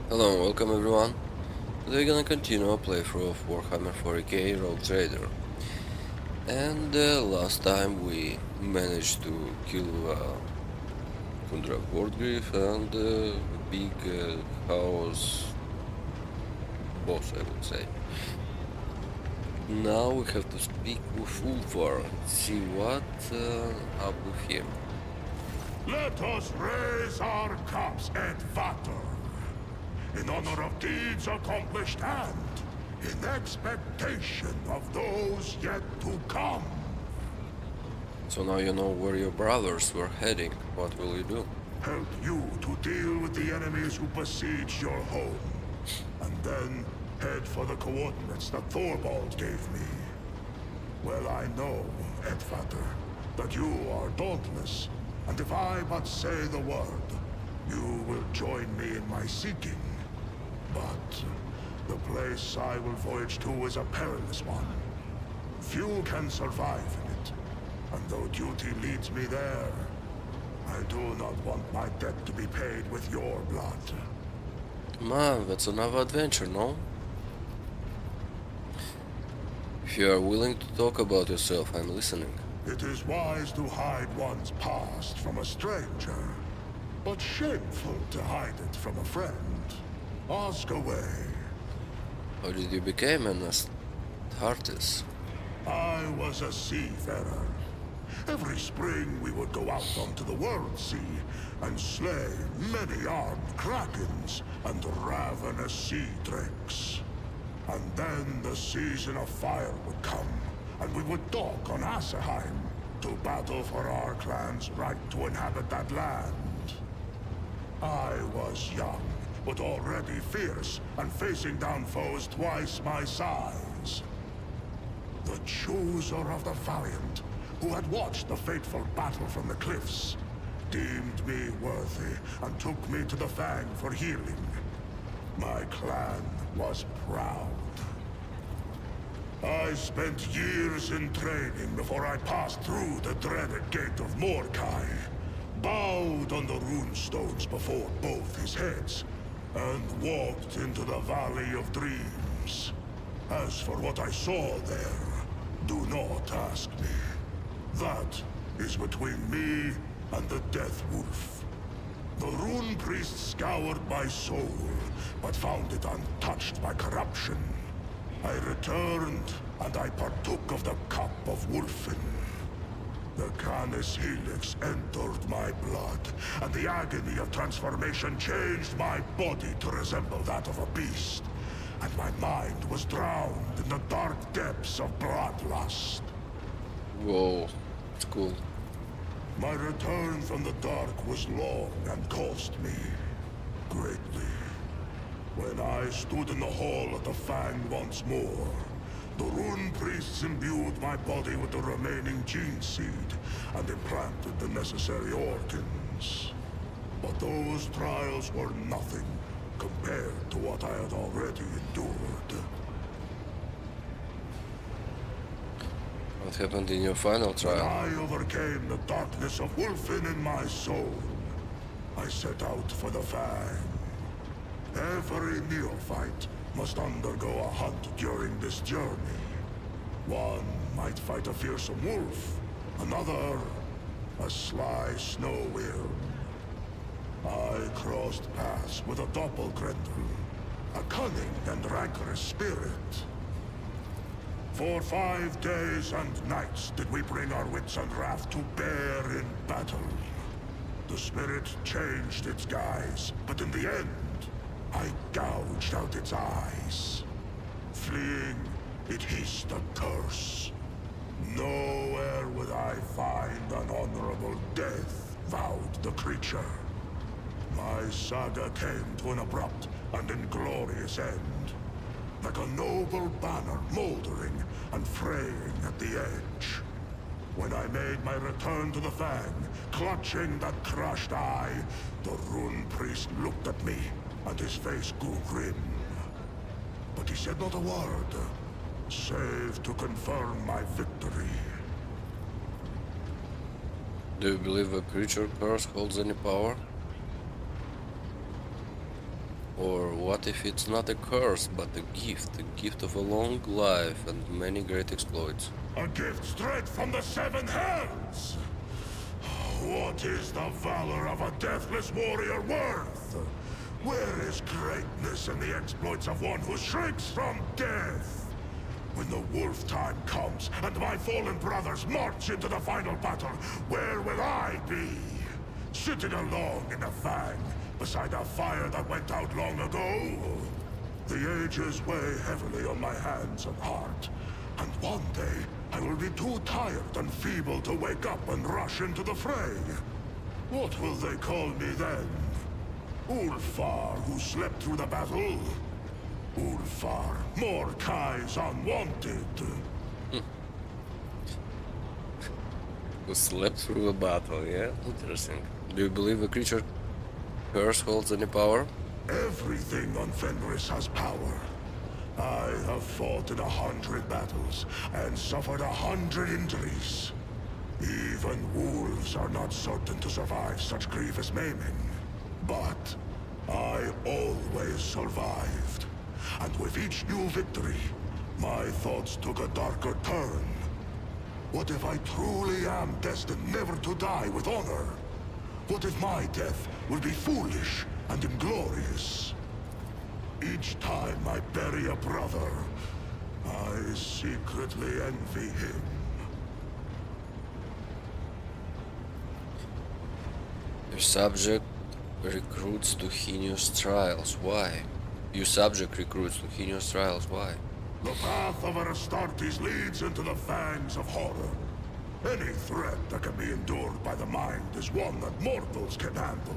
Hello, welcome everyone. Today we're gonna continue our playthrough of Warhammer 40k Rogue Trader. And last time we managed to kill Kundra Wardgrief and big house boss, I would say. Now we have to speak with Ulfar, see what up with him. Let us raise our cups at Vater, in honor of deeds accomplished and in expectation of those yet to come. So now you know where your brothers were heading. What will you do? Help you to deal with the enemies who besiege your home, and then head for the coordinates that Thorvald gave me. Well, I know, Edvater, that you are dauntless, and if I but say the word, you will join me in my seeking. But the place I will voyage to is a perilous one. Few can survive in it, and though duty leads me there, I do not want my debt to be paid with your blood. Man, that's another adventure, no? If you are willing to talk about yourself, I'm listening. It is wise to hide one's past from a stranger, but shameful to hide it from a friend. Ask away. How did you become an artist? I was a seafarer. Every spring we would go out onto the world sea and slay many armed krakens and ravenous sea drakes. And then the season of fire would come, and we would dock on Asaheim to battle for our clan's right to inhabit that land. I was young, but already fierce, and facing down foes twice my size. The chooser of the valiant, who had watched the fateful battle from the cliffs, deemed me worthy and took me to the Fang for healing. My clan was proud. I spent years in training before I passed through the dreaded gate of Mordkai, bowed on the runestones before both his heads, and walked into the Valley of Dreams. As for what I saw there, do not ask me. That is between me and the Death Wolf. The Rune Priest scoured my soul, but found it untouched by corruption. I returned, and I partook of the Cup of Wolfen. The Canis Helix entered my blood, and the agony of transformation changed my body to resemble that of a beast. And my mind was drowned in the dark depths of bloodlust. Whoa, it's cool. My return from the dark was long and cost me greatly. When I stood in the hall at the Fang once more, the Rune Priests imbued my body with the remaining gene seed and implanted the necessary organs. But those trials were nothing compared to what I had already endured. What happened in your final When trial? I overcame the darkness of Wolfen in my soul, I set out for the Fang. Every neophyte must undergo a hunt during this journey. One might fight a fearsome wolf, another a sly snow worm. I crossed paths with a doppelgrendel, a cunning and rancorous spirit. For 5 days and nights did we bring our wits and wrath to bear in battle. The spirit changed its guise, but in the end, I gouged out its eyes. Fleeing, it hissed a curse. Nowhere would I find an honorable death, vowed the creature. My saga came to an abrupt and inglorious end. Like a noble banner moldering and fraying at the edge. When I made my return to the Fang, clutching that crushed eye, the Rune Priest looked at me, and his face grew grim. But he said not a word, save to confirm my victory. Do you believe a creature curse holds any power? Or what if it's not a curse, but a gift of a long life and many great exploits? A gift straight from the seven hells! What is the valor of a deathless warrior worth? Where is greatness in the exploits of one who shrinks from death? When the wolf time comes, and my fallen brothers march into the final battle, where will I be? Sitting alone in the fang, beside a fire that went out long ago? The ages weigh heavily on my hands and heart, and one day I will be too tired and feeble to wake up and rush into the fray. What will they call me then? Ulfar, who slept through the battle? Ulfar, Mordecai's unwanted. Who slept through a battle, yeah? Interesting. Do you believe a creature curse holds any power? Everything on Fenris has power. I have fought in 100 battles and suffered 100 injuries. Even wolves are not certain to survive such grievous maiming. But I always survived. And with each new victory, my thoughts took a darker turn. What if I truly am destined never to die with honor? What if my death will be foolish and inglorious? Each time I bury a brother, I secretly envy him. Your subject recruits to heinous trials. Why? Your subject recruits to heinous trials. Why? The path of Astartes leads into the fangs of horror. Any threat that can be endured by the mind is one that mortals can handle.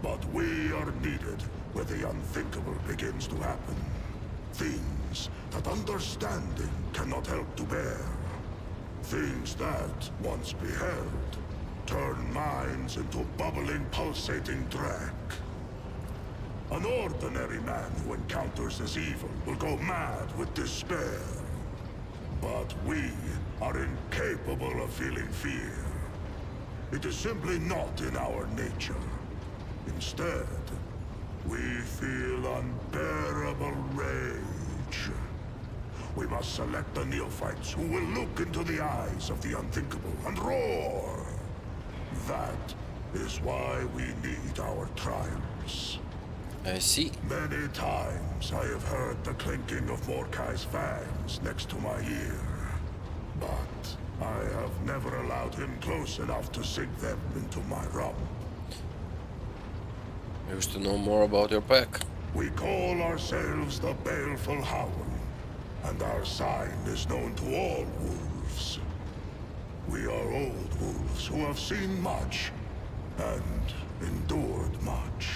But we are needed where the unthinkable begins to happen. Things that understanding cannot help to bear. Things that, once beheld, turn minds into bubbling, pulsating dreck. An ordinary man who encounters this evil will go mad with despair. But we are incapable of feeling fear. It is simply not in our nature. Instead, we feel unbearable rage. We must select the neophytes who will look into the eyes of the unthinkable and roar. That is why we need our triumphs. I see. Many times I have heard the clinking of Mordecai's fangs next to my ear. But I have never allowed him close enough to sink them into my rump. I wish to know more about your pack. We call ourselves the Baleful Howl, and our sign is known to all wolves. We are old wolves who have seen much and endured much.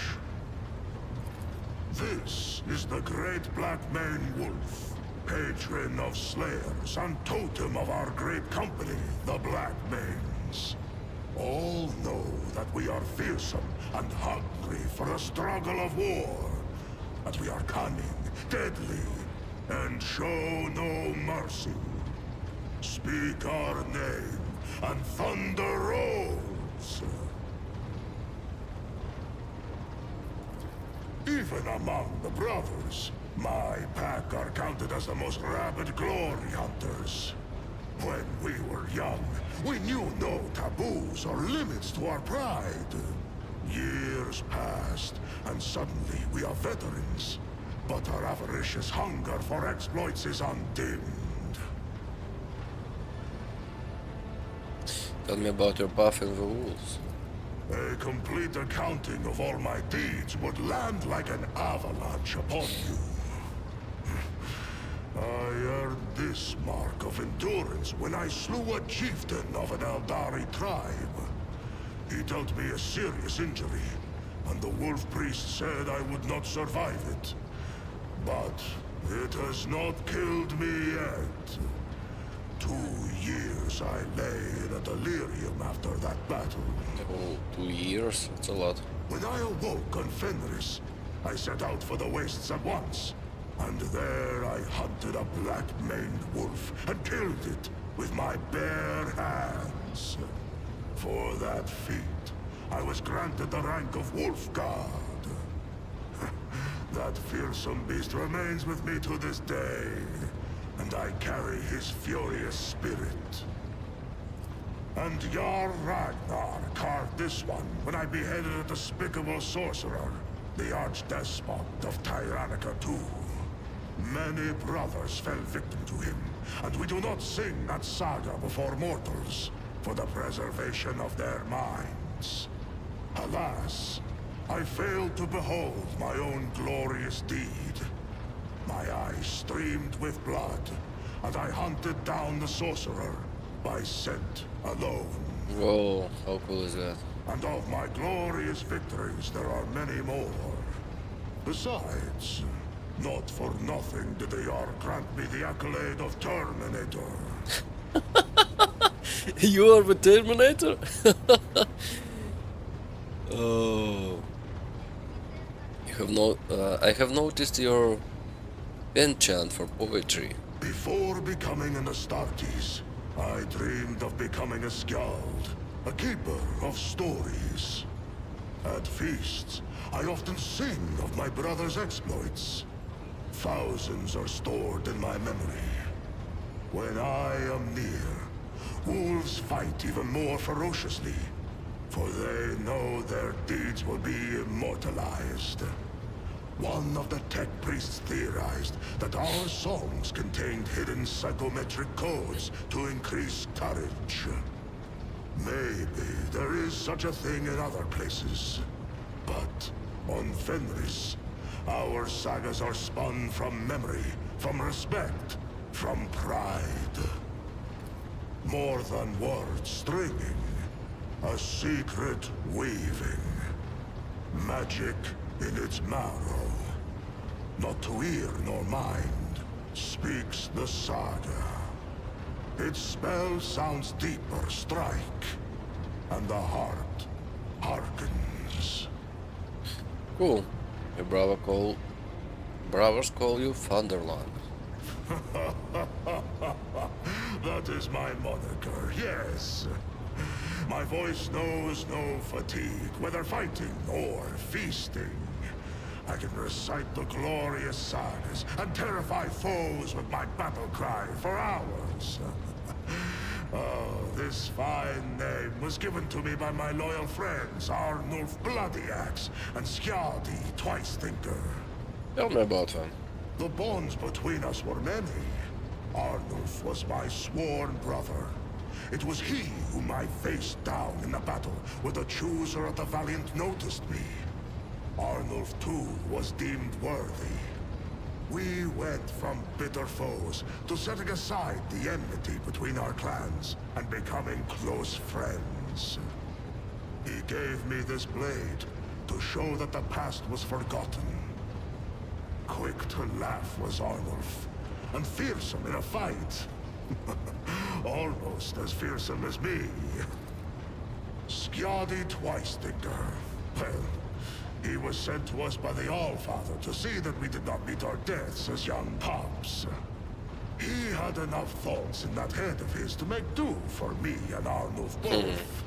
This is the great black maned wolf, patron of slayers and totem of our great company, the Black Manes. All know that we are fearsome and hungry for a struggle of war, that we are cunning, deadly, and show no mercy. Speak our name, and thunder rolls. Even among the brothers, my pack are counted as the most rabid glory hunters. When we were young, we knew no taboos or limits to our pride. Years passed, and suddenly we are veterans. But our avaricious hunger for exploits is undimmed. Tell me about your path in the wolves. A complete accounting of all my deeds would land like an avalanche upon you. I earned this mark of endurance when I slew a chieftain of an Eldari tribe. He dealt me a serious injury, and the wolf priest said I would not survive it. But it has not killed me yet. 2 years I lay in a delirium after that battle. Oh, 2 years? That's a lot. When I awoke on Fenris, I set out for the wastes at once. And there I hunted a black-maned wolf and killed it with my bare hands. For that feat, I was granted the rank of Wolf God. That fearsome beast remains with me to this day, and I carry his furious spirit. And Jarl Ragnar carved this one when I beheaded a despicable sorcerer, the archdespot of Tyrannica II. Many brothers fell victim to him, and we do not sing that saga before mortals, for the preservation of their minds. Alas, I failed to behold my own glorious deed. My eyes streamed with blood, and I hunted down the sorcerer by scent alone. Whoa, how cool is that? And of my glorious victories there are many more. Besides, not for nothing did the Jarl grant me the accolade of Terminator. You are the Terminator? Oh. I have noticed your penchant for poetry. Before becoming an Astartes, I dreamed of becoming a skald, a keeper of stories. At feasts, I often sing of my brother's exploits. Thousands are stored in my memory. When I am near, wolves fight even more ferociously, for they know their deeds will be immortalized. One of the tech priests theorized that our songs contained hidden psychometric codes to increase courage. Maybe there is such a thing in other places. But on Fenris, our sagas are spun from memory, from respect, from pride. More than words stringing, a secret weaving. Magic in its marrow. Not to ear nor mind, speaks the saga. Its spell sounds deeper strike, and the heart hearkens. Cool. Your brothers call you Thunderland. That is my moniker, yes. My voice knows no fatigue, whether fighting or feasting. I can recite the glorious sagas and terrify foes with my battle cry for hours. Oh, this fine name was given to me by my loyal friends, Arnulf Bloodyaxe and Skjaldi Twice-Thinker. Tell me about them. The bonds between us were many. Arnulf was my sworn brother. It was he whom I faced down in the battle where the chooser of the Valiant noticed me. Arnulf too was deemed worthy. We went from bitter foes to setting aside the enmity between our clans and becoming close friends. He gave me this blade to show that the past was forgotten. Quick to laugh was Arnulf, and fearsome in a fight. Almost as fearsome as me. Skjaldi Twice-Thinker. Well, he was sent to us by the Allfather to see that we did not meet our deaths as young pups. He had enough thoughts in that head of his to make do for me and Arnulf both.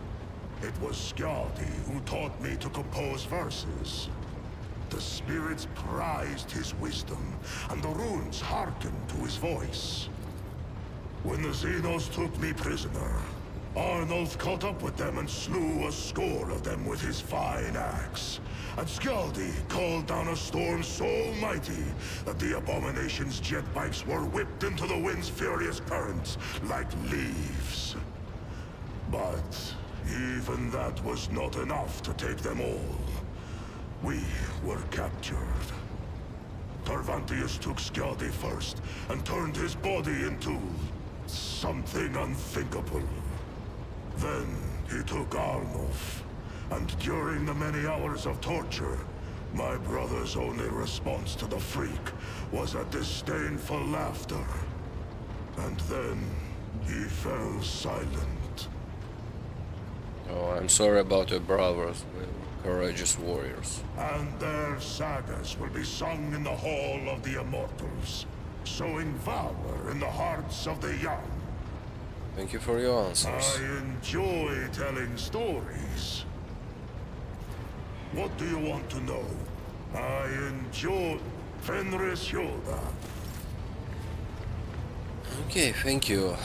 It was Skjaldi who taught me to compose verses. The spirits prized his wisdom, and the runes hearkened to his voice. When the Xenos took me prisoner, Arnulf caught up with them and slew a score of them with his fine axe. And Skjaldi called down a storm so mighty that the abomination's jet bikes were whipped into the wind's furious currents like leaves. But even that was not enough to take them all. We were captured. Tarvantius took Skjaldi first and turned his body into something unthinkable. Then he took Arnulf, and during the many hours of torture, my brother's only response to the freak was a disdainful laughter. And then he fell silent. Oh, I'm sorry about your brothers. They were courageous warriors. And their sagas will be sung in the Hall of the Immortals, sowing valor in the hearts of the young. Thank you for your answers. I enjoy telling stories. What do you want to know? I enjoy Fenris Yoda. Okay, thank you.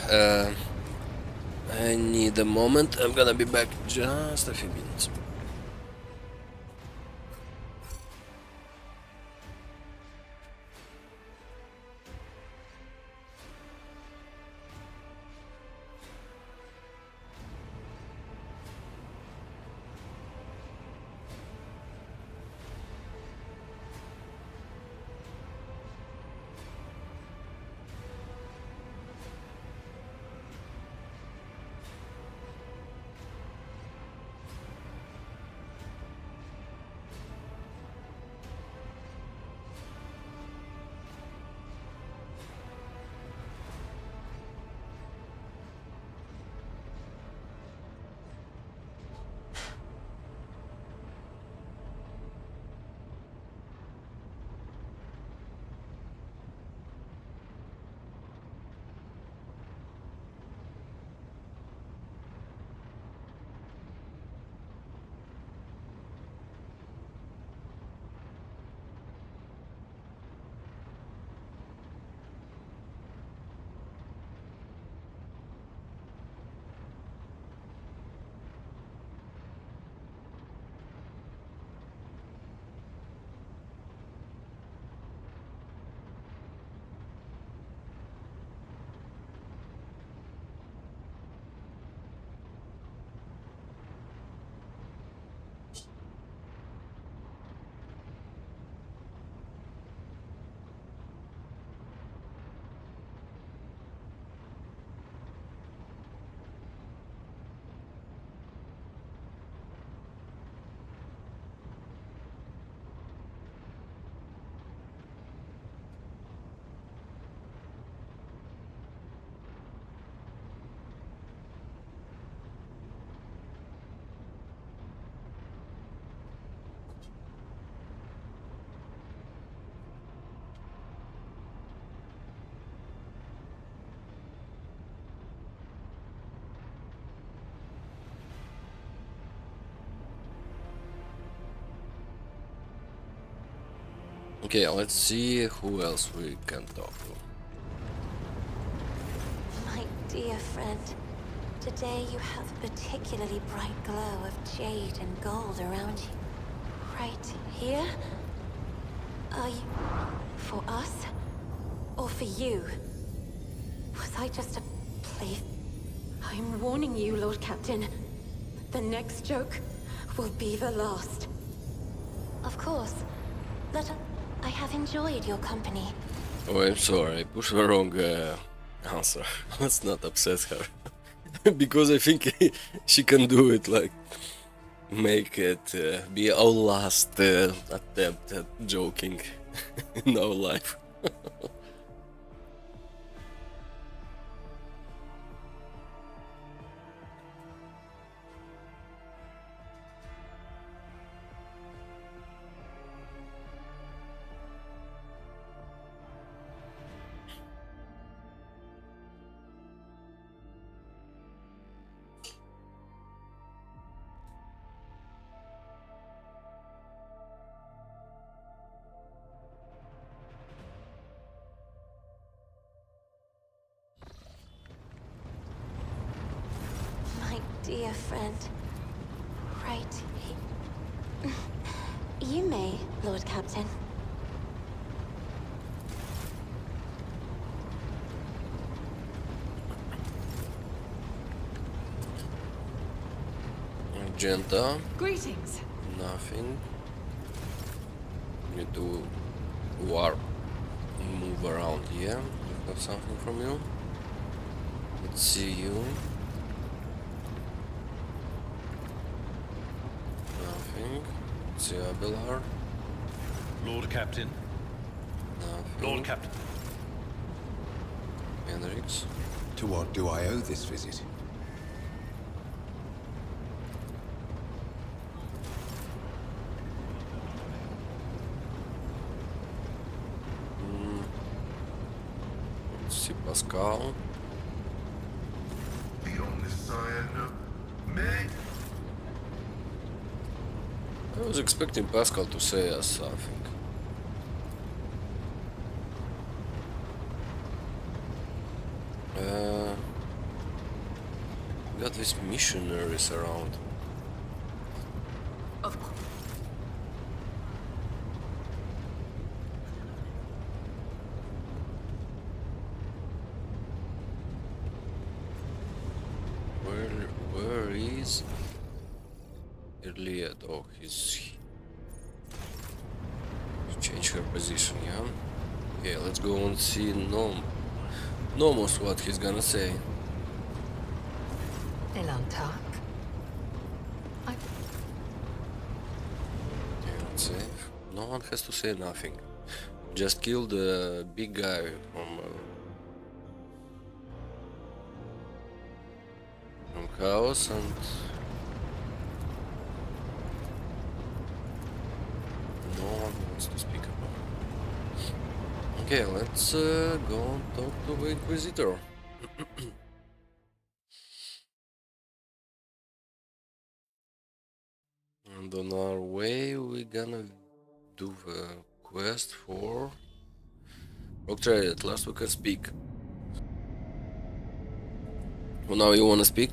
I need a moment. I'm gonna be back just a few minutes. Okay, let's see who else we can talk to. My dear friend, today you have a particularly bright glow of jade and gold around you. Right here? Are you for us? Or for you? Was I just a play? I'm warning you, Lord Captain. The next joke will be the last. Of course. I have enjoyed your company. Oh, I'm sorry, I pushed the wrong answer. Let's not upset her. Because I think she can do it, like, make it be our last attempt at joking in our life. My dear friend. Right here. You may, Lord Captain. Magenta, Greetings. nothing. Need to warp, move around here. Got something from you. Let's see you. Nothing. Let's see Abelard. Lord Captain. Nothing. Lord Captain. Hendrix. To what do I owe this visit? Let's see Pascal. The only sign of me. was expecting Pascal to say us something. Got these missionaries around. Of course. Where is Elliot? Oh, he changed her position, yeah? Okay, let's go and see Nomos what he's gonna say. Elantak. Okay, let's see. No one has to say nothing. Just kill the big guy from Chaos and no one wants to speak about it. Okay, let's go and talk to the Inquisitor. And on our way, we're gonna do the quest for Rock Trade. At last we can speak. Well, now you wanna speak?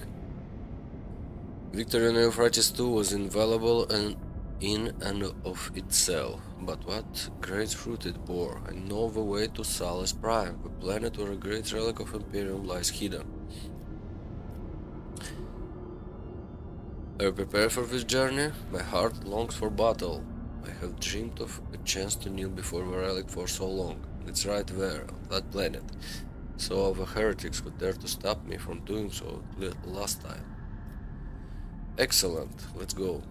Victory in Euphrates 2 was invaluable and in and of itself, but what great fruit it bore! I know the way to Salus Prime, the planet where a great relic of Imperium lies hidden. Are you prepared for this journey? My heart longs for battle. I have dreamed of a chance to kneel before the relic for so long. It's right there, on that planet. So the heretics would dare to stop me from doing so last time. Excellent, let's go.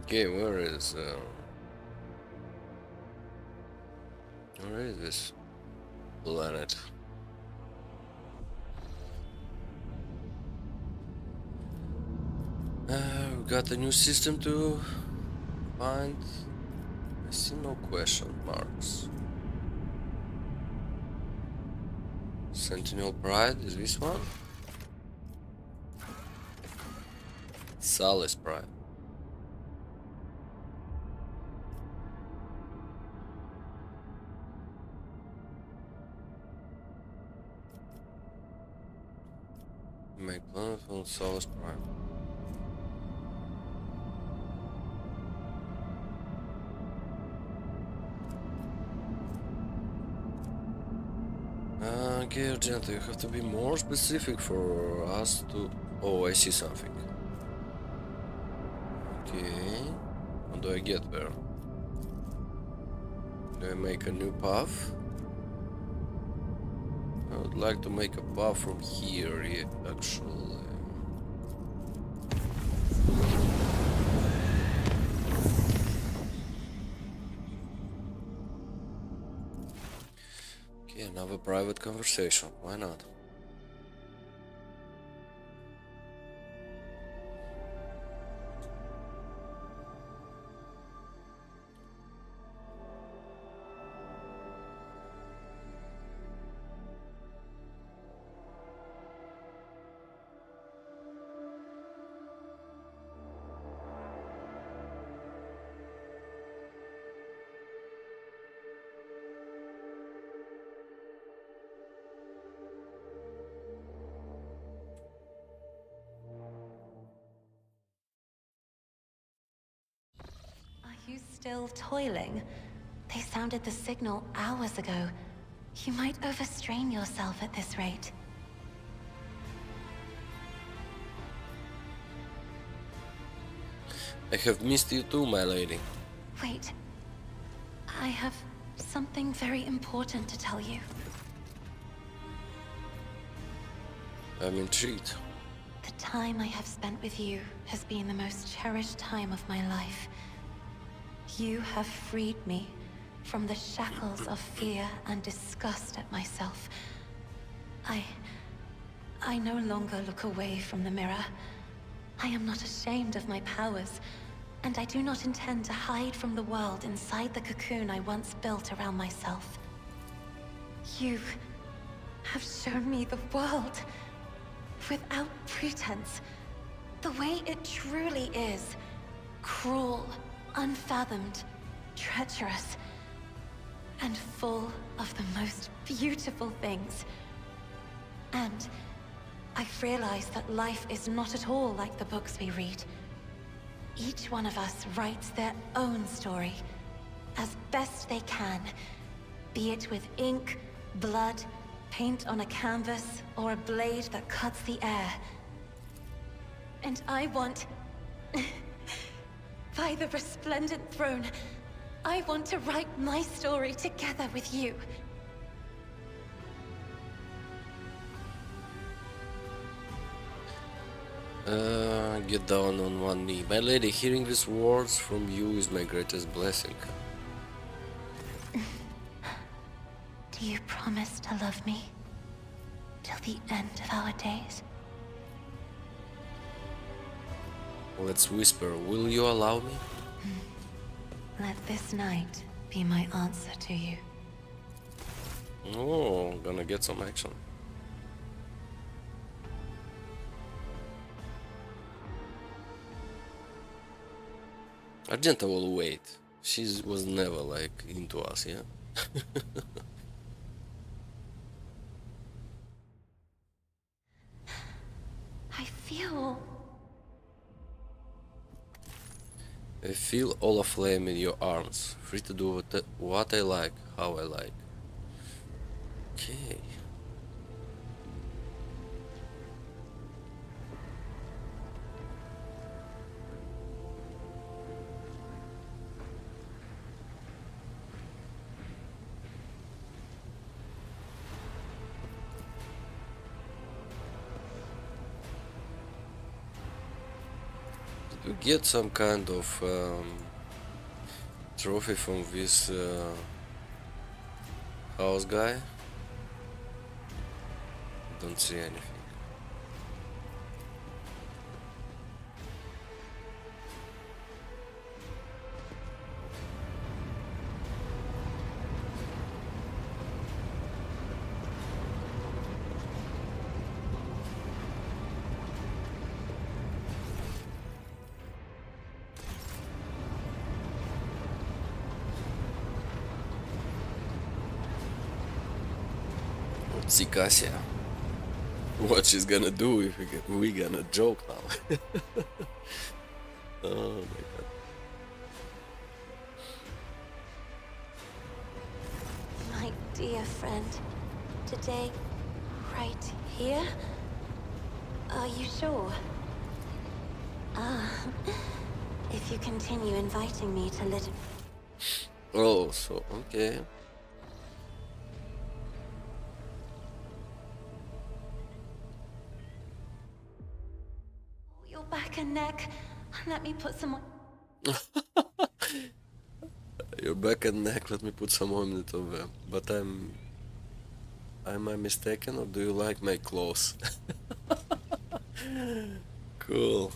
Okay, where is this planet? We've got a new system to find. I see no question marks. Sentinel Pride, is this one? Salus Pride. Make planet on Salus Prime. Okay, Argento, you have to be more specific for us to... Oh, I see something. Okay. How do I get there? Do I make a new path? I would like to make a path from here, actually. Okay, another private conversation. Why not? Are you still toiling? They sounded the signal hours ago. You might overstrain yourself at this rate. I have missed you too, my lady. Wait. I have something very important to tell you. I'm intrigued. The time I have spent with you has been the most cherished time of my life. You have freed me from the shackles of fear and disgust at myself. I no longer look away from the mirror. I am not ashamed of my powers, and I do not intend to hide from the world inside the cocoon I once built around myself. You have shown me the world without pretense, the way it truly is. Cruel, unfathomed, treacherous, and full of the most beautiful things. And I've realized that life is not at all like the books we read. Each one of us writes their own story, as best they can, be it with ink, blood, paint on a canvas, or a blade that cuts the air. And I want... by the resplendent throne, I want to write my story together with you. Get down on one knee. My lady, hearing these words from you is my greatest blessing. Do you promise to love me till the end of our days? Let's whisper, will you allow me? Let this night be my answer to you. Oh, gonna get some action. Argenta will wait. She was never like into us, yeah? I feel all aflame in your arms, free to do what I like, how I like. Okay. Did we get some kind of trophy from this house guy? Don't see anything. Zikasia. What she's gonna do if we gonna joke now? Oh my god. My dear friend, today, right here? Are you sure? Ah, if you continue inviting me to lit... Oh, so okay. Your back and neck. Let me put some... Your back and neck, let me put some ointment on them. But am I mistaken, or do you like my clothes? Cool.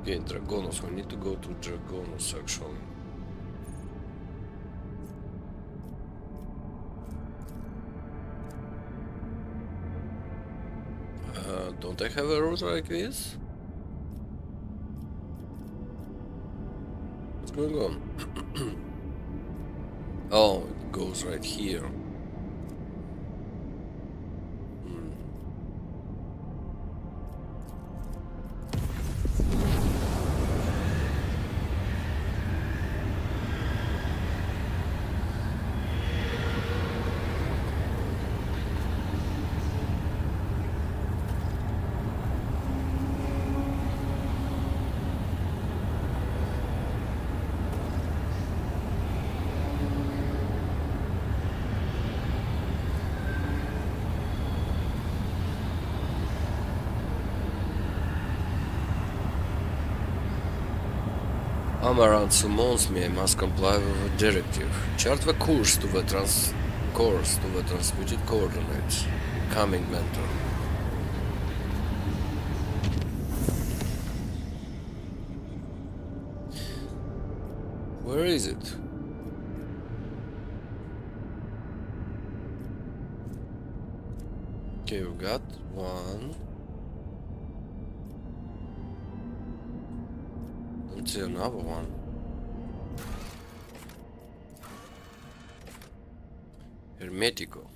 Okay, Dragonos. We need to go to Dragonos actually. Don't I have a route like this? What's going on? Oh, it goes right here. Amaranth summons me, I must comply with a directive. Chart the course to the transmitted coordinates. Coming, mentor. Where is it? Okay, we got one. Don't see another one. Hermetico.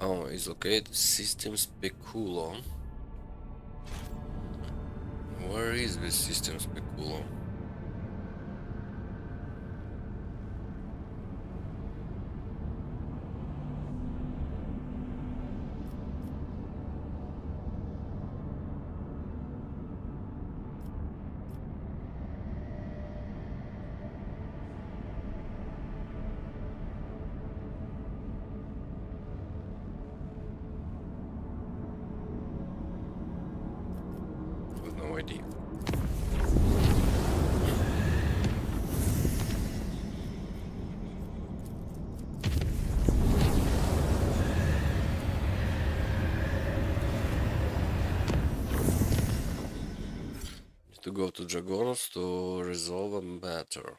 Oh, it's located system speculum. Where is this system speculum? With no idea. To go to Dragonos to resolve a matter.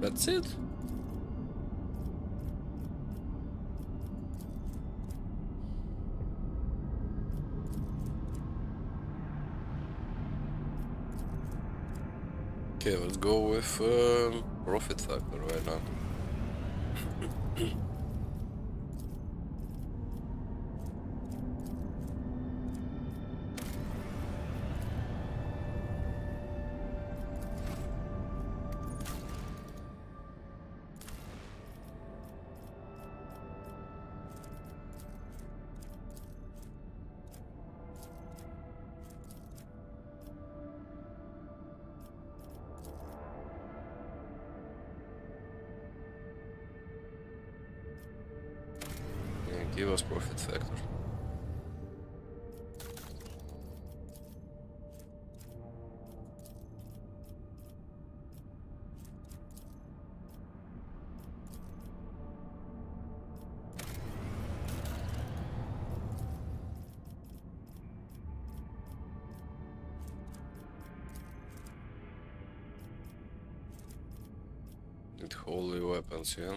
That's it? Okay, let's go with profit factor, why not? Yeah, give us profit factor. With holy weapons, yeah?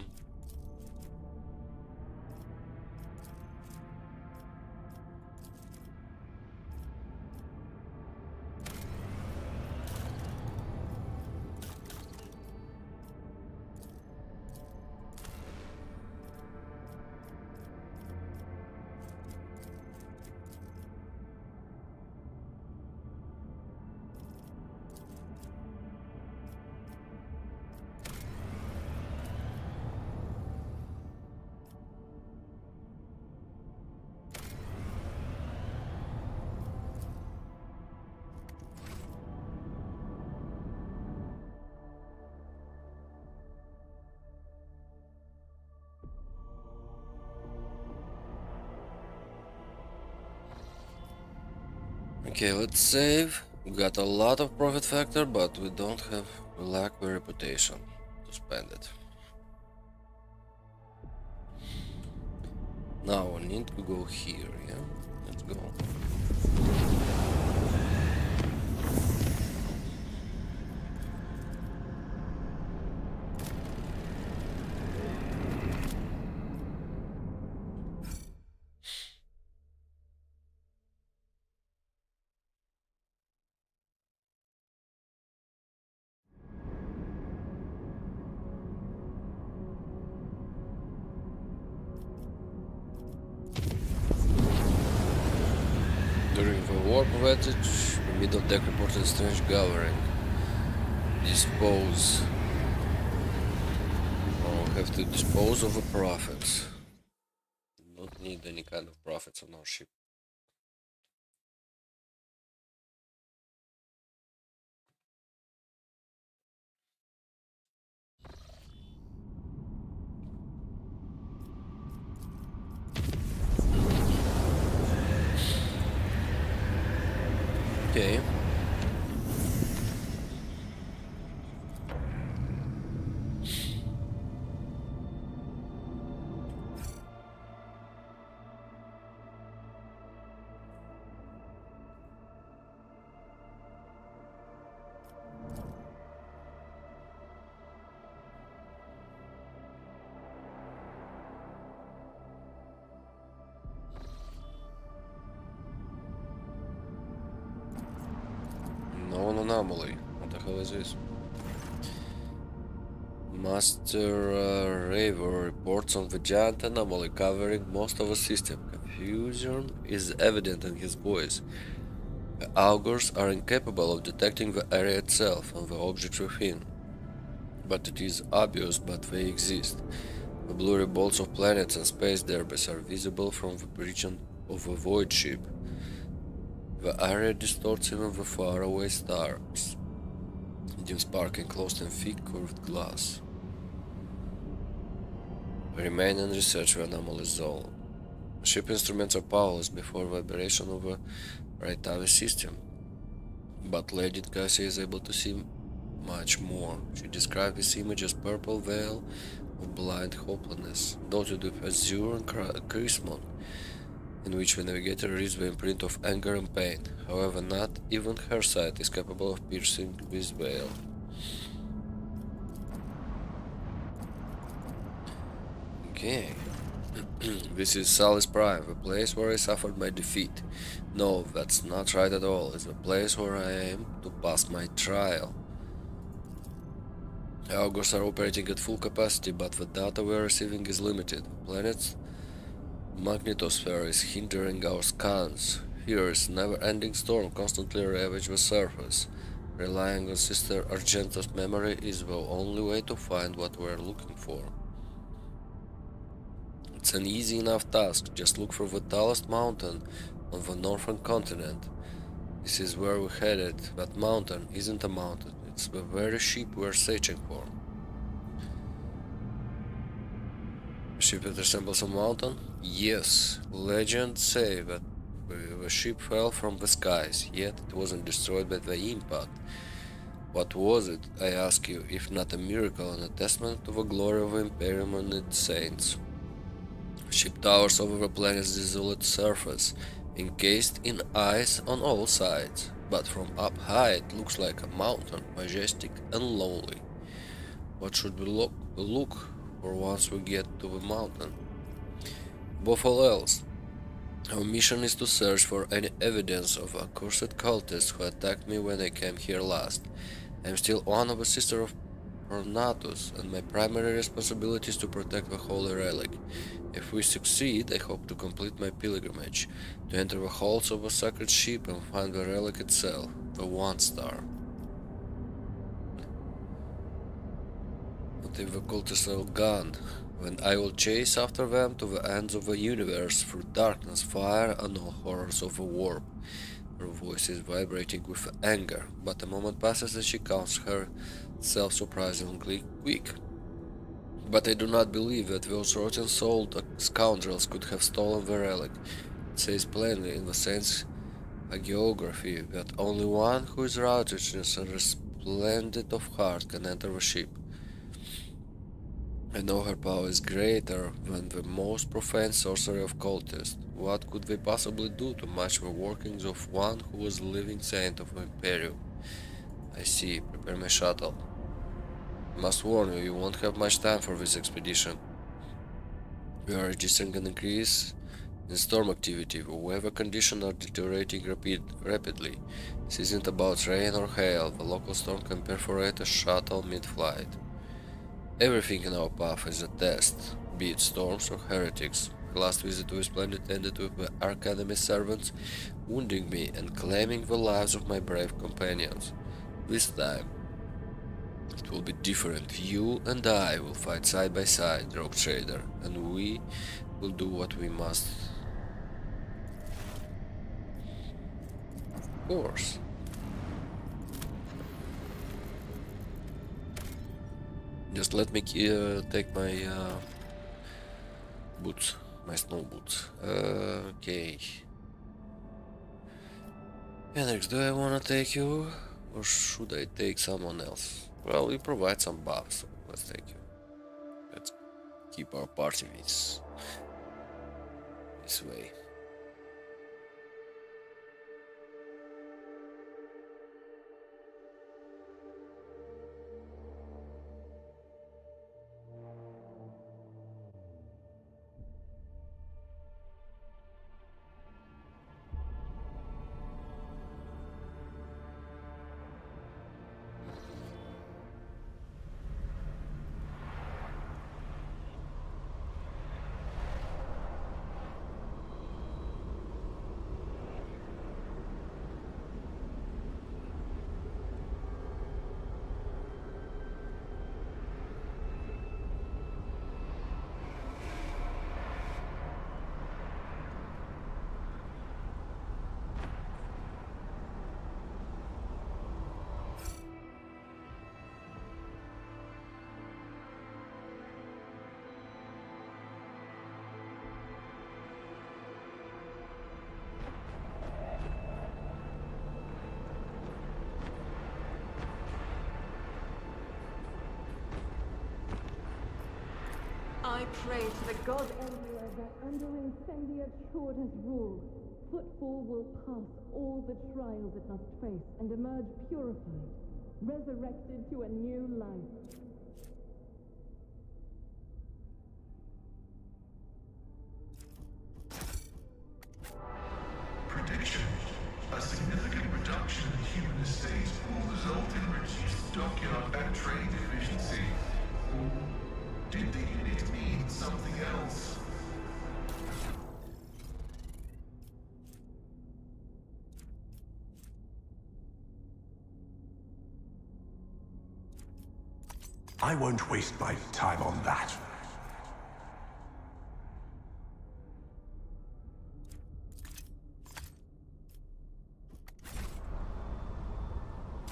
Okay, let's save. We got a lot of profit factor, but we lack the reputation to spend it. Now I need to go here, yeah? Let's go. During the warp advantage, the middle deck reported a strange gathering. Dispose. Oh, have to dispose of the profits. Don't need any kind of profits on our ship. Okay. Known anomaly. What the hell is this? Master Raver reports on the giant anomaly covering most of the system. Confusion is evident in his voice. The augurs are incapable of detecting the area itself and the objects within. But it is obvious that they exist. The blurry bolts of planets and space debris are visible from the region of the void ship. The area distorts even the faraway stars, dim spark enclosed in thick curved glass. Remain and research the anomaly zone. Ship instruments are powerless before the aberration of the Raitavi system, but Lady Cassie is able to see much more. She described this image as purple veil of blind hopelessness, dotted with azure and crimson, in which the navigator reads the imprint of anger and pain. However, not even her sight is capable of piercing this veil. Okay. This is Sally's Prime, the place where I suffered my defeat. No, that's not right at all. It's the place where I aim to pass my trial. The augurs are operating at full capacity, but the data we are receiving is limited. The planet's magnetosphere is hindering our scans. Fierce, never-ending storm constantly ravage the surface. Relying on Sister Argenta's memory is the only way to find what we're looking for. It's an easy enough task, just look for the tallest mountain on the northern continent. This is where we're headed. That mountain isn't a mountain, it's the very ship we're searching for. A ship that resembles a mountain? Yes, legends say that the ship fell from the skies, yet it wasn't destroyed by the impact. What was it, I ask you, if not a miracle and a testament to the glory of the Imperium and its saints? Ship towers over the planet's desolate surface, encased in ice on all sides, but from up high it looks like a mountain, majestic and lonely. What should we look for once we get to the mountain? Above all else, our mission is to search for any evidence of accursed cultists who attacked me when I came here last. I am still one of a sister of Ornatus, and my primary responsibility is to protect the holy relic. If we succeed, I hope to complete my pilgrimage, to enter the halls of the sacred ship and find the relic itself, the One Star. What if the cultists are gone? Then I will chase after them to the ends of the universe through darkness, fire, and all horrors of the warp. Her voice is vibrating with anger, but a moment passes and she counts herself surprisingly quick. But I do not believe that those rotten-souled scoundrels could have stolen the relic. It says plainly in the saint's a geography that only one who is righteous and resplendent of heart can enter the ship. I know her power is greater than the most profane sorcery of cultists. What could they possibly do to match the workings of one who was the living saint of the Imperium? I see. Prepare my shuttle. I must warn you, you won't have much time for this expedition. We are registering an increase in storm activity. The weather conditions are deteriorating rapidly. This isn't about rain or hail. The local storm can perforate a shuttle mid-flight. Everything in our path is a test, be it storms or heretics. My last visit to this planet ended with the Arcanemy servants wounding me and claiming the lives of my brave companions. This time, it will be different. You and I will fight side by side, Rogue Trader, and we will do what we must. Of course. Just let me take my boots, my snow boots. Okay. Hendrix, do I wanna take you, or should I take someone else? Well, you provide some buffs, so let's take you. Let's keep our party this way. I pray to the God Emperor that under incendiate Shorter's rule, Footfall will pass all the trials it must face and emerge purified, resurrected to a new life. Prediction. A significant reduction in human estates will result in reduced dockyard and trade efficiency. Or did the unit mean something else? I won't waste my time on that.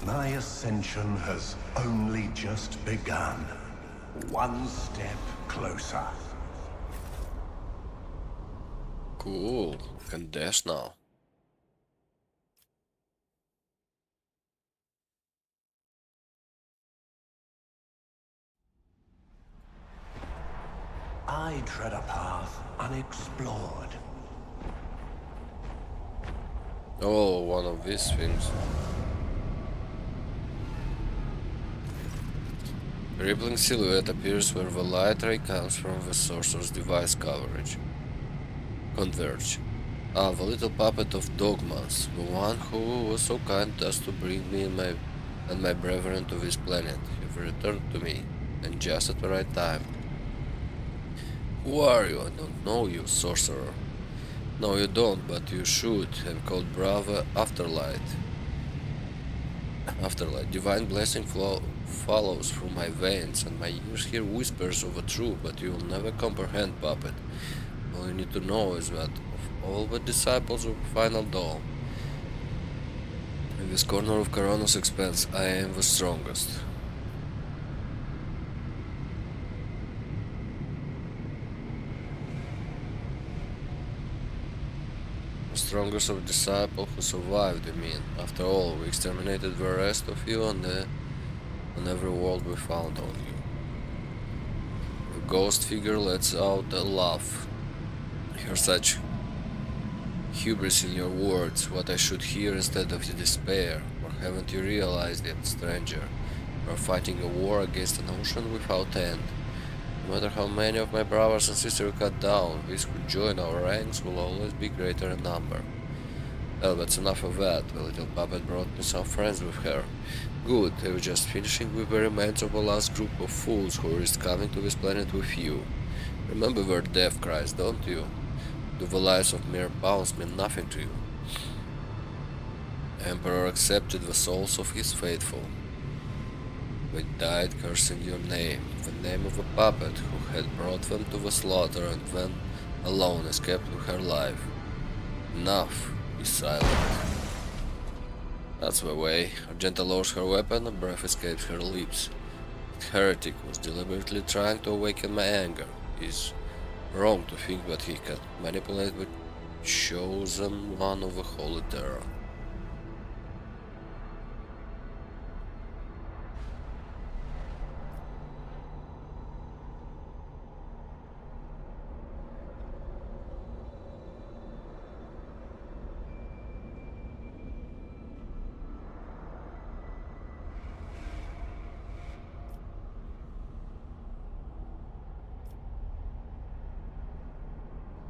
My ascension has only just begun. One step closer. Cool. Can dash now. I tread a path unexplored. Oh, one of these things. A rippling silhouette appears where the light ray comes from the sorcerer's device coverage. Converge. Ah, the little puppet of Dogmas, the one who was so kind as to bring me and my brethren to this planet. You've returned to me, and just at the right time. Who are you? I don't know you, sorcerer. No, you don't, but you should. I'm called Brava Afterlight. Afterlight. Divine blessing follows through my veins, and my ears hear whispers of the truth, but you will never comprehend, puppet. All you need to know is that of all the disciples of Final Dawn, in this corner of Corona's expanse, I am the strongest. strongest of disciples who survived, I mean. After all, we exterminated the rest of you on every world we found on you. The ghost figure lets out a laugh. Hear such hubris in your words, what I should hear instead of your despair. Or haven't you realized it, stranger? We are fighting a war against an ocean without end. No matter how many of my brothers and sisters we cut down, these who join our ranks will always be greater in number. Well, that's enough of that. The little puppet brought me some friends with her. Good, I was just finishing with the remains of the last group of fools who risked coming to this planet with you. Remember their death cries, don't you? Do the lives of mere pawns mean nothing to you? The Emperor accepted the souls of his faithful. They died cursing your name, the name of a puppet who had brought them to the slaughter and then alone escaped with her life. Enough, be silent. That's the way. Argenta lowers her weapon, a breath escapes her lips. The heretic was deliberately trying to awaken my anger. He's wrong to think that he can manipulate the chosen one of the Holy Terror.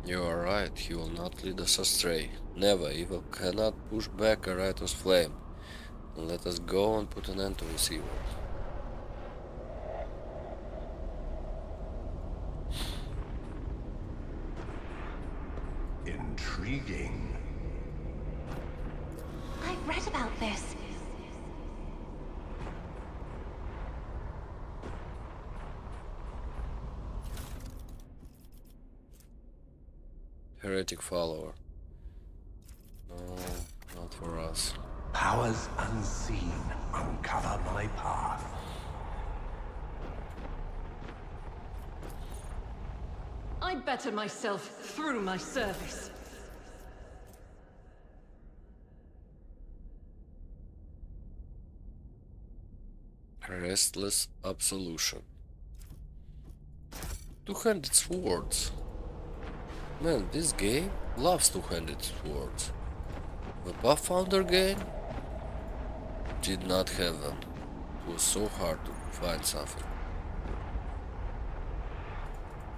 You are right, he will not lead us astray. Never, evil cannot push back a righteous flame. And let us go and put an end to this evil. Intriguing. I've read about this. Heretic follower. No, not for us. Powers unseen uncover my path. I better myself through my service. Restless absolution. Two-handed swords. Man, this game loves two-handed swords. The Pathfinder game did not have them. It was so hard to find something.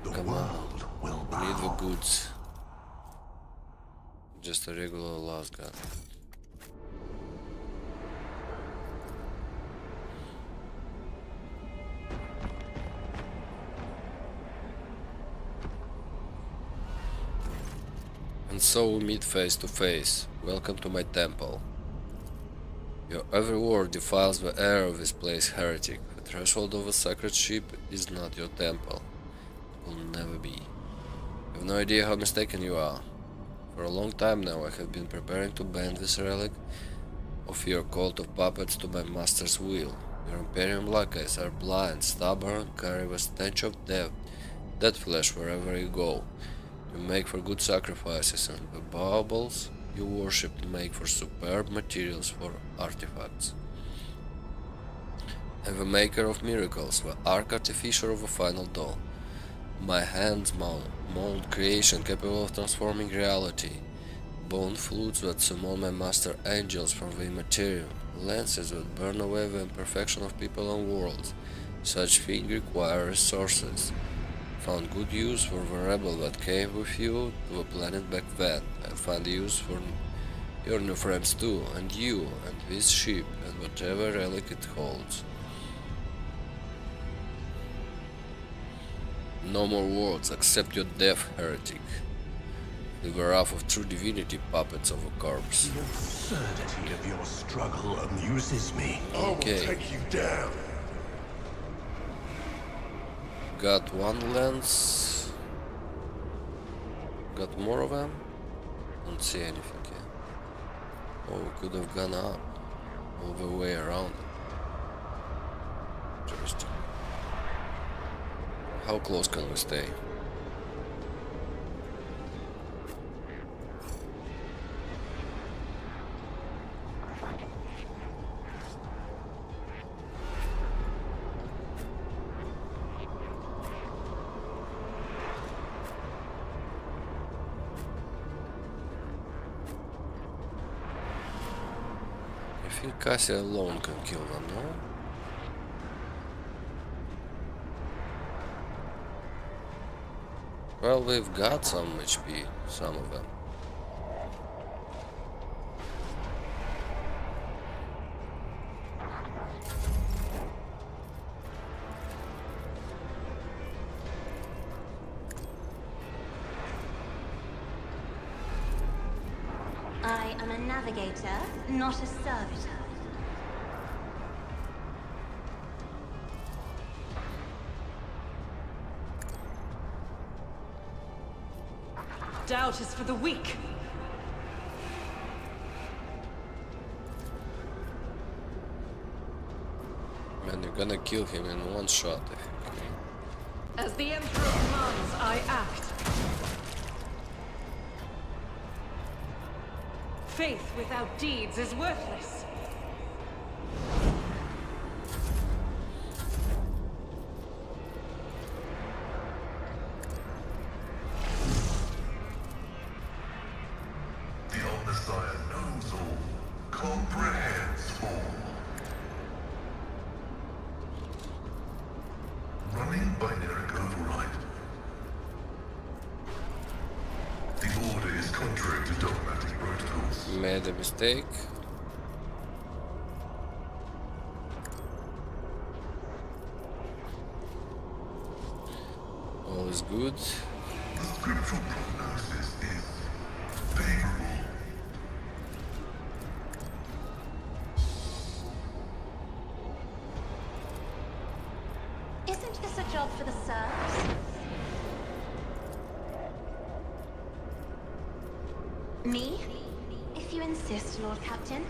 The Come world will on, need the bow. goods. Just a regular last gun. And so we meet face to face. Welcome to my temple. Your every word defiles the air of this place, heretic. The threshold of a sacred ship is not your temple. It will never be. You have no idea how mistaken you are. For a long time now I have been preparing to bend this relic of your cult of puppets to my master's will. Your Imperium lackeys are blind, stubborn, carry the stench of death, dead flesh wherever you go. You make for good sacrifices, and the baubles you worship make for superb materials for artifacts. And the maker of miracles, the arch-artificer of the final dawn. My hands mold creation capable of transforming reality. Bone flutes that summon my master angels from the immaterial. Lances that burn away the imperfection of people and worlds. Such things require resources. Found good use for the rebel that came with you to the planet back then. I find use for your new friends too, and you, and this ship, and whatever relic it holds. No more words, accept your death, heretic. The wrath of true divinity, puppets of a corpse. The absurdity of your struggle amuses me. Okay. I will take you down. Got one lens. Got more of them. Don't see anything yet. Oh, we could have gone up all the way around. Interesting. How close can we stay? think Cassie alone can kill them, no? Well, we've got some HP, some of them. I am a navigator, not a servitor. Doubt is for the weak. Man, you're gonna kill him in one shot, I think. As the Emperor commands, I act. Faith without deeds is worthless. The Omnissiah knows all, comprehends all. Running binary override. The order is contrary to dogmatic protocols. Made a mistake. All is good. The scriptural prognosis is favorable. Isn't this a job for the serfs? Me? If you insist, Lord Captain.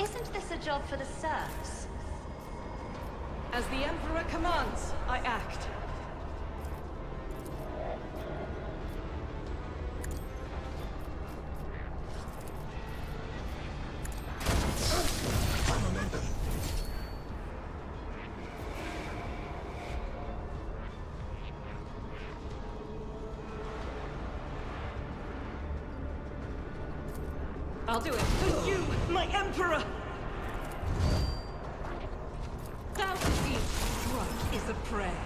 Isn't this a job for the serfs? As the Emperor commands, I act. I'll do it for you, my Emperor! Thousand each strike is a prayer.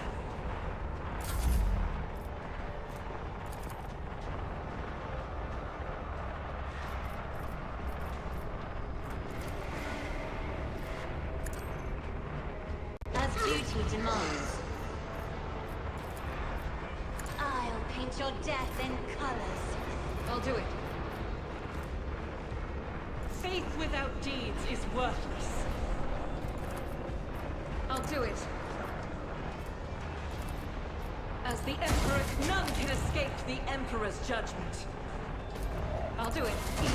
As duty demands. I'll paint your death in colors. I'll do it. Faith without deeds is worthless. I'll do it. As the Emperor, none can escape the Emperor's judgment. I'll do it. Each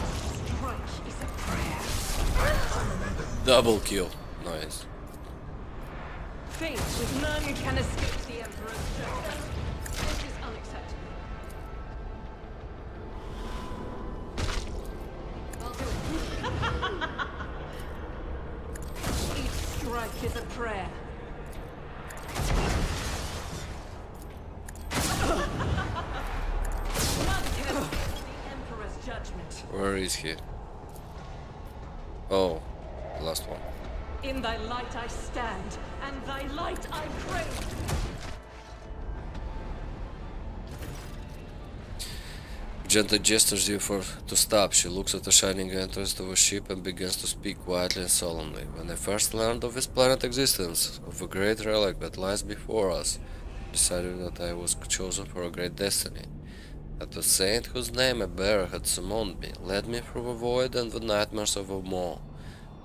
strike is a prayer. Double kill. Nice. Faith with none can escape the Emperor's judgment. This is unacceptable. I'll do it. Each strike is a prayer. None can escape the Emperor's judgment. Where is he? Oh, the last one. In thy light I stand, and thy light I crave. Gently gestures you to stop. She looks at the shining entrance of a ship and begins to speak quietly and solemnly. When I first learned of this planet existence, of a great relic that lies before us, I decided that I was chosen for a great destiny. That the saint whose name I bear had summoned me, led me through the void and the nightmares of a maw,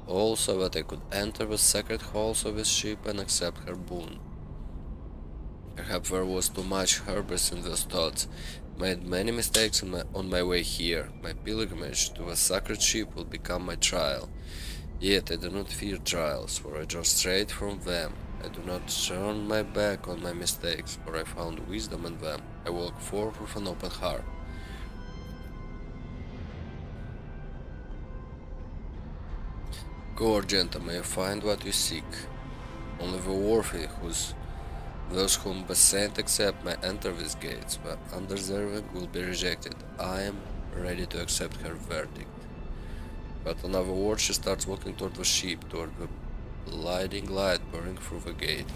all so that I could enter the sacred halls of his ship and accept her boon. Perhaps there was too much hubris in those thoughts. Made many mistakes on my way here. My pilgrimage to the sacred ship will become my trial. Yet I do not fear trials, for I draw straight from them. I do not turn my back on my mistakes, for I found wisdom in them. I walk forth with an open heart. Go, Argenta, may you find what you seek. Only the worthy, those whom the saint accept, may enter these gates. The undeserving will be rejected. I am ready to accept her verdict. But another word, she starts walking toward the ship, toward the blinding light pouring through the gate.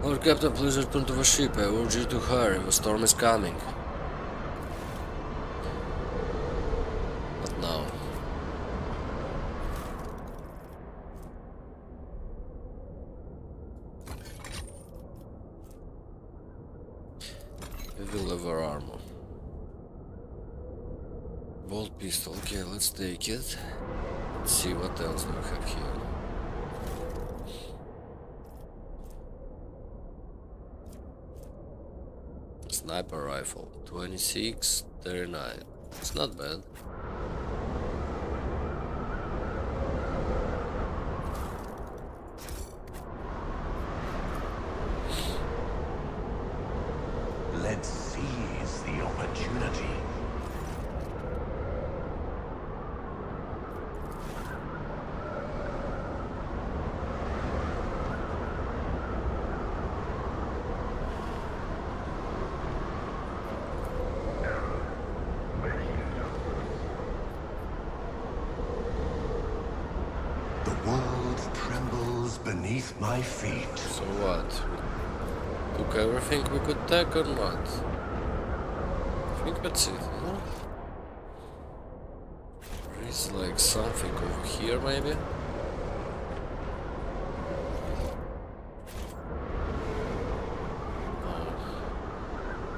Lord Captain, please return to the ship. I urge you to hurry. The storm is coming. What now? Heavy leather armor. Bolt pistol. Okay, let's take it. Let's see what else do we have here. Sniper rifle. 26, 39. It's not bad. Let's seize the opportunity. The world trembles beneath my feet. So what? We took everything we could take or not? I think that's it, huh? There is like something over here maybe?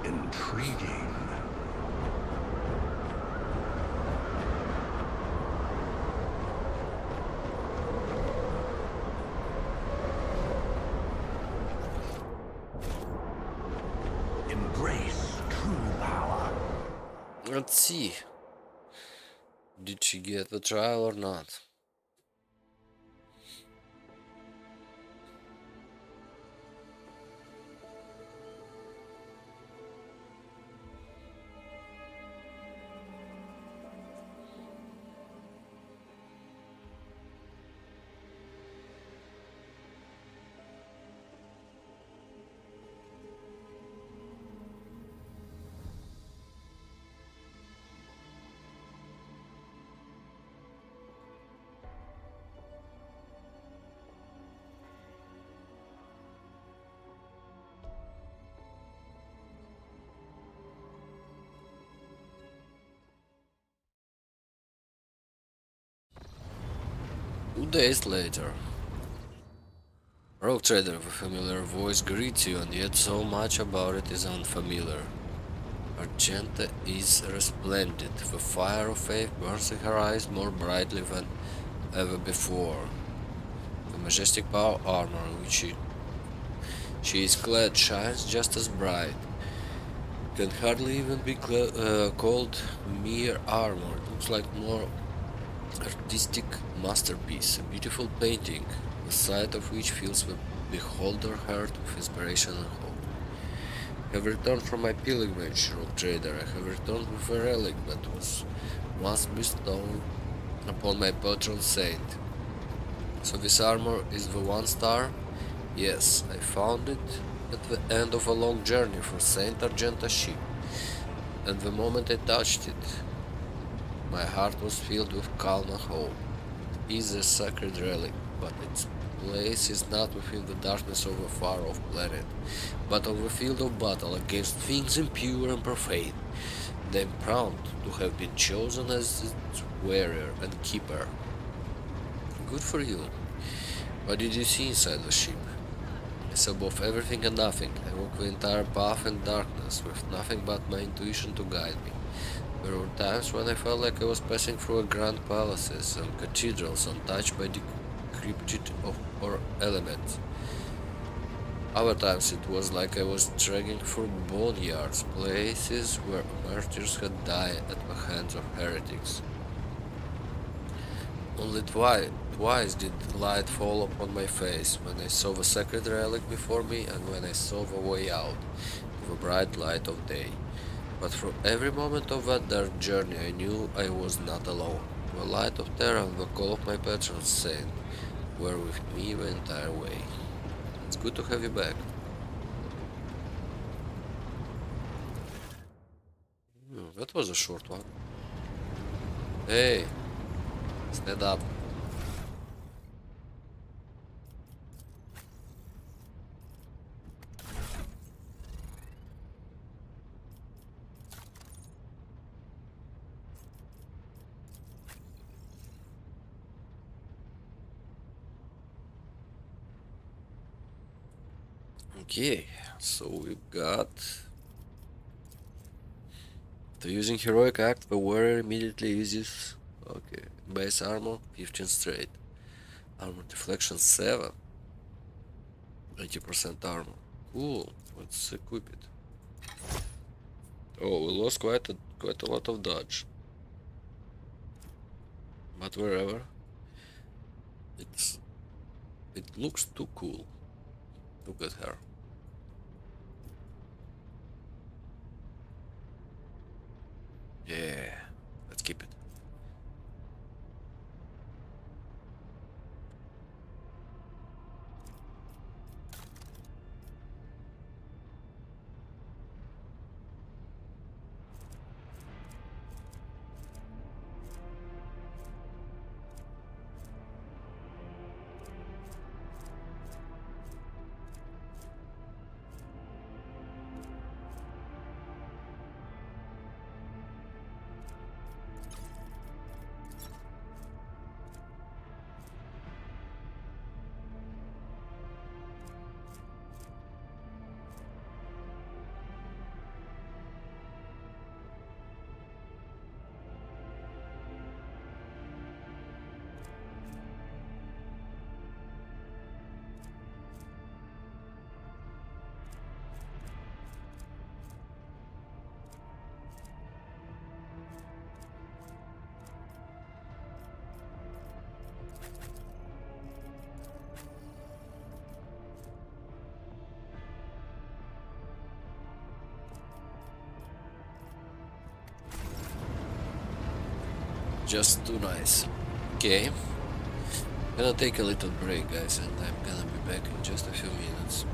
Intriguing. Embrace true power. Let's see. Did she get the trial or not? Two days later. Rogue Trader, the familiar voice greets you, and yet so much about it is unfamiliar. Argenta is resplendent. The fire of faith burns in her eyes more brightly than ever before. The majestic power armor in which she is clad shines just as bright. Can hardly even be called mere armor. It looks like more artistic masterpiece, a beautiful painting, the sight of which fills the beholder heart with inspiration and hope. I have returned from my pilgrimage, Rogue Trader. I have returned with a relic that was once bestowed upon my patron saint. So this armor is the one star? Yes, I found it at the end of a long journey from Saint Argenta's ship, and the moment I touched it, my heart was filled with calm and hope. It is a sacred relic, but its place is not within the darkness of a far-off planet, but on the field of battle against things impure and profane. I am proud to have been chosen as its wearer and keeper. Good for you. What did you see inside the ship? I saw both everything and nothing. I walked the entire path in darkness, with nothing but my intuition to guide me. There were times when I felt like I was passing through grand palaces and cathedrals untouched by the decrepitude or elements. Other times it was like I was dragging through boneyards, places where martyrs had died at the hands of heretics. Only Twice did light fall upon my face, when I saw the sacred relic before me and when I saw the way out, the bright light of day. But through every moment of that dark journey I knew I was not alone. The light of terror and the call of my patron saint were with me the entire way. It's good to have you back. That was a short one. Hey, stand up. Okay, so we've got... After using heroic act, the warrior immediately uses... Okay, base armor, 15 straight. Armor deflection 7. 80% armor. Cool, let's equip it. Oh, we lost quite a lot of dodge. But wherever. It looks too cool. Look at her. Yeah, let's keep it. Just too nice. Okay. Gonna take a little break, guys, and I'm gonna be back in just a few minutes.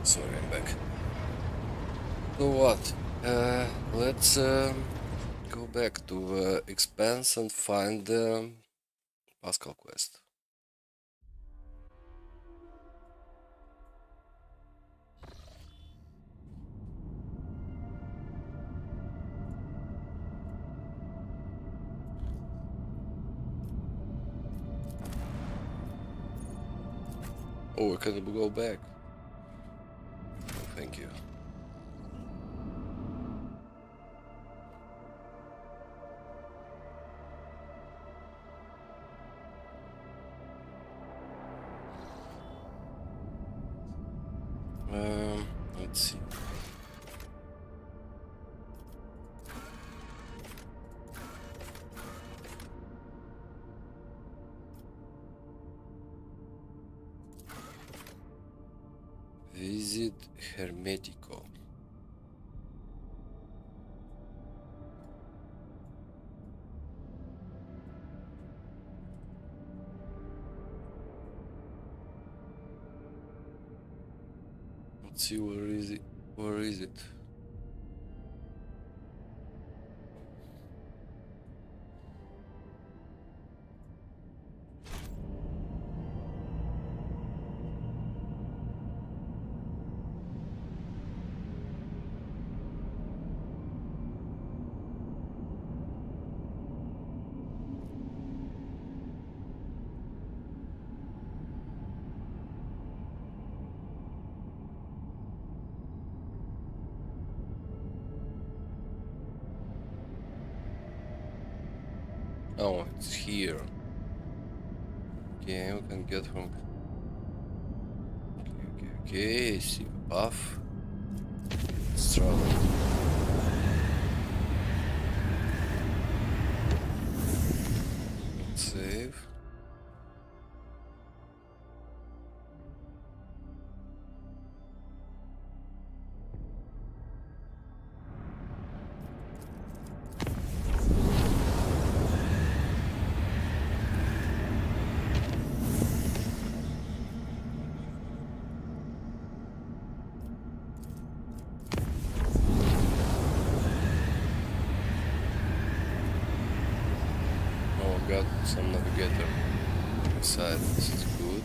Sorry, I'm back. So what? Let's go back to Expanse and find the Pascal quest. Oh, we can go back. Oh, thank you. Let's see. Visit Hermetico. Let's see, where is it? Where is it? Oh, it's here. Okay, we can get from. Okay, I see the path. Let's travel. Let's save. Oh, got some navigator inside. This is good.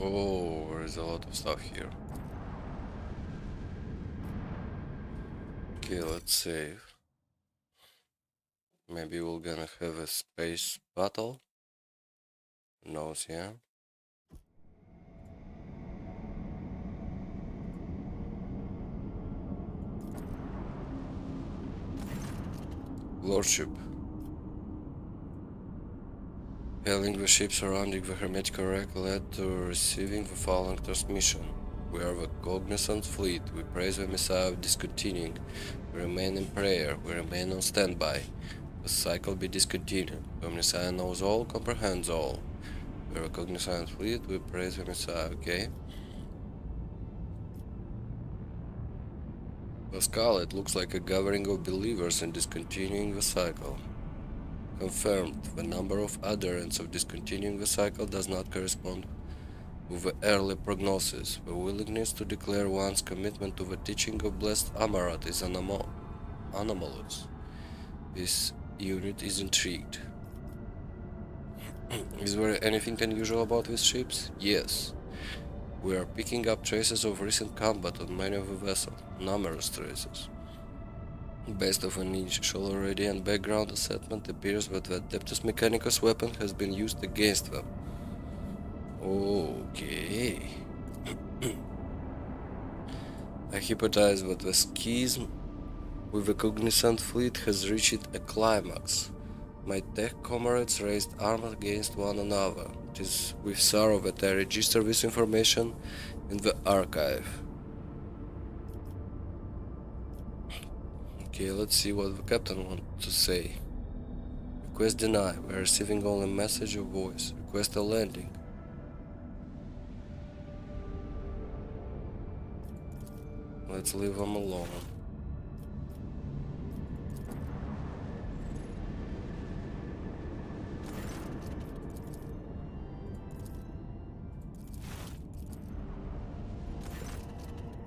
Oh, there's a lot of stuff here. Okay, let's save. Maybe we're gonna have a space battle. Who knows, yeah? Lordship. Hailing the ship surrounding the Hermetic wreck led to receiving the following transmission. We are the cognizant fleet. We praise the Messiah of discontinuing. We remain in prayer. We remain on standby. The cycle be discontinued. The Messiah knows all, comprehends all. We are a cognizant fleet. We praise the Messiah. Okay. Pascal, it looks like a gathering of believers in discontinuing the cycle. Confirmed, the number of adherents of discontinuing the cycle does not correspond with the early prognosis. The willingness to declare one's commitment to the teaching of blessed Amarat is anomalous. This unit is intrigued. Is there anything unusual about these ships? Yes. We are picking up traces of recent combat on many of the vessels. Numerous traces. Based off an initial radiant background assessment, appears that the Adeptus Mechanicus weapon has been used against them. Okay. I hypothesize that the schism with the cognizant fleet has reached a climax. My tech comrades raised arms against one another. It is with sorrow that I register this information in the archive. Okay, let's see what the captain wants to say. Request denied. We're receiving only a message of voice. Request a landing. Let's leave them alone.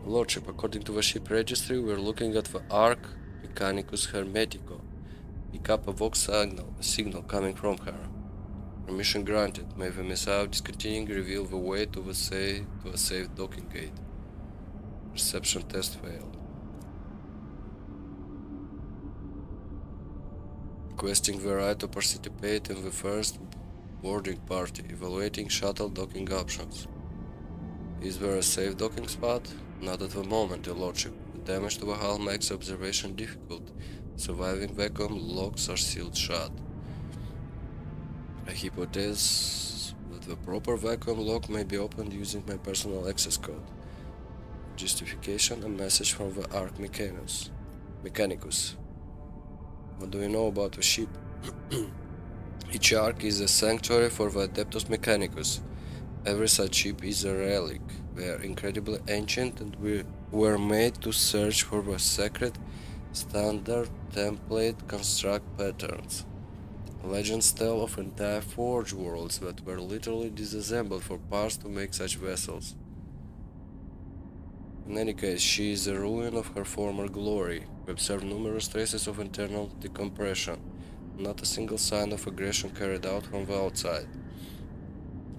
Lordship, according to the ship registry, we're looking at the Arc Mechanicus Hermetico. Pick up a Vox signal coming from her. Permission granted. May the missile discontinuing reveal the way to a safe docking gate. Reception test failed. Requesting the right to participate in the first boarding party. Evaluating shuttle docking options. Is there a safe docking spot? Not at the moment, Your Lordship. The damage to the hull makes observation difficult. Surviving vacuum locks are sealed shut. I hypothesize that the proper vacuum lock may be opened using my personal access code. Justification: a message from the Arc Mechanicus. What do you know about the ship? Each Arc is a sanctuary for the Adeptus Mechanicus. Every such ship is a relic. They are incredibly ancient and we were made to search for the sacred, standard, template, construct patterns. Legends tell of entire forge worlds that were literally disassembled for parts to make such vessels. In any case, she is a ruin of her former glory. We observe numerous traces of internal decompression, not a single sign of aggression carried out from the outside.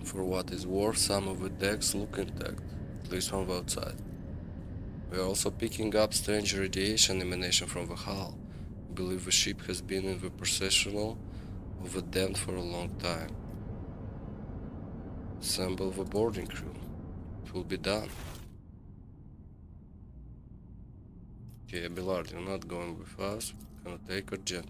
For what is worth, some of the decks look intact, at least from the outside. We are also picking up strange radiation emanation from the hull. We believe the ship has been in the possession of the damned for a long time. Assemble the boarding crew. It will be done. Okay, Abelard, you're not going with us. We're gonna take Argenta.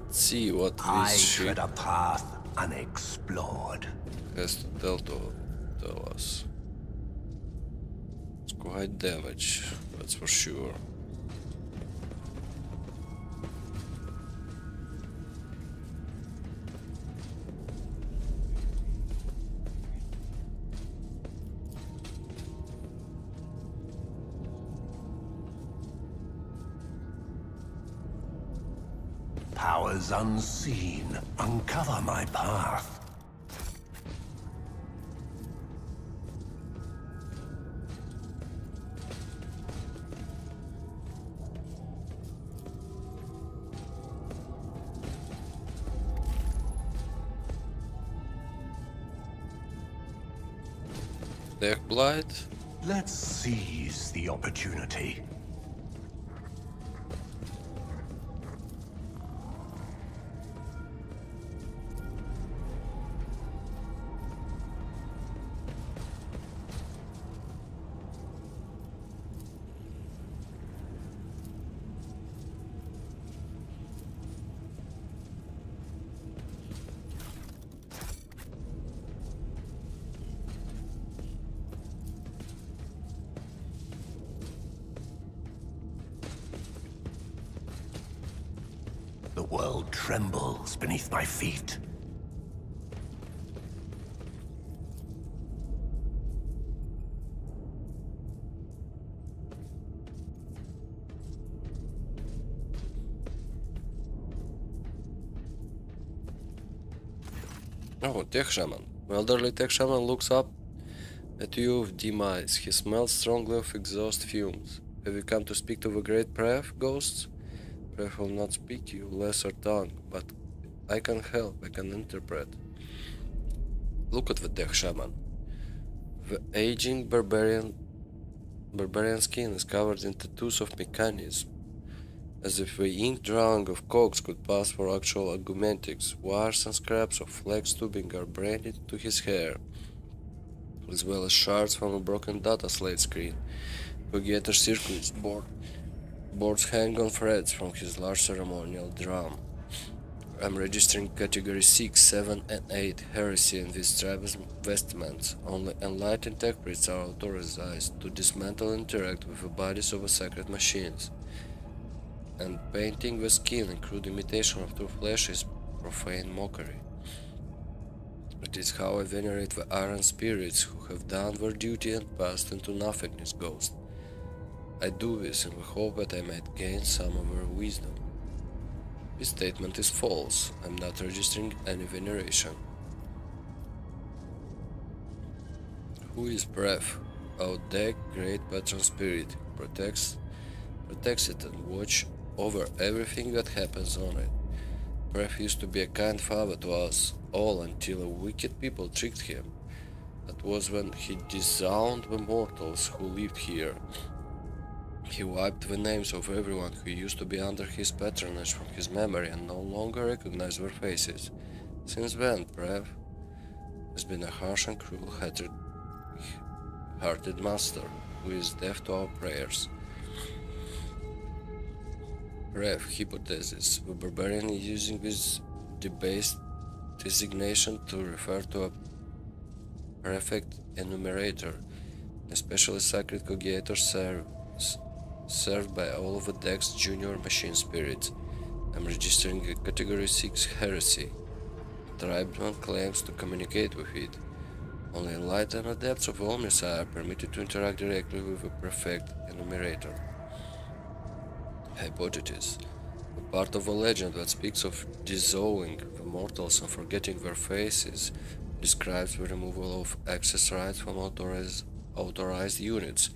Let's see what I this ship tread a path unexplored. has to tell us. It's quite damage, that's for sure. Powers unseen uncover my path. Deck Blight? Let's seize the opportunity. world trembles beneath my feet. Oh, Tech Shaman. Elderly Tech Shaman looks up at you with dim eyes. He smells strongly of exhaust fumes. Have you come to speak to the great Prev, ghosts? Prev will not speak you, lesser tongue, but I can help, I can interpret. Look at the Tech Shaman. The aging barbarian skin is covered in tattoos of mechanism, as if the ink drawing of cogs could pass for actual argumentics. Wires and scraps of flex tubing are branded to his hair, as well as shards from a broken data slate screen. Cogiator circuits boards hang on threads from his large ceremonial drum. I'm registering category 6, 7, and 8 heresy in these tribe's vestments. Only enlightened tech priests are authorized to dismantle and interact with the bodies of the sacred machines. And painting the skin in crude imitation of true flesh is profane mockery. It is how I venerate the iron spirits who have done their duty and passed into nothingness, ghost. I do this in the hope that I might gain some of their wisdom. This statement is false. I'm not registering any veneration. Who is Breath? Our deck, great patron spirit, protects it and watch over everything that happens on it. Breath used to be a kind father to us all until a wicked people tricked him. That was when he disowned the mortals who lived here. He wiped the names of everyone who used to be under his patronage from his memory and no longer recognized their faces. Since then, Brev has been a harsh and cruel-hearted master who is deaf to our prayers. Brev, hypothesis. The barbarian is using this debased designation to refer to a prefect enumerator, especially sacred cogiator served by all of the deck's junior machine spirits. I'm registering a category 6 heresy. The tribesman claims to communicate with it. Only enlightened adepts of Omnisci are permitted to interact directly with the prefect enumerator. Hypothesis. A part of a legend that speaks of disowning the mortals and forgetting their faces describes the removal of access rights from authorized units.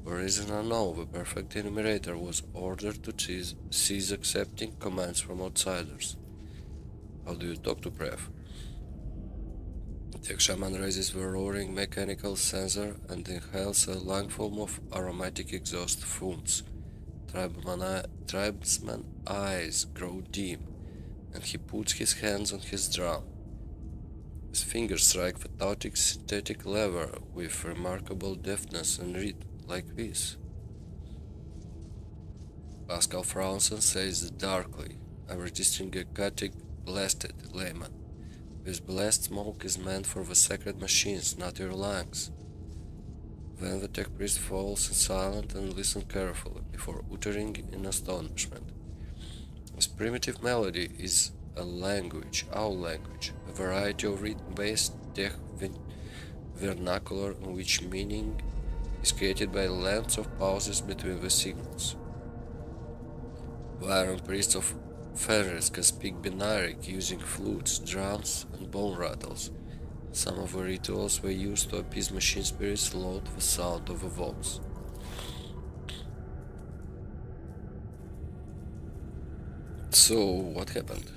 For reason unknown, the perfect enumerator was ordered to cease accepting commands from outsiders. How do you talk to Prev? The shaman raises the roaring mechanical sensor and inhales a lungful of aromatic exhaust fumes. Tribesman's eyes grow dim, and he puts his hands on his drum. His fingers strike the taut synthetic lever with remarkable deftness and read like this. Pascal frowns and says darkly, I'm registering a chaotic blasted layman. This blast smoke is meant for the sacred machines, not your lungs. Then the tech priest falls silent and listens carefully before uttering in astonishment. This primitive melody is a language, our language, a variety of rhythm-based tech vernacular in which meaning is created by lengths of pauses between the signals. The iron priests of Fenris can speak binaric using flutes, drums, and bone rattles. Some of the rituals were used to appease machine spirits loud the sound of the voice. So, what happened?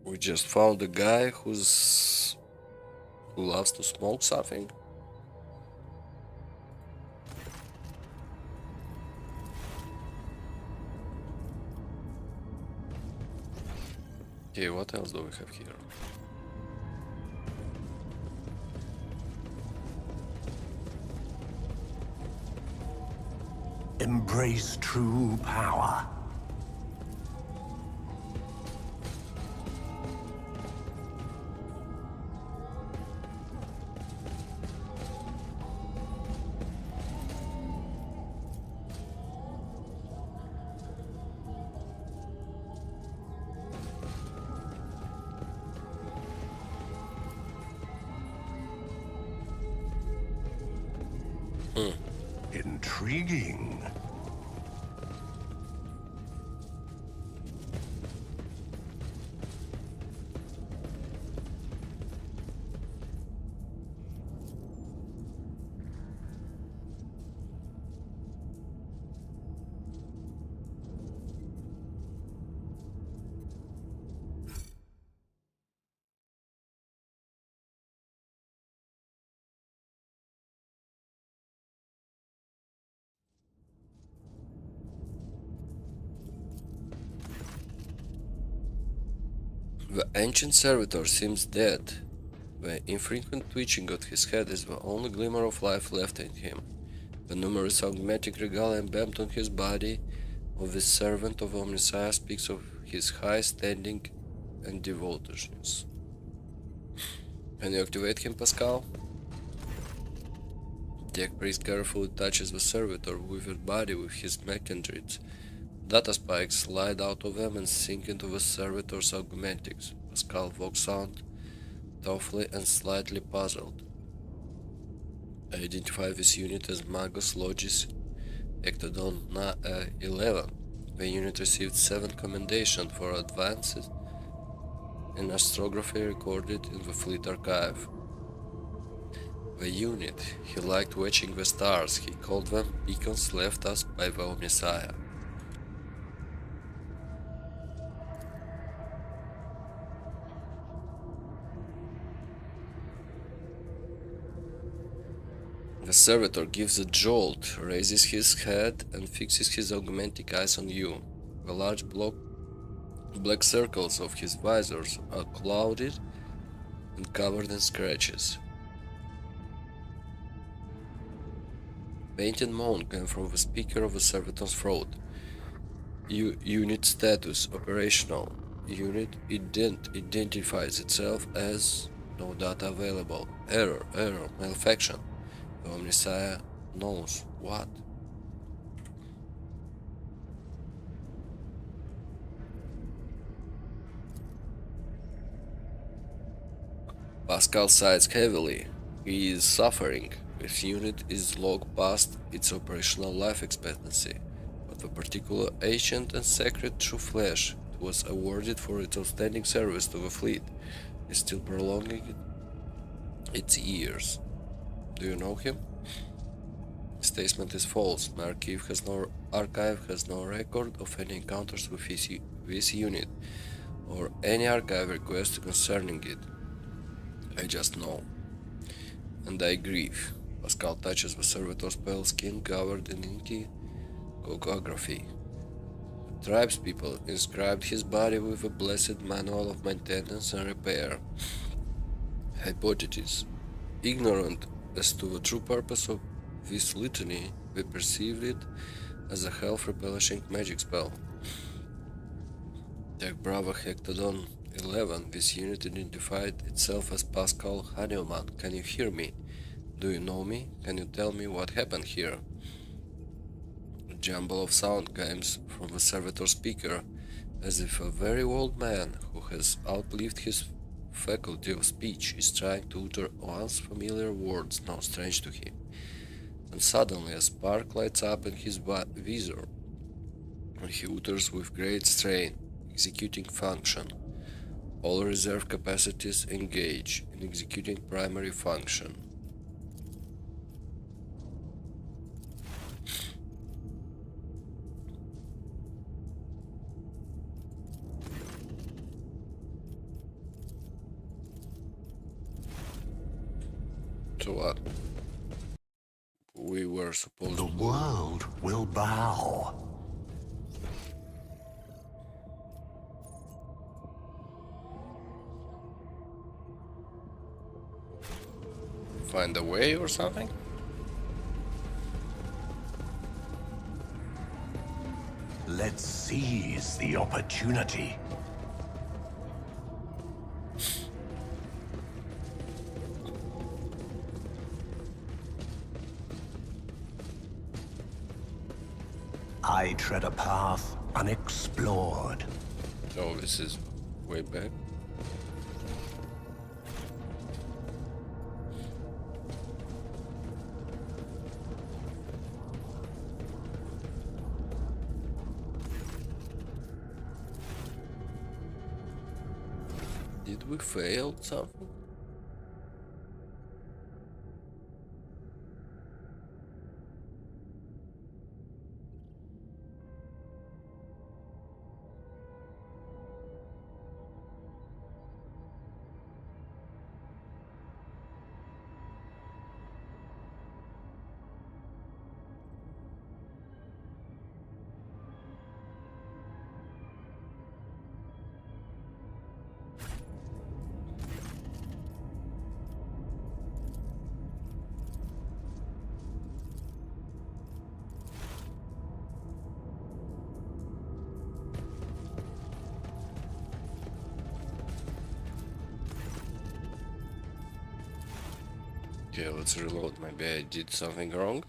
We just found a guy who loves to smoke something. Okay, what else do we have here? Embrace true power. Intriguing. The ancient servitor seems dead. The infrequent twitching of his head is the only glimmer of life left in him. The numerous augmatic regalia emblazoned on his body of this servant of Omnissiah speaks of his high standing and devotedness. Can you activate him, Pascal? The priest carefully touches the servitor with his body with his mechandrids. Data spikes slide out of them and sink into the servitor's augmatics. Pascal walks on, thoughtfully and slightly puzzled. I identify this unit as Magus Logis Ectodon 11. The unit received 7 commendations for advances in astrography recorded in the Fleet Archive. The unit, he liked watching the stars, he called them beacons left us by the Omnissiah. The servitor gives a jolt, raises his head, and fixes his augmentic eyes on you. The large black circles of his visors are clouded and covered in scratches. Painted moan came from the speaker of the servitor's throat. Unit status operational. Unit identifies itself as no data available. Error, malfunction. The Omnissiah knows what. Pascal sighs heavily. He is suffering. His unit is long past its operational life expectancy, but the particular ancient and sacred true flesh it was awarded for its outstanding service to the fleet is still prolonging its years. Do you know him? His statement is false. My archive has no record of any encounters with this unit or any archive request concerning it. I just know. And I grieve. Pascal touches the servitor's pale skin covered in inky cogography. The tribespeople inscribed his body with a blessed manual of maintenance and repair. Hypothesis. Ignorant as to the true purpose of this litany, we perceived it as a health-replenishing magic spell. Tech Bravo Hectodon 11, this unit identified itself as Pascal Hanelman. Can you hear me? Do you know me? Can you tell me what happened here? A jumble of sound comes from the servitor speaker, as if a very old man who has outlived his faculty of speech is trying to utter once familiar words now strange to him. And suddenly a spark lights up in his visor, and he utters with great strain, executing function. All reserve capacities engage in executing primary function. So what? We were supposed The to... world will bow. find a way or something? Let's seize the opportunity. I tread a path unexplored. Oh, this is way back. we failed something? Okay, let's reload. Maybe I did something wrong.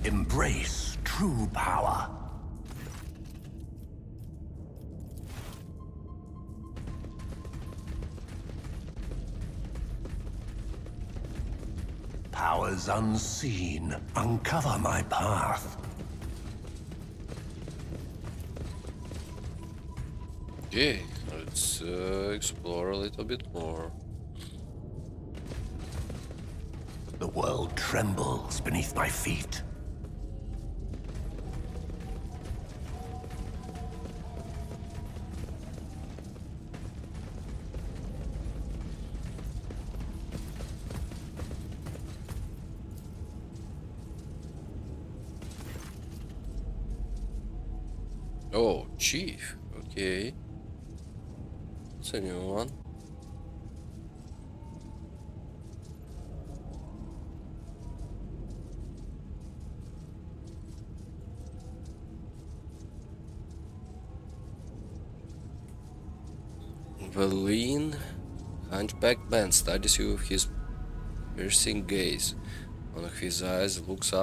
Embrace true power. Powers unseen uncover my path. Okay, let's explore a little bit more. The world trembles beneath my feet. Oh, Chief. Okay. It's a new one. The lean, hunchbacked man studies you with his piercing gaze. One of his eyes looks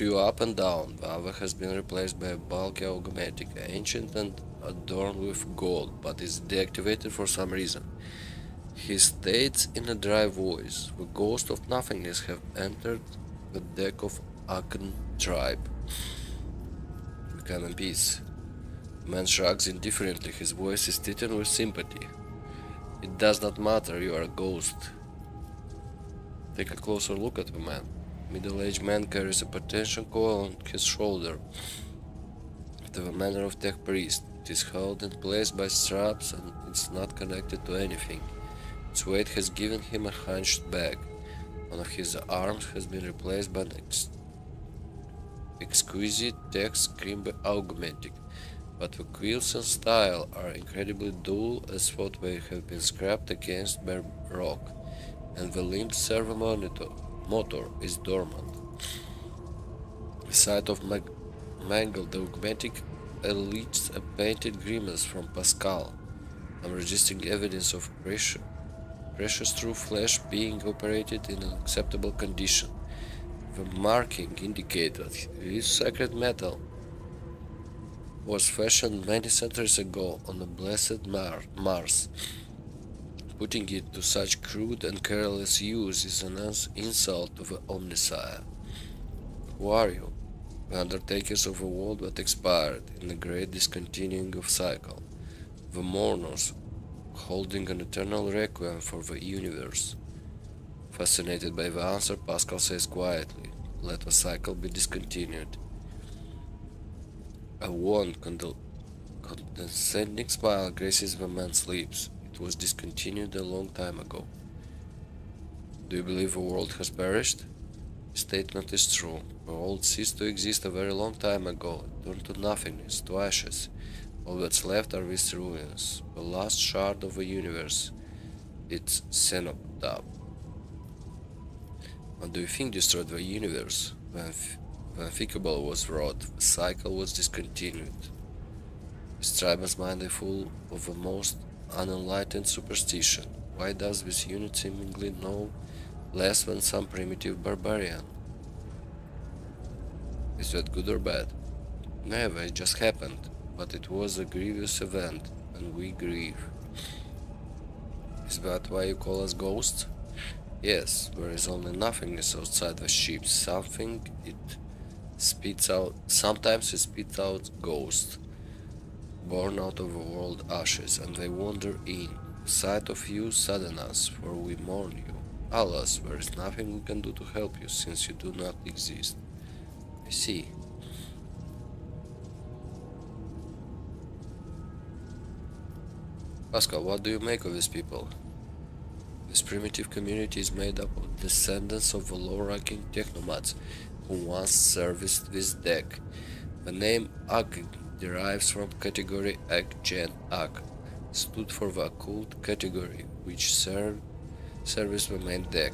you up and down. The other has been replaced by a bulky augmetic, ancient and adorned with gold, but is deactivated for some reason. He states in a dry voice, "The ghost of nothingness have entered the deck of Akan tribe. We come in peace." The man shrugs indifferently, his voice is tightened with sympathy. "It does not matter, you are a ghost." Take a closer look at the man. Middle-aged man carries a protection coil on his shoulder, after the manner of tech priest. It is held in place by straps and it's not connected to anything. Its weight has given him a hunched back. One of his arms has been replaced by an exquisite tech scream augmetic, but the quills and style are incredibly dull as though they have been scrapped against by rock, and the linked servo motor is dormant. The sight of mangled augmetic elicits a painted grimace from Pascal. I'm registering evidence of precious true flesh being operated in an acceptable condition. The marking indicates that this sacred metal was fashioned many centuries ago on the blessed Mars. Putting it to such crude and careless use is an insult to the Omniscient. Who are you? The undertakers of a world that expired in the great discontinuing of cycle. The mourners, holding an eternal requiem for the universe. Fascinated by the answer, Pascal says quietly, "Let the cycle be discontinued." A wan, condescending smile graces the man's lips. It was discontinued a long time ago. Do you believe the world has perished? statement is true. The world ceased to exist a very long time ago, turned to nothingness, to ashes. All that's left are these ruins, the last shard of the universe, its cenotaph. What do you think destroyed the universe? When the unthinkable was wrought, the cycle was discontinued. This tribal's mind is full of the most unenlightened superstition. Why does this unit seemingly know less than some primitive barbarian? Is that good or bad? Never, it just happened. But it was a grievous event, and we grieve. Is that why you call us ghosts? Yes, there is only nothingness outside the ship. Sometimes it spits out ghosts, born out of the world ashes, and they wander in. The sight of you saddens us, for we mourn you. Alas, there is nothing we can do to help you, since you do not exist. I see. Pascal, what do you make of these people? This primitive community is made up of descendants of the low-ranking technomats who once serviced this deck. The name Ag derives from category Ag-Gen Ag, stood for the occult category, which serviced the main deck.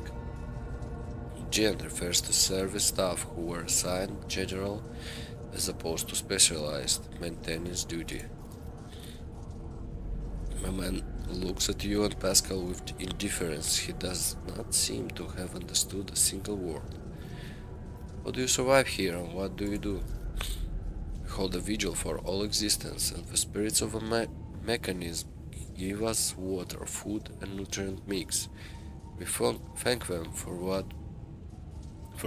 Gen refers to service staff who were assigned general as opposed to specialized maintenance duty. My man looks at you and Pascal with indifference. He does not seem to have understood a single word. How do you survive here, and what do you do? We hold a vigil for all existence, and the spirits of a mechanism give us water, food, and nutrient mix. We thank them for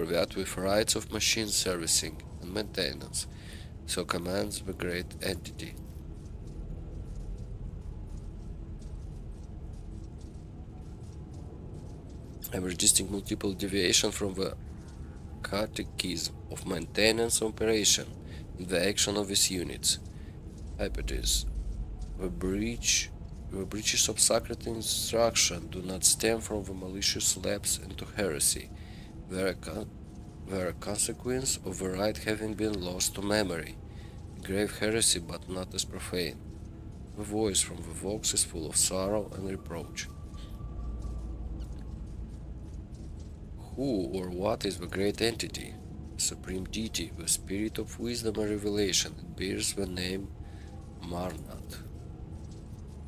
that with rights of machine servicing and maintenance. So commands the great entity. I'm registering multiple deviation from the catechism of maintenance operation in the action of these units. Hypothesis. The breaches of sacred instruction do not stem from the malicious lapse into heresy. They are a consequence of the right having been lost to memory. Grave heresy, but not as profane. The voice from the Vox is full of sorrow and reproach. Who or what is the great entity? The supreme deity, the spirit of wisdom and revelation. It bears the name Marnat.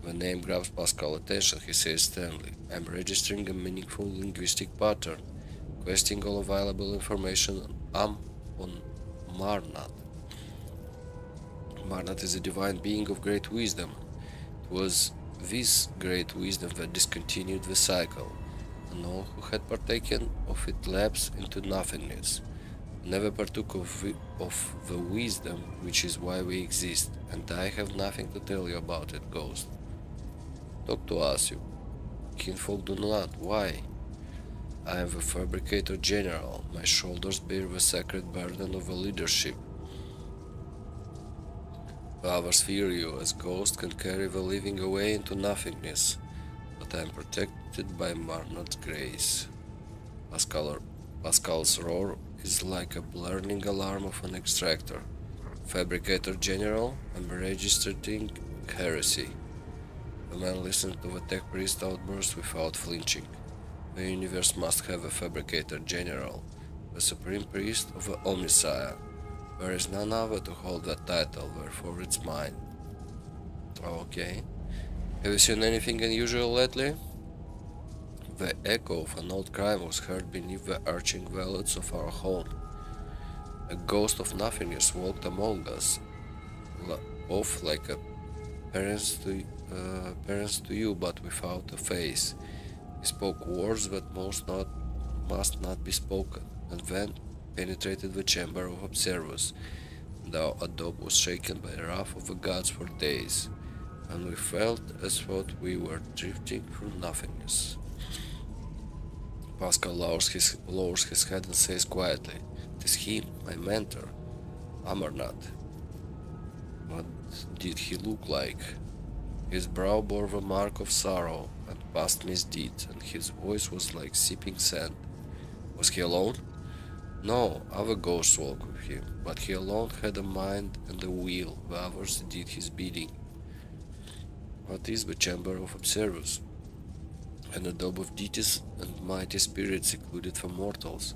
The name grabs Pascal's attention. He says sternly, I'm registering a meaningful linguistic pattern, questing all available information on Marnat. Marnat is a divine being of great wisdom. It was this great wisdom that discontinued the cycle, and all who had partaken of it lapsed into nothingness. Never partook of the wisdom, which is why we exist, and I have nothing to tell you about it, Ghost. Talk to us, you kinfolk do not. Why? I am the Fabricator General. My shoulders bear the sacred burden of the leadership. The others fear you, as ghosts can carry the living away into nothingness, but I am protected by Marnot's grace. Pascal's roar is like a blaring alarm of an extractor. Fabricator General, I'm registering heresy. The man listened to the tech priest outburst without flinching. The universe must have a Fabricator General, the supreme priest of the Omnissiah. There is none other to hold that title, therefore it's mine. Okay. Have you seen anything unusual lately? The echo of an old cry was heard beneath the arching valets of our home. A ghost of nothingness walked among us, off like a parents to you, but without a face. He spoke words that must not be spoken, and then penetrated the chamber of observers. Now Adobe was shaken by the wrath of the gods for days, and we felt as though we were drifting through nothingness. Pascal lowers his head and says quietly, "It is him, my mentor, Amarnath." What did he look like? His brow bore the mark of sorrow and past misdeeds, and his voice was like sipping sand. Was he alone? No, other ghosts walked with him, but he alone had a mind and a will, the others did his bidding. What is the chamber of observers? An abode of deities and mighty spirits secluded from mortals.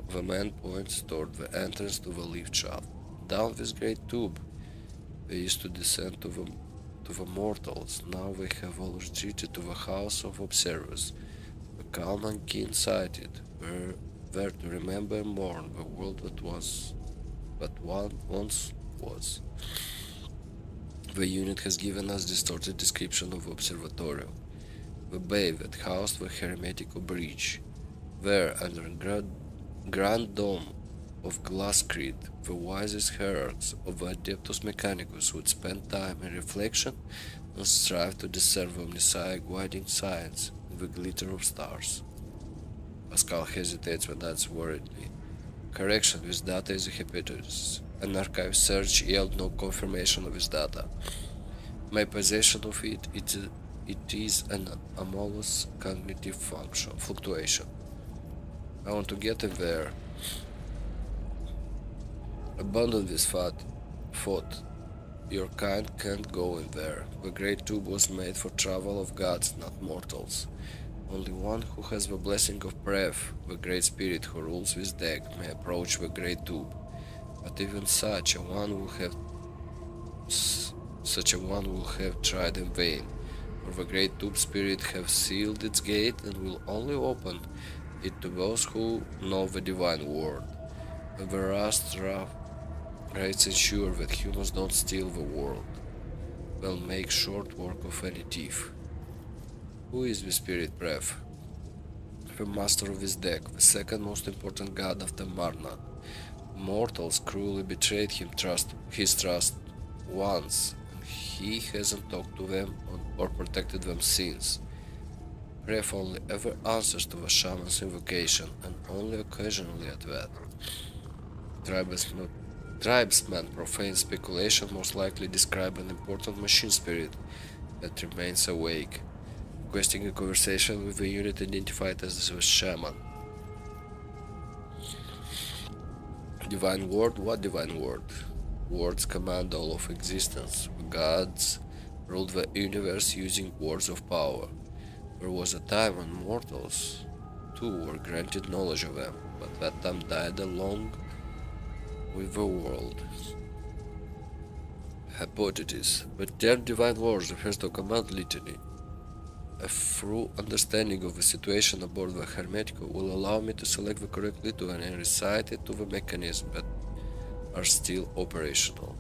The man points toward the entrance to the lift shaft. Down this great tube, they used to descend to the mortals. Now they have all retreated to the house of observers, the calm and keen-sighted, where to remember and mourn the world once was. The unit has given us distorted description of the observatory, the bay that housed the hermetical breach. There, under a grand dome of glasscrete, the wisest hierarchs of the Adeptus Mechanicus would spend time in reflection and strive to discern the omniscient guiding science in the glitter of stars. Pascal hesitates when adds worriedly. Correction, this data is a hypothesis. An archive search yielded no confirmation of this data. My possession of it is an anomalous cognitive fluctuation. I want to get in there. Abandon this thought. Your kind can't go in there. The great tube was made for travel of gods, not mortals. Only one who has the blessing of breath, the great spirit who rules this deck, may approach the great tube. But even such a one will have tried in vain, for the great tube spirit have sealed its gate and will only open it to those who know the divine word. And the last rights ensure that humans don't steal the world. They'll make short work of any thief. Who is the spirit breath? The master of this deck, the second most important god after Marnat. Mortals cruelly betrayed his trust once, and he hasn't talked to them or protected them since. Breath only ever answers to the shaman's invocation, and only occasionally at that. Tribesmen profane speculation most likely describe an important machine spirit that remains awake, requesting a conversation with the unit identified as the shaman. Divine word? What divine word? Words command all of existence. The gods ruled the universe using words of power. There was a time when mortals, too, were granted knowledge of them, but that time died along with the world. Hypothesis. The term divine words refers to a command litany. A thorough understanding of the situation aboard the Hermetico will allow me to select the correct litany and recite it to the mechanisms that are still operational.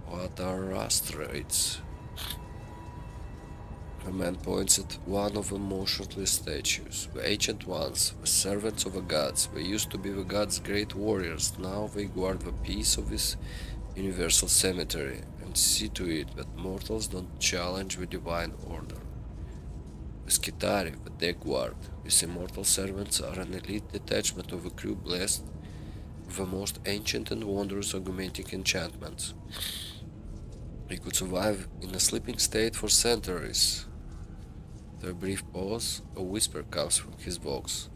What are rust rates? The man points at one of the motionless statues. The ancient ones, the servants of the gods, they used to be the gods' great warriors. Now they guard the peace of this universal cemetery and see to it that mortals don't challenge the divine order. The Skitari, the deck guard, these immortal servants are an elite detachment of a crew blessed with the most ancient and wondrous augmenting enchantments. They could survive in a sleeping state for centuries. After a brief pause, a whisper comes from his box.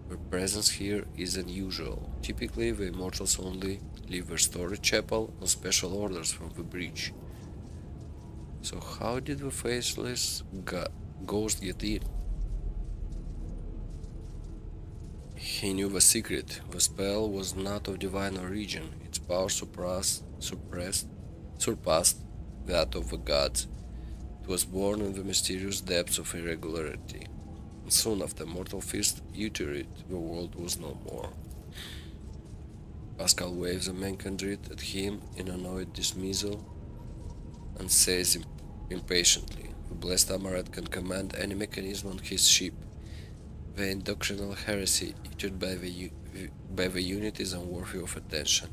Their presence here is unusual. Typically, the immortals only leave their storage chapel on special orders from the breach. So how did the faceless ghost get in? He knew the secret. The spell was not of divine origin. Its power surpassed that of the gods. It was born in the mysterious depths of irregularity, and soon after mortal fist uttered it, the world was no more. Pascal waves a menkandrit at him in annoyed dismissal and says impatiently, the blessed Amaret can command any mechanism on his ship. The indoctrinal heresy uttered by the unit is unworthy of attention.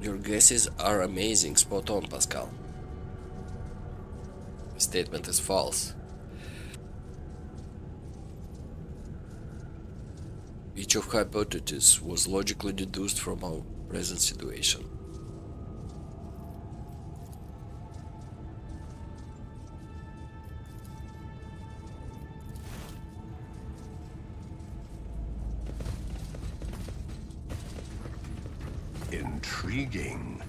Your guesses are amazing, spot on, Pascal. statement is false. Each of hypotheses was logically deduced from our present situation. Intriguing.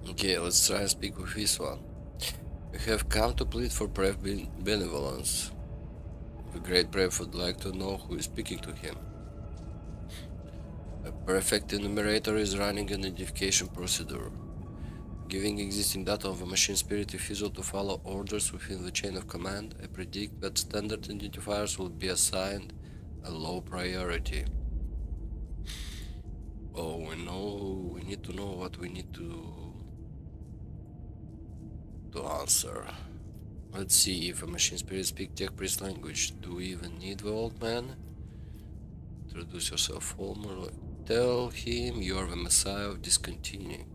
Okay, let's try and speak with this one. We have come to plead for Brave benevolence. The great Brave would like to know who is speaking to him. A perfect enumerator is running an identification procedure, giving existing data of a machine spirit refusal to follow orders within the chain of command. I predict that standard identifiers will be assigned a low priority. Oh, we need to know what we need to answer. Let's see if a machine spirit speaks tech priest language. Do we even need the old man? Introduce yourself formally. Tell him you are the Messiah of discontinuing.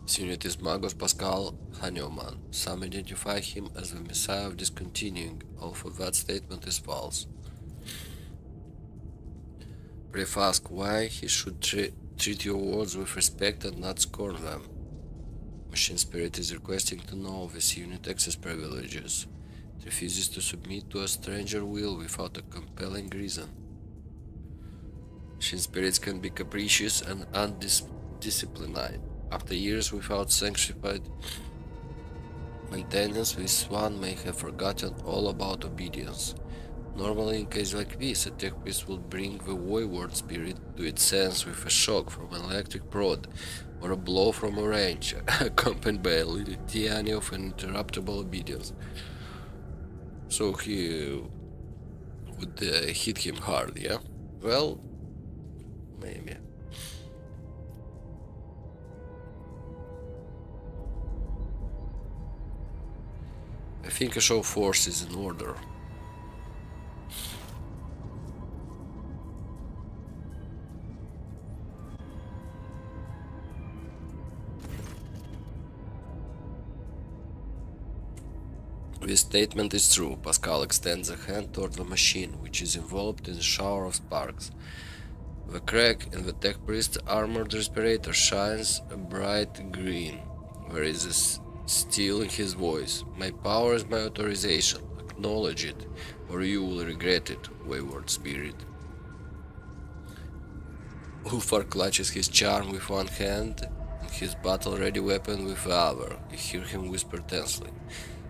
This unit is Magos Pascal Hanyoman. Some identify him as the Messiah of discontinuing, although that statement is false. Brief ask why he should treat your words with respect and not scorn them. Machine Spirit is requesting to know this unit access privileges. It refuses to submit to a stranger will without a compelling reason. Machine Spirits can be capricious and undisciplined. After years without sanctified maintenance, this one may have forgotten all about obedience. Normally, in cases like this, a tech priest will bring the wayward spirit to its sense with a shock from an electric prod or a blow from a range, accompanied by a litany of uninterruptible obedience. So he would hit him hard, yeah? Well, maybe. I think a show of force is in order. This statement is true. Pascal extends a hand toward the machine, which is enveloped in a shower of sparks. The crack in the tech priest's armored respirator shines a bright green. There is a steel in his voice. My power is my authorization. Acknowledge it, or you will regret it, wayward spirit. Ulfar clutches his charm with one hand and his battle-ready weapon with the other. You hear him whisper tensely.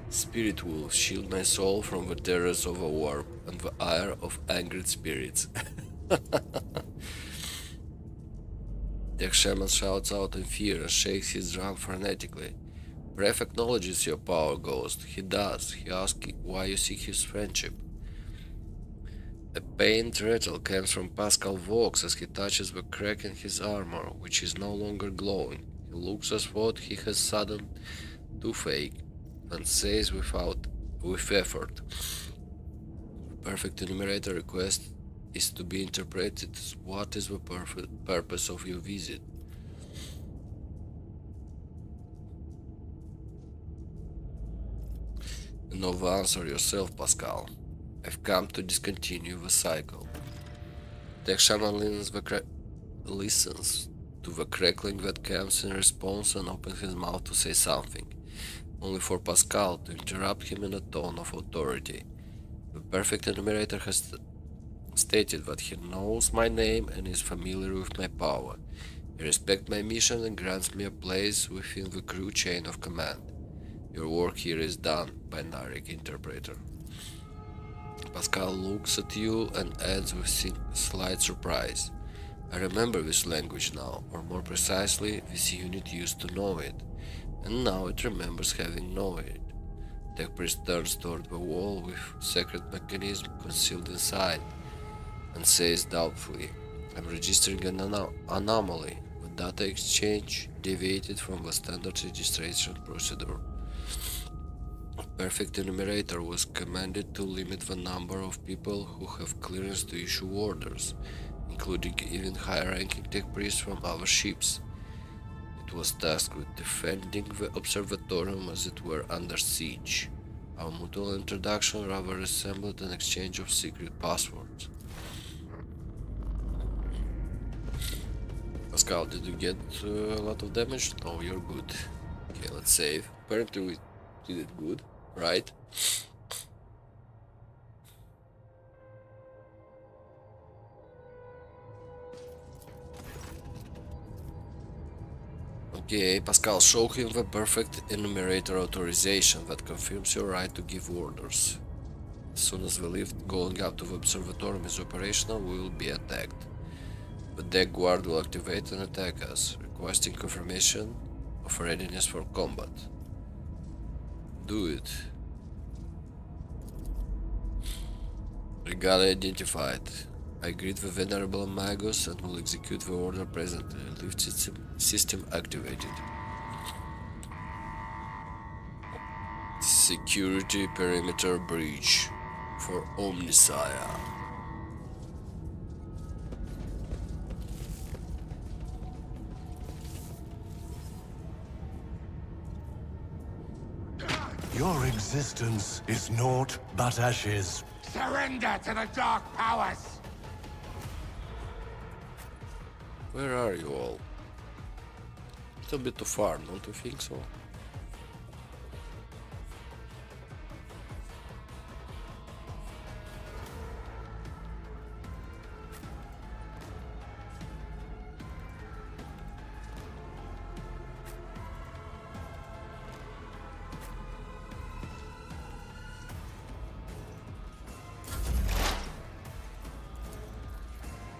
Spirit wolf, shield my soul from the terrors of a warp and the ire of angered spirits. The shaman shouts out in fear and shakes his drum frenetically. Breath acknowledges your power, ghost. He does. He asks why you seek his friendship. A pained rattle comes from Pascal Vox as he touches the crack in his armor, which is no longer glowing. He looks as though he has sudden toothache and says with effort, perfect enumerator request is to be interpreted as what is the purpose of your visit. You know the answer yourself, Pascal. I've come to discontinue the cycle. Tech Shaman listens to the crackling that comes in response and opens his mouth to say something, only for Pascal to interrupt him in a tone of authority. The perfect enumerator has stated that he knows my name and is familiar with my power. He respects my mission and grants me a place within the crew chain of command. Your work here is done, binary interpreter. Pascal looks at you and adds with slight surprise. I remember this language now, or more precisely, this unit used to know it, and now it remembers having known it. Tech Priest turns toward the wall with sacred mechanism concealed inside, and says doubtfully, I'm registering an anomaly. The data exchange deviated from the standard registration procedure. A perfect enumerator was commanded to limit the number of people who have clearance to issue orders, including even high-ranking tech priests from other ships. It was tasked with defending the observatorium as it were under siege. Our mutual introduction rather resembled an exchange of secret passwords. Pascal, did you get a lot of damage? No, you're good. Okay, let's save. Apparently we did it good, right? Okay, Pascal, show him the perfect enumerator authorization that confirms your right to give orders. As soon as the lift going up to the observatorium is operational, we will be attacked. The deck guard will activate and attack us, requesting confirmation of readiness for combat. Do it. Regale identified. I greet the Venerable Magus and will execute the order presently. Lift system activated. Security perimeter breach for Omnisaya. Your existence is naught but ashes. Surrender to the dark powers! Where are you all? A little bit too far, don't you think so?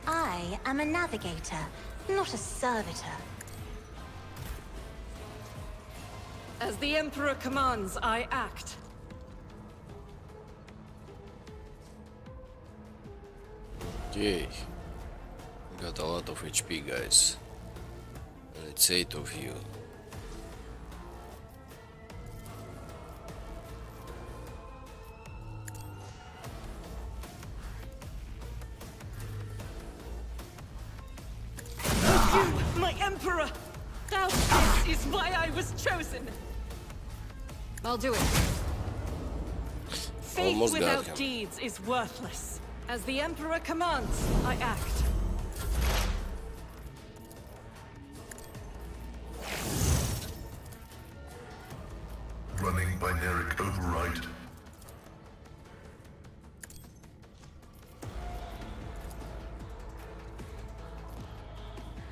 I am a navigator, not a servitor. As the Emperor commands, I act. Okay. Got a lot of HP, guys. And it's 8 of you. My Emperor! Thou is why I was chosen! I'll do it. Faith Almost got without him. deeds is worthless. As the Emperor commands, I act. Running binaric override.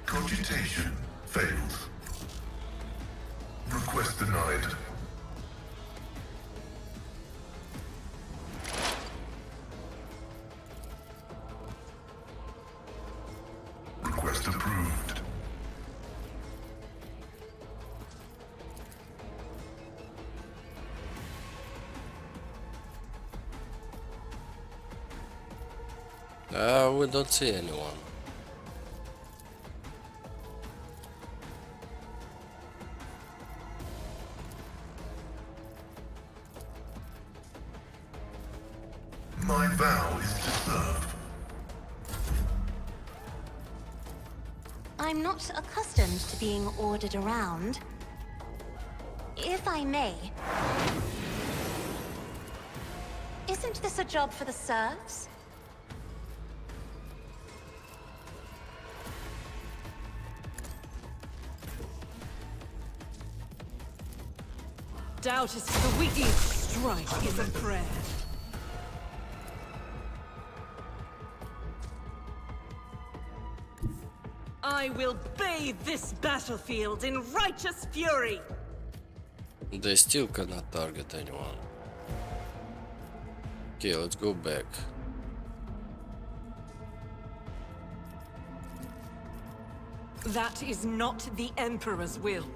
Cogitation failed. Request denied. Request approved. We don't see anyone. My vow is to serve. I'm not accustomed to being ordered around. If I may, isn't this a job for the serfs? Doubt is for the weak. Each strike is a prayer. I will bathe this battlefield in righteous fury! They still cannot target anyone. Okay, let's go back. That is not the Emperor's will.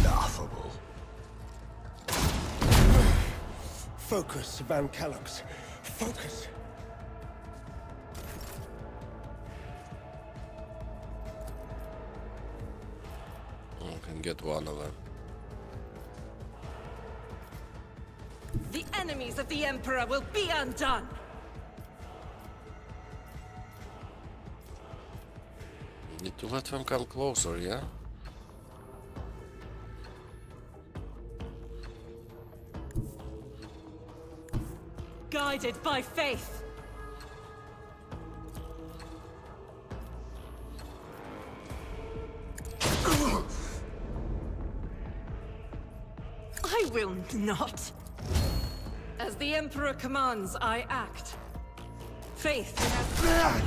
Laughable. Focus, Van Callox. Focus. I can get one of them. The enemies of the Emperor will be undone! Need to let them come closer, yeah? Guided by faith! I will not! As the Emperor commands, I act. Faith has...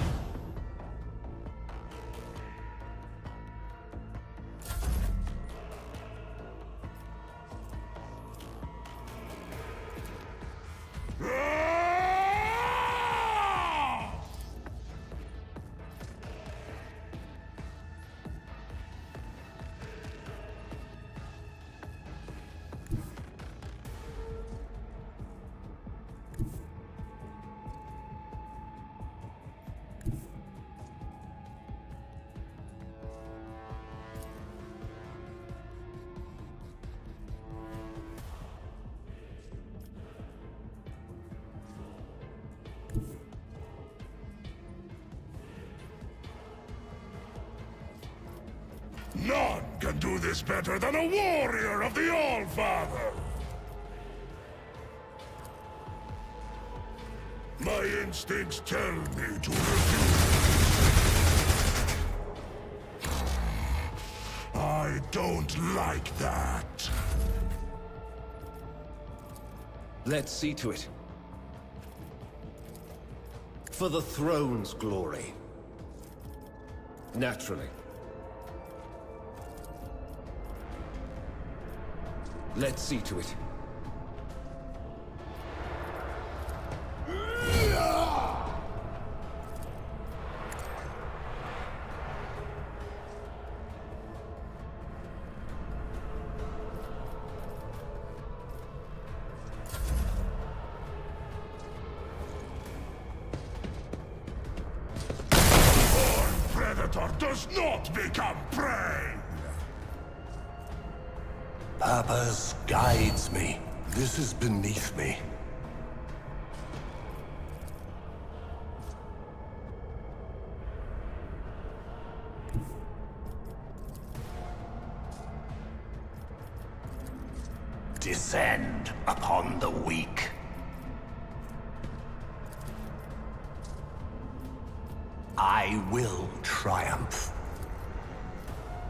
None can do this better than a warrior of the All-Father! My instincts tell me to refuse. I don't like that. Let's see to it. For the throne's glory. Naturally. Let's see to it. Predator does not become prey! Purpose guides me. This is beneath me. Descend upon the weak. I will triumph.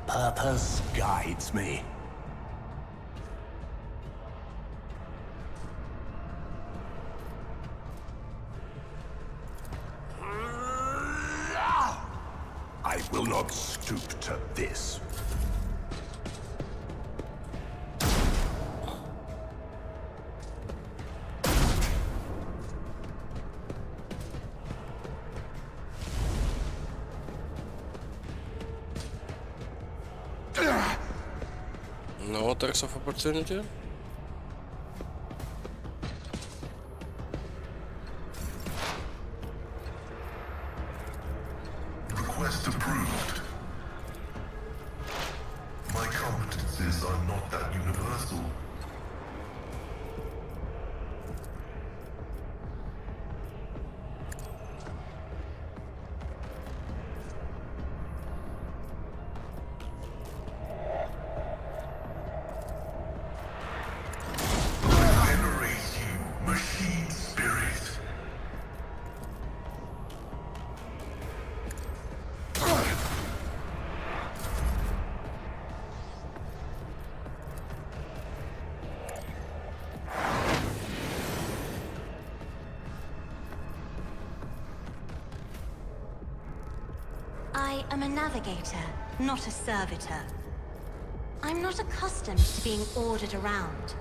Purpose guides me. I will not stoop to this. No attacks of opportunity? Request approved. My competencies are not that universal. I venerate you, machine spirit. I am a navigator, not a servitor. I'm not accustomed to being ordered around.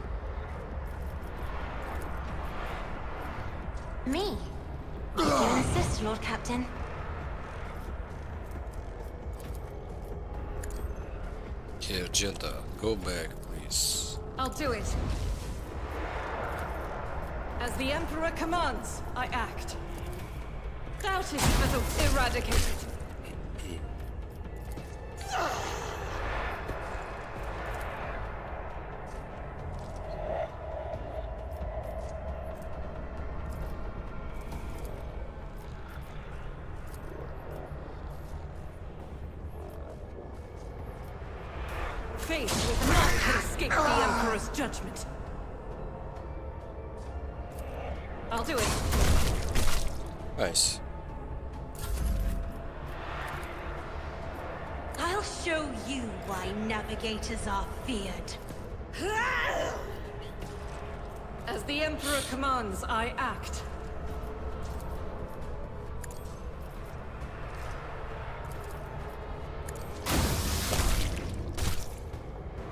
Me? If you insist, Lord Captain. Here, Jenta, go back, please. I'll do it. As the Emperor commands, I act. Doubt is fizzled, eradicated. Fate with none can escape the Emperor's judgment. I'll do it. Nice. I'll show you why navigators are feared. As the Emperor commands, I act.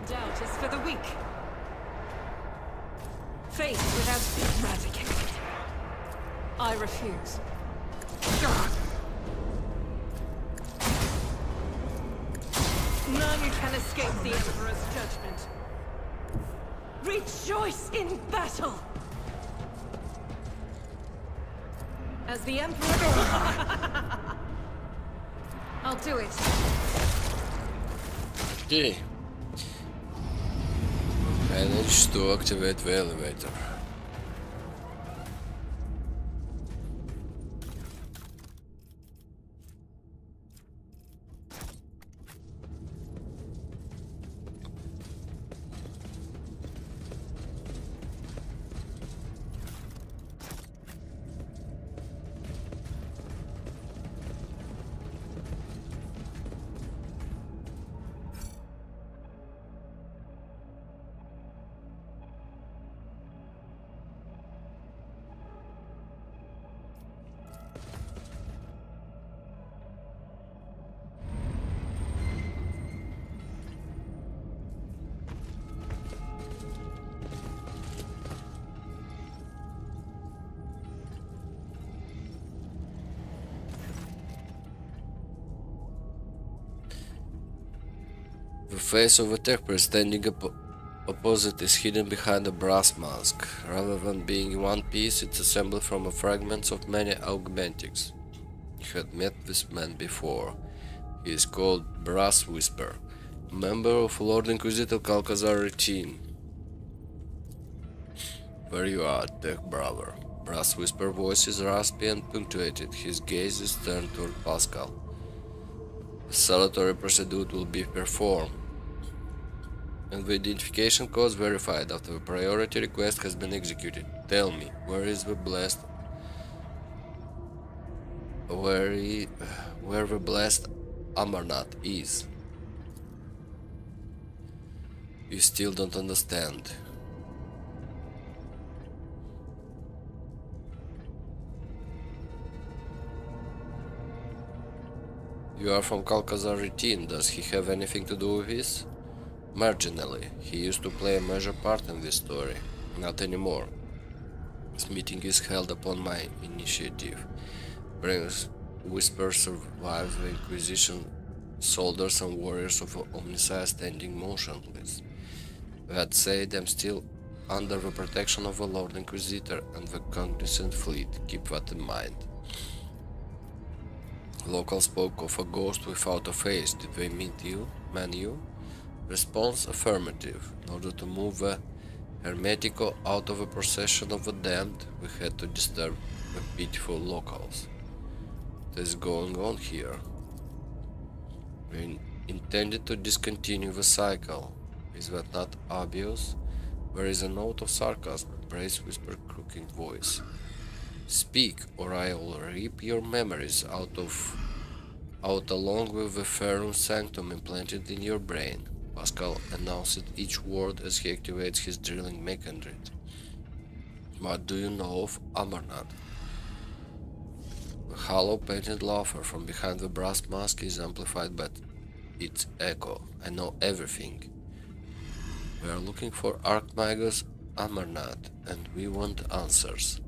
Doubt is for the weak. Faith without eradicated. I refuse. None can escape the Emperor's judgment. Rejoice in battle! As the Emperor... I'll do it. Okay. Managed to activate the elevator. The face of a Techper standing opposite is hidden behind a brass mask. Rather than being one piece, it's assembled from fragments of many augmentics. You had met this man before. He is called Brass Whisper, member of Lord Inquisitor Calcazar team. There you are, Tech Brother. Brass Whisper voice is raspy and punctuated. His gaze is turned toward Pascal. The salutary procedure will be performed, and the identification codes verified after the priority request has been executed. Tell me, where is the blessed... where the blessed Amarnath is? You still don't understand. You are from Calcazar routine. Does he have anything to do with this? Marginally. He used to play a major part in this story. Not anymore. This meeting is held upon my initiative. Brings Whisper survives the Inquisition, soldiers and warriors of Omnissiah standing motionless. That said, I'm still under the protection of the Lord Inquisitor and the Cognizant Fleet. Keep that in mind. Local spoke of a ghost without a face. Did they meet you? Man you? Response affirmative. In order to move the Hermetico out of a procession of the damned, we had to disturb the pitiful locals. What is going on here? We intended to discontinue the cycle. Is that not obvious? There is a note of sarcasm. Brace whispered crooked voice. Speak, or I'll rip your memories out along with the Ferrum Sanctum implanted in your brain. Pascal announced each word as he activates his drilling mechanism. What do you know of Amarnath? A hollow painted laughter from behind the brass mask is amplified by its echo. I know everything. We are looking for Archmagus Amarnath, and we want answers.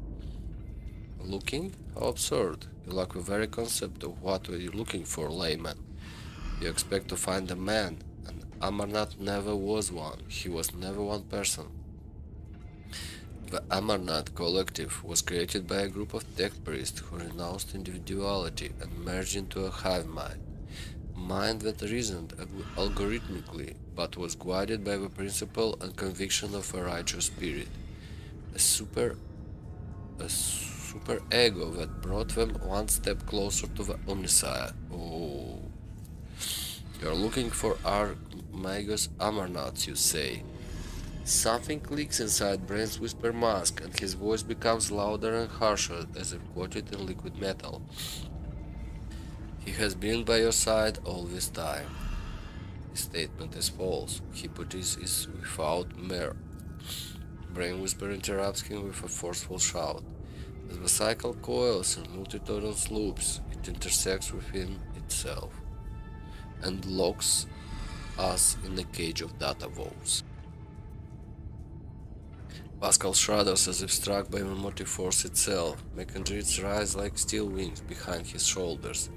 Looking? How absurd. You lack the very concept of what we're looking for, layman. You expect to find a man, and Amarnath never was one. He was never one person. The Amarnath Collective was created by a group of tech priests who renounced individuality and merged into a hive mind. Mind that reasoned algorithmically, but was guided by the principle and conviction of a righteous spirit. A super ego that brought them one step closer to the Omnissiah. Oh. You're looking for Archmagus Amarnath, you say. Something clicks inside Brain's whisper mask, and his voice becomes louder and harsher as if coated in liquid metal. He has been by your side all this time. His statement is false. Hypothesis is without merit. Brain Whisper interrupts him with a forceful shout. As the cycle coils in multitudinous loops, it intersects within itself and locks us in a cage of data woes. Pascal shudders as if struck by the motive force itself, making dreads rise like steel wings behind his shoulders.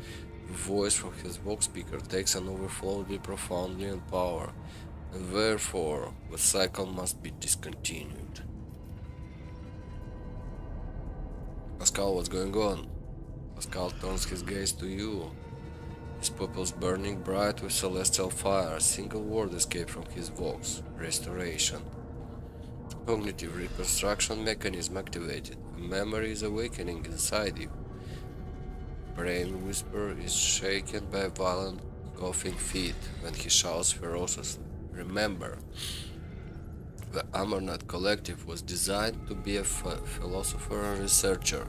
The voice from his vox speaker takes an overflowingly profoundly in power, and therefore the cycle must be discontinued. Pascal, what's going on? Pascal turns his gaze to you. His pupils burning bright with celestial fire. A single word escaped from his vox: restoration. Cognitive reconstruction mechanism activated. The memory is awakening inside you. Brain Whisper is shaken by violent coughing fit when he shouts ferociously. Remember, the Amarnath Collective was designed to be a philosopher and researcher.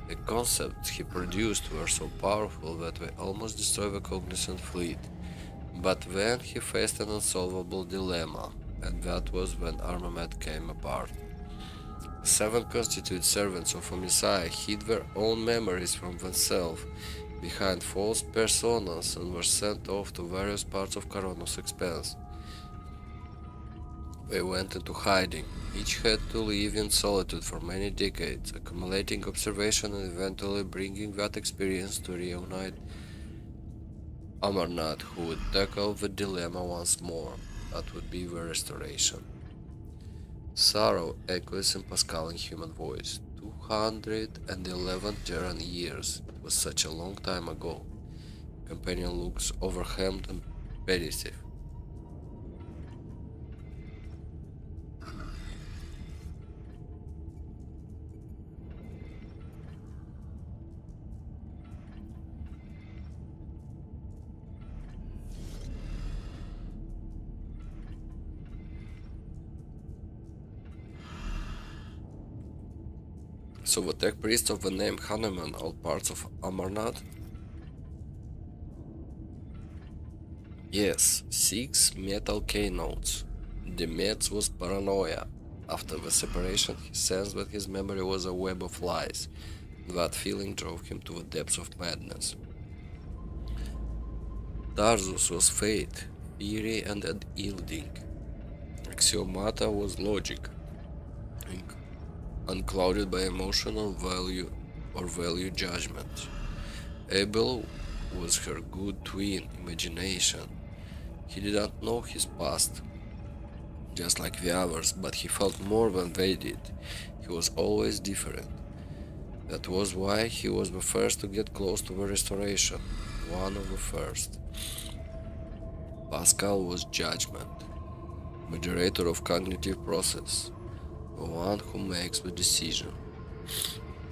The concepts he produced were so powerful that they almost destroyed the cognizant fleet. But then he faced an unsolvable dilemma, and that was when Armament came apart. 7 constituted servants of Omnissiah hid their own memories from themselves behind false personas and were sent off to various parts of Coronos Expanse. They went into hiding. Each had to live in solitude for many decades, accumulating observation and eventually bringing that experience to reunite Amarnath, who would tackle the dilemma once more. That would be the restoration. Sorrow echoes in Pascalian human voice. 211 Terran years. It was such a long time ago. Companion looks overwhelmed and pensive. So the tech priests of the name Hanuman are parts of Amarnath? Yes, 6 metal K-notes. Demet's was paranoia. After the separation, he sensed that his memory was a web of lies. That feeling drove him to the depths of madness. Tarsus was fate, theory and unyielding. Axiomata was logic, unclouded by emotional value or value judgment. Abel was her good twin, imagination. He did not know his past, just like the others, but he felt more than they did. He was always different. That was why he was the first to get close to the restoration, one of the first. Pascal was judgment, moderator of cognitive process, the one who makes the decision.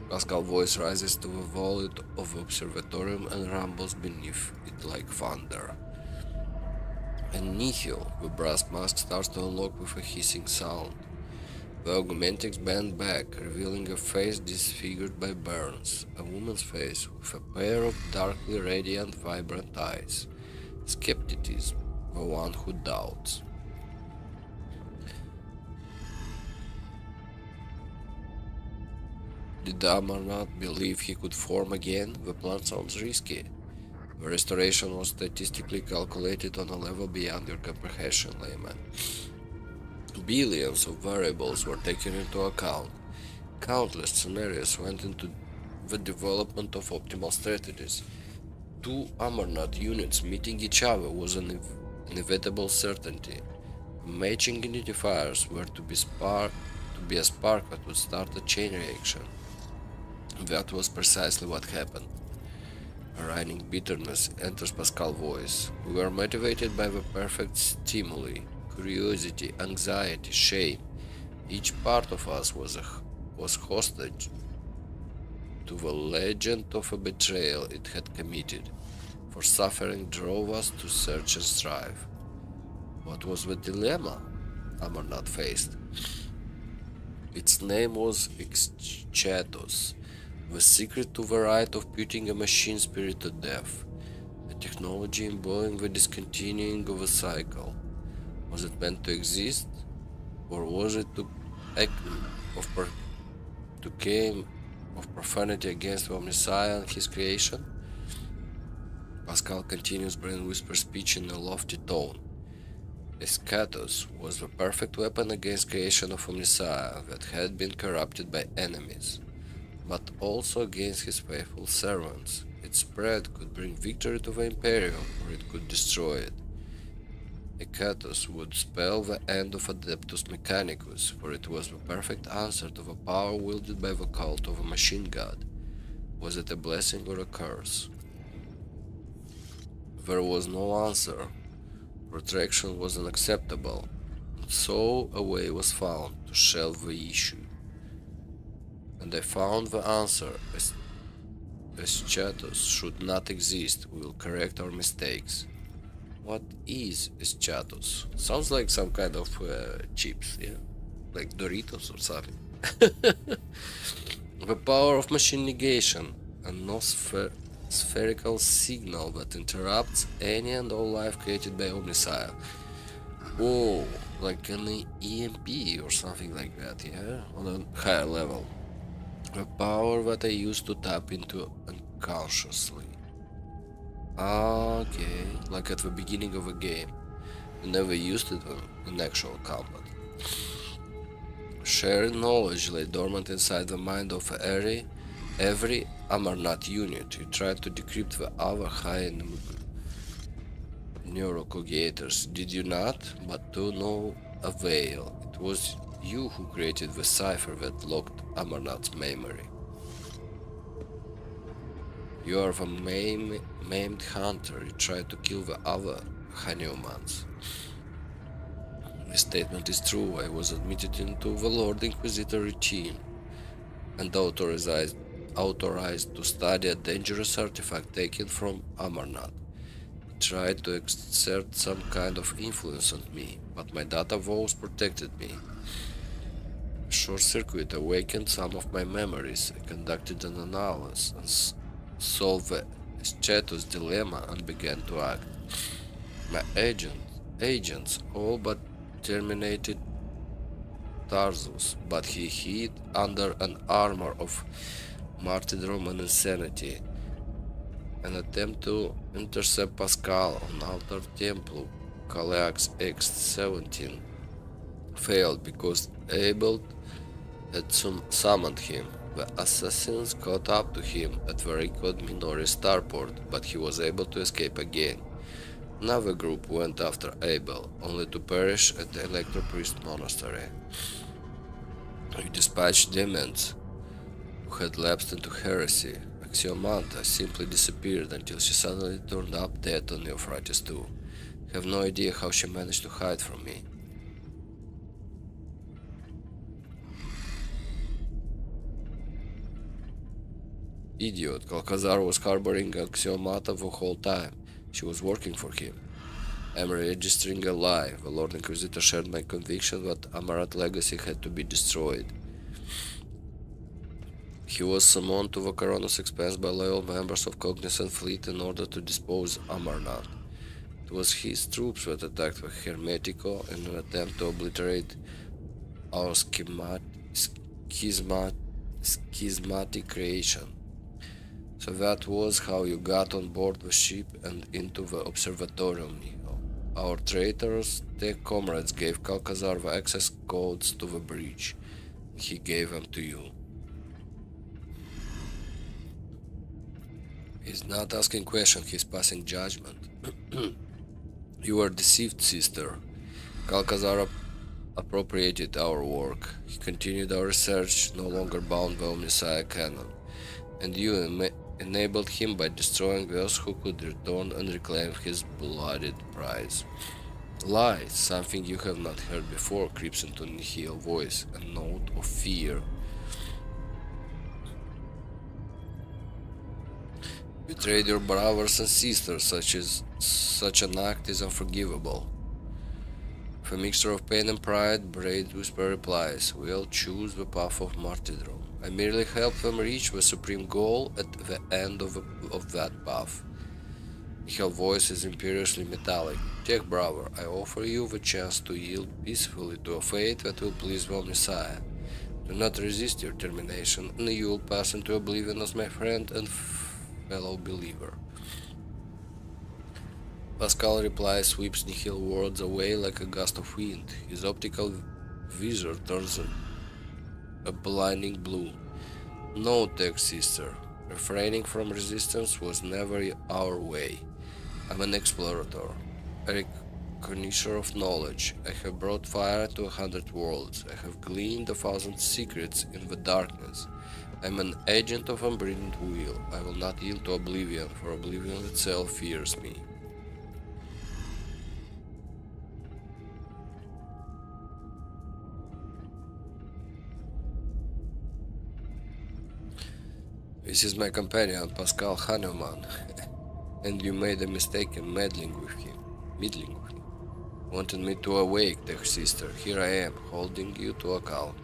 Pascal's voice rises to the vault of the observatorium and rumbles beneath it like thunder. And nihil, the brass mask starts to unlock with a hissing sound. The augmentics bend back, revealing a face disfigured by burns, a woman's face with a pair of darkly radiant, vibrant eyes. Skepticism, the one who doubts. Did Amarnath believe he could form again? The plan sounds risky. The restoration was statistically calculated on a level beyond your comprehension, layman. Billions of variables were taken into account. Countless scenarios went into the development of optimal strategies. Two Amarnath units meeting each other was an inevitable certainty. Matching identifiers were to be a spark that would start a chain reaction. That was precisely what happened. A raining bitterness enters Pascal's voice. We were motivated by the perfect stimuli: curiosity, anxiety, shame. Each part of us was hostage to the legend of a betrayal it had committed, for suffering drove us to search and strive. What was the dilemma Amarnath faced? Its name was Exchatos, the secret to the right of putting a machine spirit to death, a technology embodying the discontinuing of a cycle. Was it meant to exist, or was it to act to came of profanity against the Messiah and his creation? Pascal continues brain whisper speech in a lofty tone. Eschatos was the perfect weapon against creation of a Messiah that had been corrupted by enemies, but also against his faithful servants. Its spread could bring victory to the Imperium, or it could destroy it. Eschatos would spell the end of Adeptus Mechanicus, for it was the perfect answer to the power wielded by the cult of a machine god. Was it a blessing or a curse? There was no answer. Retraction was unacceptable, and so a way was found to shelve the issue. And I found the answer. Eschatos should not exist. We will correct our mistakes. What is Eschatos? Sounds like some kind of chips, yeah? Like Doritos or something. The power of machine negation, a spherical signal that interrupts any and all life created by Omniscient. Oh, like an EMP or something like that, yeah? On a higher level. A power that I used to tap into unconsciously. Okay, like at the beginning of a game. I never used it in actual combat. Shared knowledge lay dormant inside the mind of every Amarnath unit. You tried to decrypt the other high neurocogators, did you not? But to no avail. It was you who created the cipher that locked Amarnath's memory. You are the maimed hunter. You tried to kill the other Hanumans. This statement is true. I was admitted into the Lord Inquisitor routine and authorized to study a dangerous artifact taken from Amarnath. He tried to exert some kind of influence on me, but my data vows protected me. A short circuit awakened some of my memories. I conducted an analysis and solved the Eschatos dilemma and began to act. My agents all but terminated Tarsus, but he hid under an armor of martyrdom and insanity. An attempt to intercept Pascal on Altar Temple Calax X-17 failed because Abel had summoned him. The assassins caught up to him at the Ricod Minori starport, but he was able to escape again. Another group went after Abel, only to perish at the Electropriest Monastery. You dispatched demons who had lapsed into heresy. Axiomanta simply disappeared until she suddenly turned up dead on Euphrates too. I have no idea how she managed to hide from me. Idiot, Calcazar was harboring Axiomata the whole time. She was working for him. I am registering a lie. The Lord Inquisitor shared my conviction that Amaranth Legacy had to be destroyed. He was summoned to the Corona's expense by loyal members of Cognizant Fleet in order to dispose Amarnath. It was his troops that attacked the Hermetico in an attempt to obliterate our schismatic creation. So that was how you got on board the ship and into the observatorium, Nihil. Our traitors, tech comrades, gave Kalkazar the access codes to the breach. He gave them to you. He's not asking questions, he's passing judgment. You were deceived, sister. Kalkazar appropriated our work. He continued our research, no longer bound by Messiah canon. And you enabled him by destroying those who could return and reclaim his blooded prize. Lies, something you have not heard before, creeps into Nihil's voice, a note of fear. Betrayed your brothers and sisters, such an act is unforgivable. With a mixture of pain and pride, Braid Whisper replies, we'll choose the path of martyrdom. I merely help them reach the supreme goal at the end of that path. Her voice is imperiously metallic. Take, brother, I offer you the chance to yield peacefully to a fate that will please the Messiah. Do not resist your termination, and you will pass into oblivion as my friend and fellow believer. Pascal reply sweeps Nihil words away like a gust of wind. His optical visor turns a blinding blue. No, tech sister. Refraining from resistance was never our way. I'm an explorator, a connoisseur of knowledge. I have brought fire to 100 worlds. I have gleaned 1,000 secrets in the darkness. I'm an agent of unbridled will. I will not yield to oblivion, for oblivion itself fears me. This is my companion, Pascal Hahnemann, and you made a mistake in meddling with him. Wanted me to awake, tech sister. Here I am, holding you to account.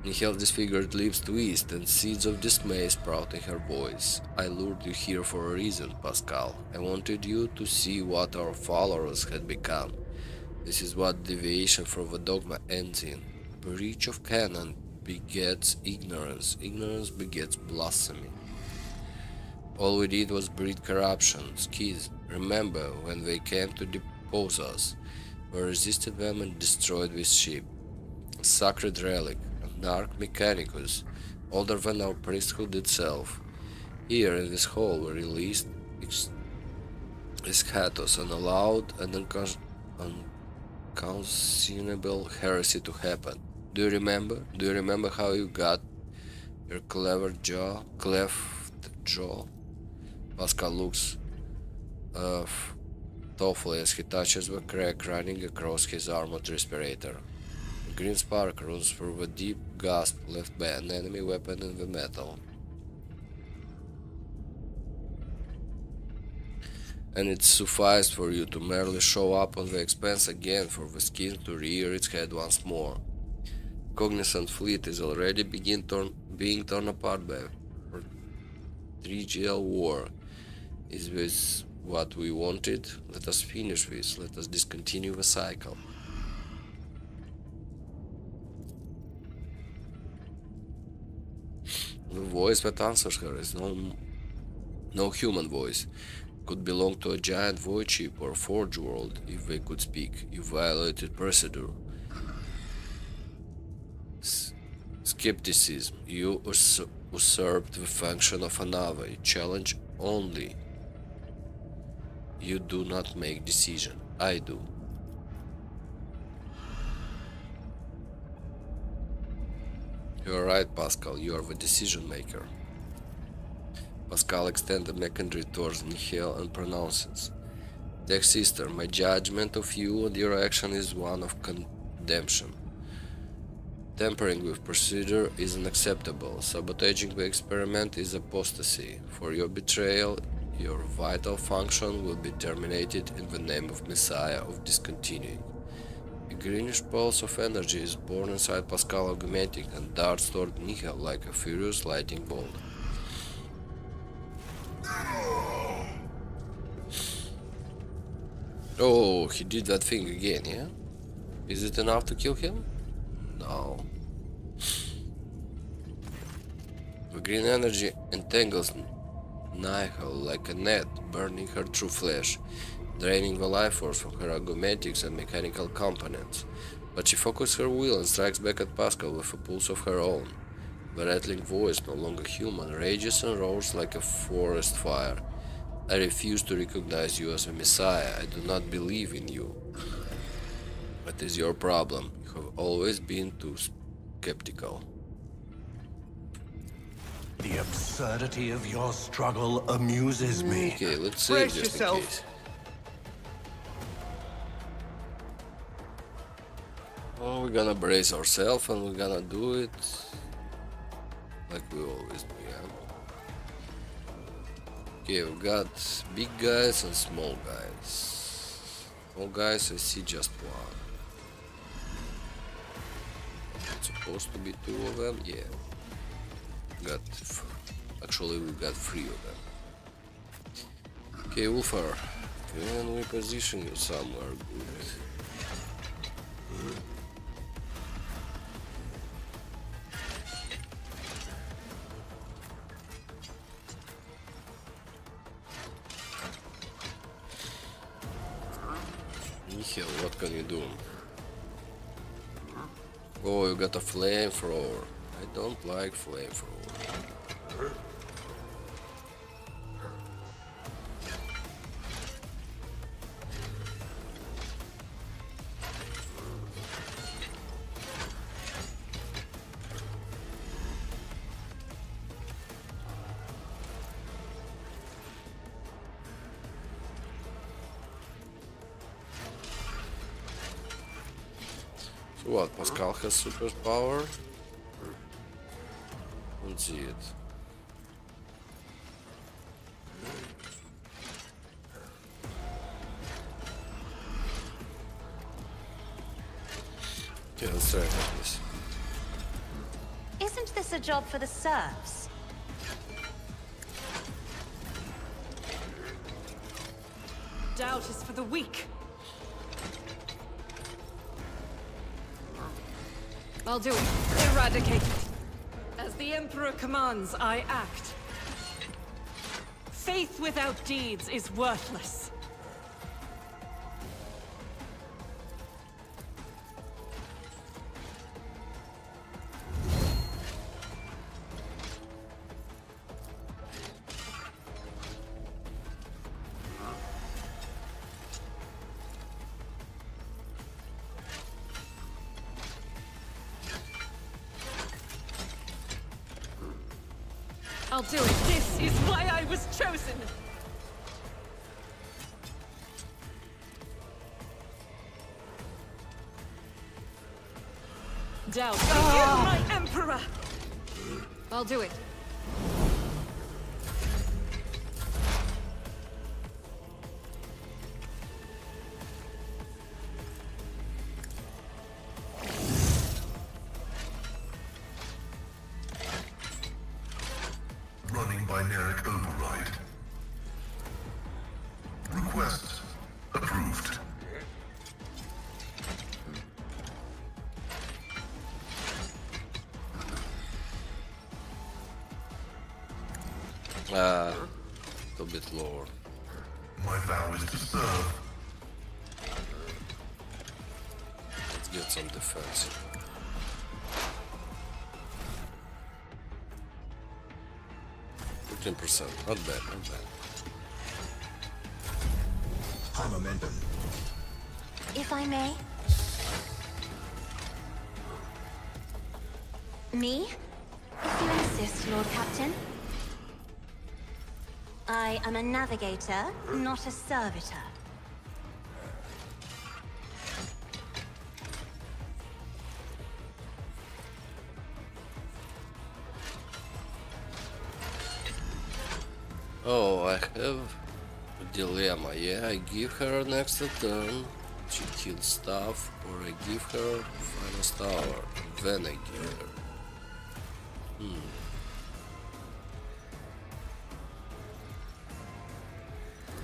Nihil's disfigured lips twist, and seeds of dismay sprout in her voice. I lured you here for a reason, Pascal. I wanted you to see what our followers had become. This is what deviation from the dogma ends in. Breach of canon begets ignorance. Ignorance begets blasphemy. All we did was breed corruption, schism. Remember when they came to depose us? We resisted them and destroyed this ship. A sacred relic, an arc mechanicus, older than our priesthood itself. Here in this hall we released Eschatos and allowed an unconscionable heresy to happen. Do you remember? Do you remember how you got your cleft jaw? Pascal looks thoughtfully as he touches the crack running across his armored respirator. A green spark runs through the deep gasp left by an enemy weapon in the metal. And it sufficed for you to merely show up on the expanse again for the skin to rear its head once more. Cognizant fleet is already being torn apart by trivial war. Is this what we wanted? Let us finish this. Let us discontinue the cycle. The voice that answers her is no human voice. Could belong to a giant void ship or forge world if they could speak. You violated procedure. Skepticism. You usurped the function of another. You challenge only. You do not make decision. I do. You are right, Pascal. You are the decision maker. Pascal extends the McIntyre towards Nihil and pronounces, Dear sister, my judgment of you and your action is one of condemnation. Tampering with procedure is unacceptable. Sabotaging the experiment is apostasy. For your betrayal, your vital function will be terminated in the name of Messiah of discontinuing. A greenish pulse of energy is born inside Pascal, augmenting and darts toward Nihil like a furious lightning bolt. Oh, he did that thing again, yeah? Is it enough to kill him? No. green energy entangles Nihil like a net, burning her through flesh, draining the life force from her argomatics and mechanical components. But she focuses her will and strikes back at Pascal with a pulse of her own. The rattling voice, no longer human, rages and roars like a forest fire. I refuse to recognize you as a messiah. I do not believe in you. What is your problem? You have always been too skeptical. The absurdity of your struggle amuses me. Okay, let's save Brace just yourself. in case. Oh, we're gonna brace ourselves and we're gonna do it like we always do, yeah? Okay, we've got big guys and small guys. Small guys, I see just one. It's supposed to be two of them, yeah. Actually, we got three of them. Okay, Wolfar, can we position you somewhere good? Nihil, what can you do? Oh, you got a flamethrower. I don't like flamethrower. So what, Pascal has superpower? Don't see it. Okay, let's try this. Isn't this a job for the serfs? Doubt is for the weak. I'll do it. Eradicate it. As the Emperor commands, I act. Faith without deeds is worthless. I'll do it. This is why I was chosen. Down. Forgive my Emperor. I'll do it. Running binaric override. Request approved. A bit lower. My vow is to serve. Let's get some defense. %, not bad, not bad. High momentum. If I may? Me? If you insist, Lord Captain. I am a navigator, not a servitor. Oh, I have a dilemma. Yeah, I give her an extra turn, she kills stuff, or I give her Finest Hour, then I give her.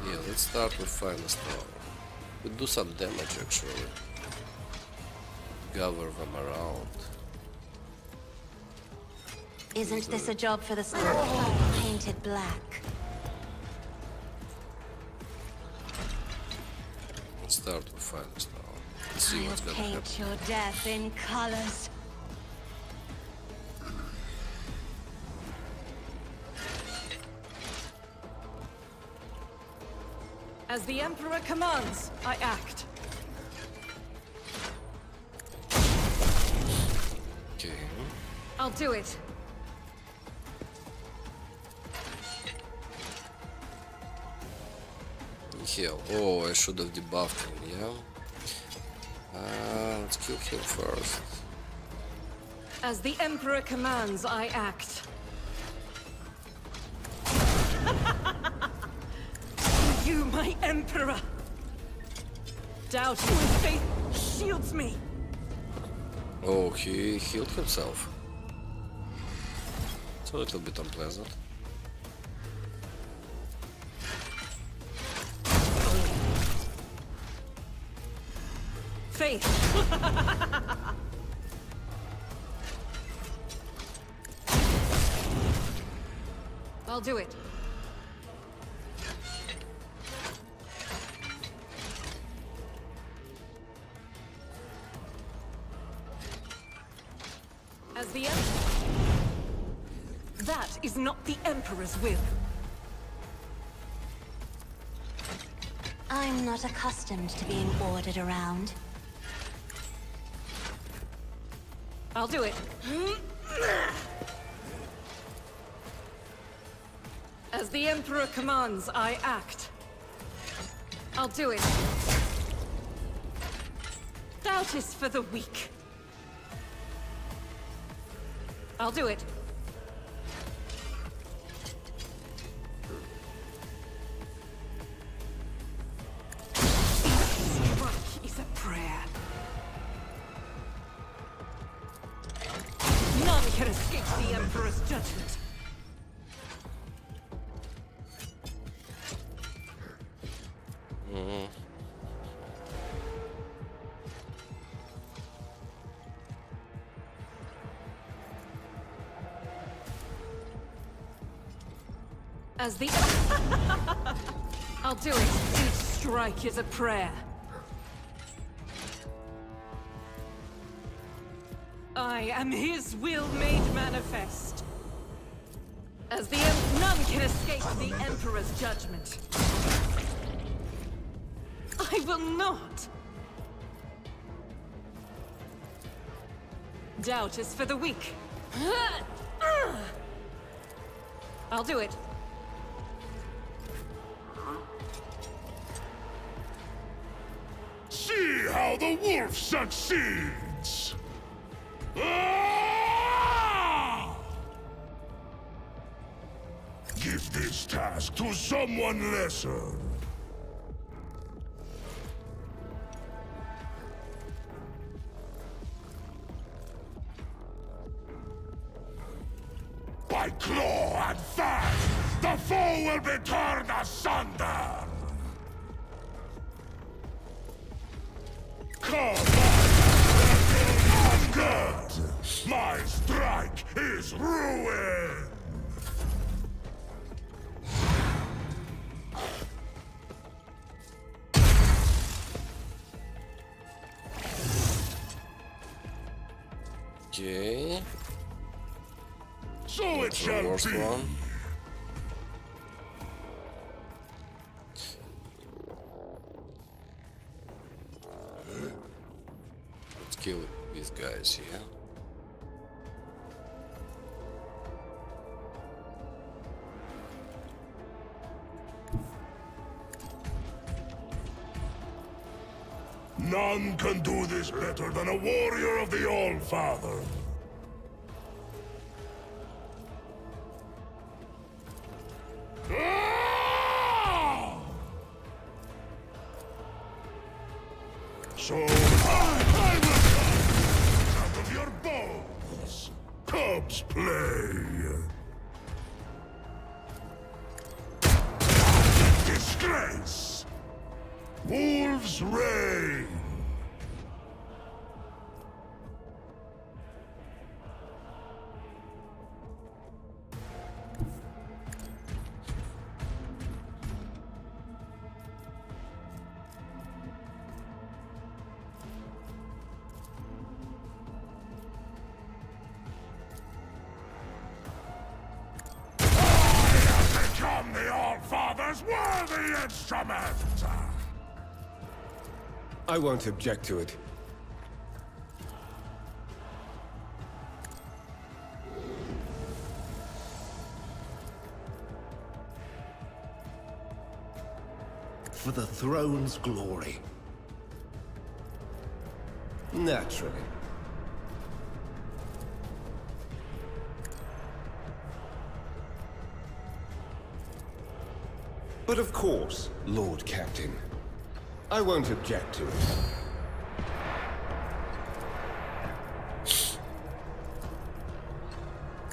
Yeah, let's start with Finest Hour. We do some damage actually. Gather them around. Isn't this a job for the painted black? Let's start with fighters now. Let's see what's I'll gonna happen. paint your death in colors. As the Emperor commands, I act. Okay. I'll do it. Heal. Oh, I should have debuffed him, yeah? Let's kill him first. As the Emperor commands, I act. You, my Emperor! Doubt my faith shields me! Oh, he healed himself. It's a little bit unpleasant. Faith! I'll do it. As the That is not the Emperor's will. I'm not accustomed to being ordered around. I'll do it. As the Emperor commands, I act. I'll do it. Doubt is for the weak. I'll do it. Each strike is a prayer. None can escape the Emperor's judgment. As the... I'll do it. Each strike is a prayer. I am his will made manifest. As the none can escape the Emperor's judgment. I will not. Doubt is for the weak. I'll do it. See how the wolf succeeds! Ah! Give this task to someone lesser. By claw and fang, the foe will be torn asunder! Come on! Good! My strike is ruin! Okay. So it The shall worst be! one. Let's kill these guys here. None can do this better than a warrior of the All-Father. Ah! So I will come out of your bones. Cubs play. Disgrace. Wolves reign. the instrument! I won't object to it. For the throne's glory. Naturally. But of course, Lord Captain. I won't object to it.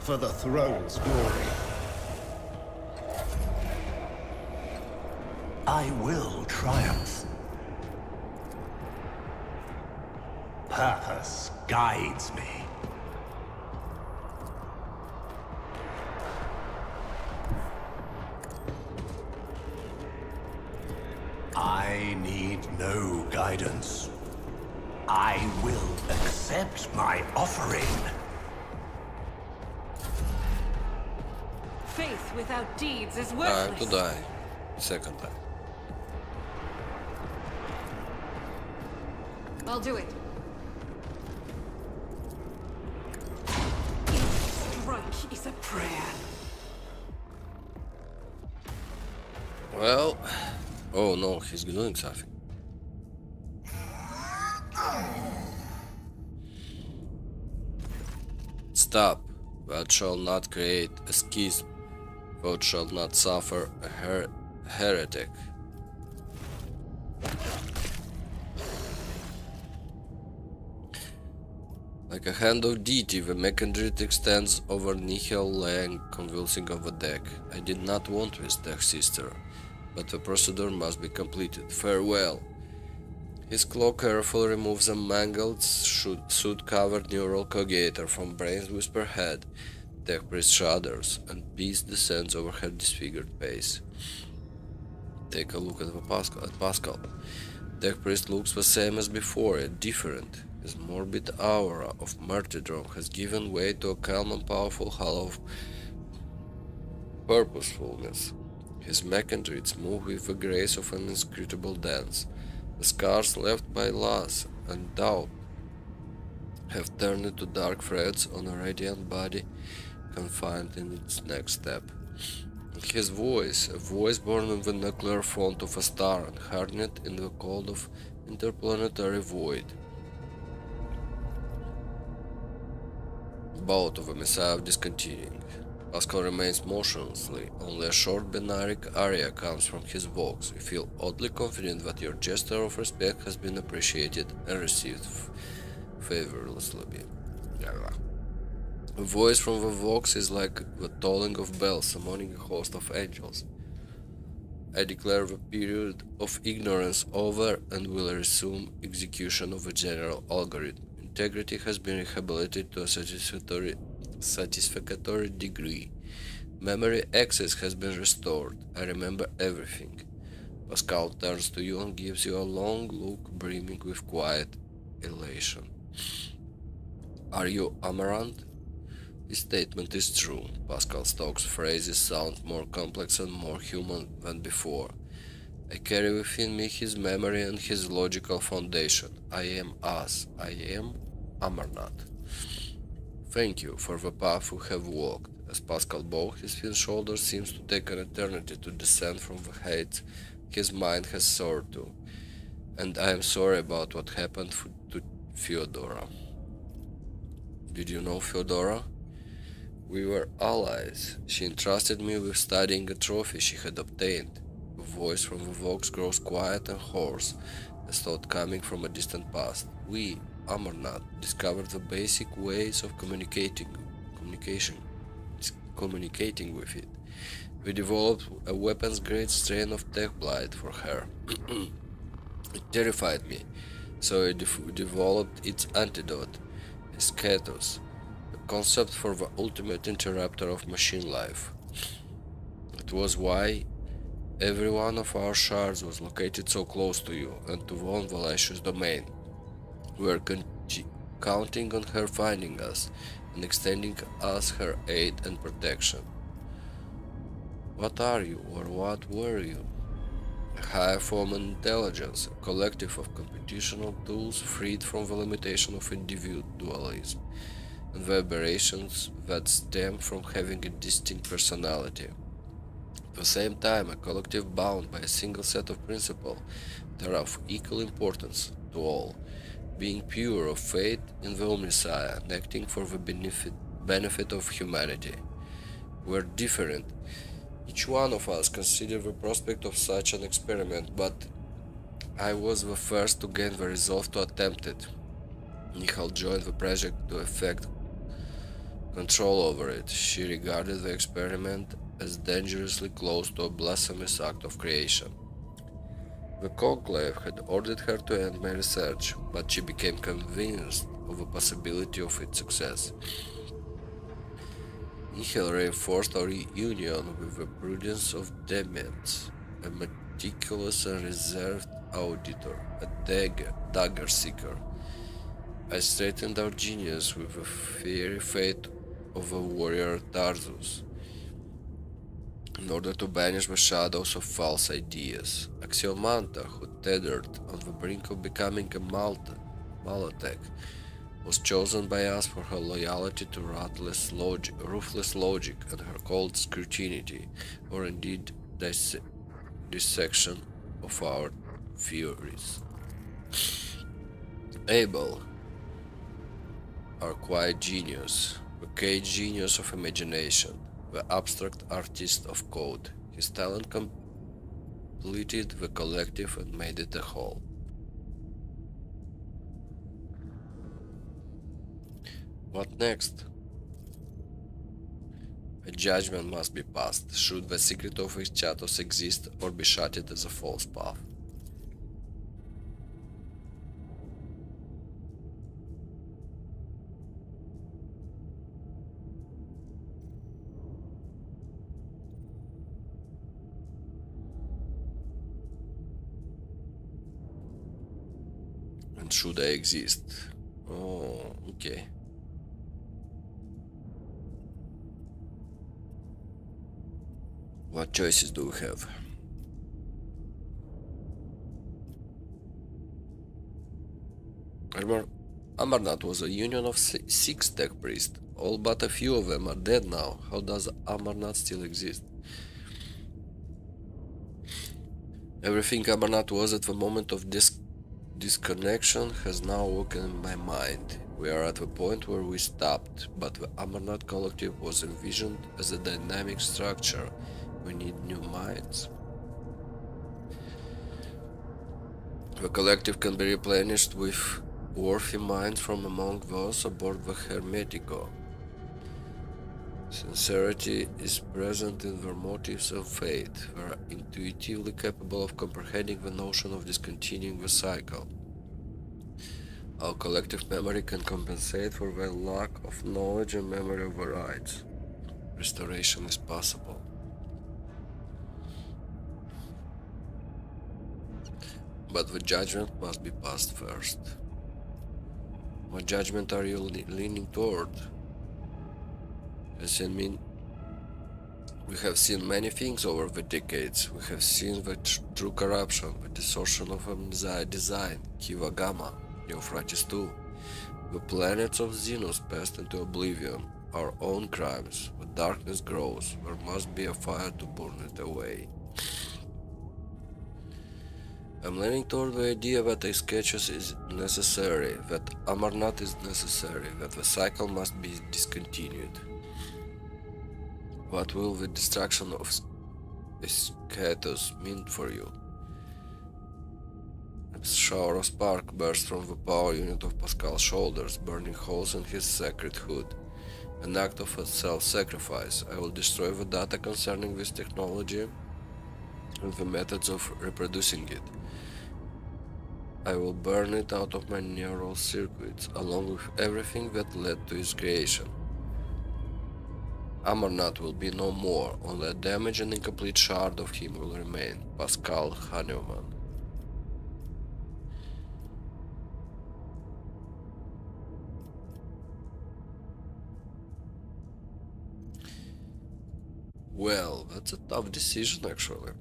For the throne's glory. I will triumph. Purpose guides me. I need no guidance. I will accept my offering. Faith without deeds is Time worthless. to die. Second time. I'll do it. Each strike is a prayer. Well, oh no, he's doing something. Stop. Thou shalt not create a schism. Thou shalt not suffer a heretic. Like a hand of deity, the Mechandrit extends over Nihil, laying convulsing on the deck. I did not want this, dear sister, but the procedure must be completed. Farewell. His claw carefully removes a mangled, soot-covered neural cogator from Brain's whisper head. Tech Priest shudders, and peace descends over her disfigured face. Take a look at Pascal. Tech Priest looks the same as before, yet different. His morbid aura of martyrdom has given way to a calm and powerful halo of purposefulness. His Mechandrits move with the grace of an inscrutable dance. The scars left by loss and doubt have turned into dark threads on a radiant body confined in its next step. His voice, a voice born in the nuclear font of a star and hardened in the cold of interplanetary void. Bout of the Messiah of Discontinuing. Pascal remains motionlessly. Only a short binary aria comes from his vox. You feel oddly confident that your gesture of respect has been appreciated and received favorably. A voice from the vox is like the tolling of bells summoning a host of angels. I declare the period of ignorance over and will resume execution of a general algorithm. Integrity has been rehabilitated to a satisfactory degree. Memory access has been restored. I remember everything. Pascal turns to you and gives you a long look brimming with quiet elation. Are you Amaranth? This statement is true. Pascal Stokes' phrases sound more complex and more human than before. I carry within me his memory and his logical foundation. I am us. I am Amarnath. Thank you for the path you have walked. As Pascal bowed, his thin shoulders seems to take an eternity to descend from the heights his mind has soared to. And I am sorry about what happened to Fyodora. Did you know Fyodora? We were allies. She entrusted me with studying a trophy she had obtained. The voice from the Vox grows quiet and hoarse, as thought coming from a distant past. We, Amarnath, discovered the basic ways of communicating with it. We developed a weapons-grade strain of tech blight for her. It terrified me, so I developed its antidote, Eschatos, a concept for the ultimate interrupter of machine life. It was why every one of our shards was located so close to you and to Von Valentius' domain. We were counting on her finding us and extending us her aid and protection. What are you, or what were you? A higher form of intelligence, a collective of computational tools freed from the limitation of individualism and the aberrations that stem from having a distinct personality. At the same time, a collective bound by a single set of principles that are of equal importance to all, being pure of faith in the Omnissiah and acting for the benefit of humanity. We're different. Each one of us considered the prospect of such an experiment, but I was the first to gain the resolve to attempt it. Nihal joined the project to effect control over it. She regarded the experiment as dangerously close to a blasphemous act of creation. The conclave had ordered her to end my research, but she became convinced of the possibility of its success. Nihil reinforced our union with the prudence of Demet, a meticulous and reserved auditor, a dagger seeker. I straightened our genius with the fiery faith of a warrior Tarsus, in order to banish the shadows of false ideas. Axiomanta, who teetered on the brink of becoming a Malotech, was chosen by us for her loyalty to ruthless logic and her cold scrutiny, or indeed dissection of our theories. Abel, our quiet genius, the caged genius of imagination, the abstract artist of code, his talent completed the collective and made it a whole. What next? A judgment must be passed, should the secret of his chatos exist or be shutted as a false path. And should I exist? Oh, okay. What choices do we have? Amarnath was a union of six tech priests. All but a few of them are dead now. How does Amarnath still exist? Everything Amarnath was at the moment of disconnection has now awoken in my mind. We are at the point where we stopped, but the Amarnath Collective was envisioned as a dynamic structure. We need new minds. The collective can be replenished with worthy minds from among those aboard the Hermetico. Sincerity is present in their motives and faith. They are intuitively capable of comprehending the notion of discontinuing the cycle. Our collective memory can compensate for their lack of knowledge and memory overrides. Restoration is possible. But the judgment must be passed first. What judgment are you leaning toward? We have seen many things over the decades. We have seen the true corruption, the distortion of design, Kiva Gamma, Euphrates II. The planets of Xenos passed into oblivion. Our own crimes. The darkness grows. There must be a fire to burn it away. I'm leaning toward the idea that a sketches is necessary, that Amarnath is necessary, that the cycle must be discontinued. What will the destruction of Sketos mean for you? A shower of spark burst from the power unit of Pascal's shoulders, burning holes in his sacred hood. An act of self-sacrifice. I will destroy the data concerning this technology and the methods of reproducing it. I will burn it out of my neural circuits, along with everything that led to its creation. Amarnath will be no more, only a damaged and incomplete shard of him will remain, Pascal Hahnemann. Well, that's a tough decision actually.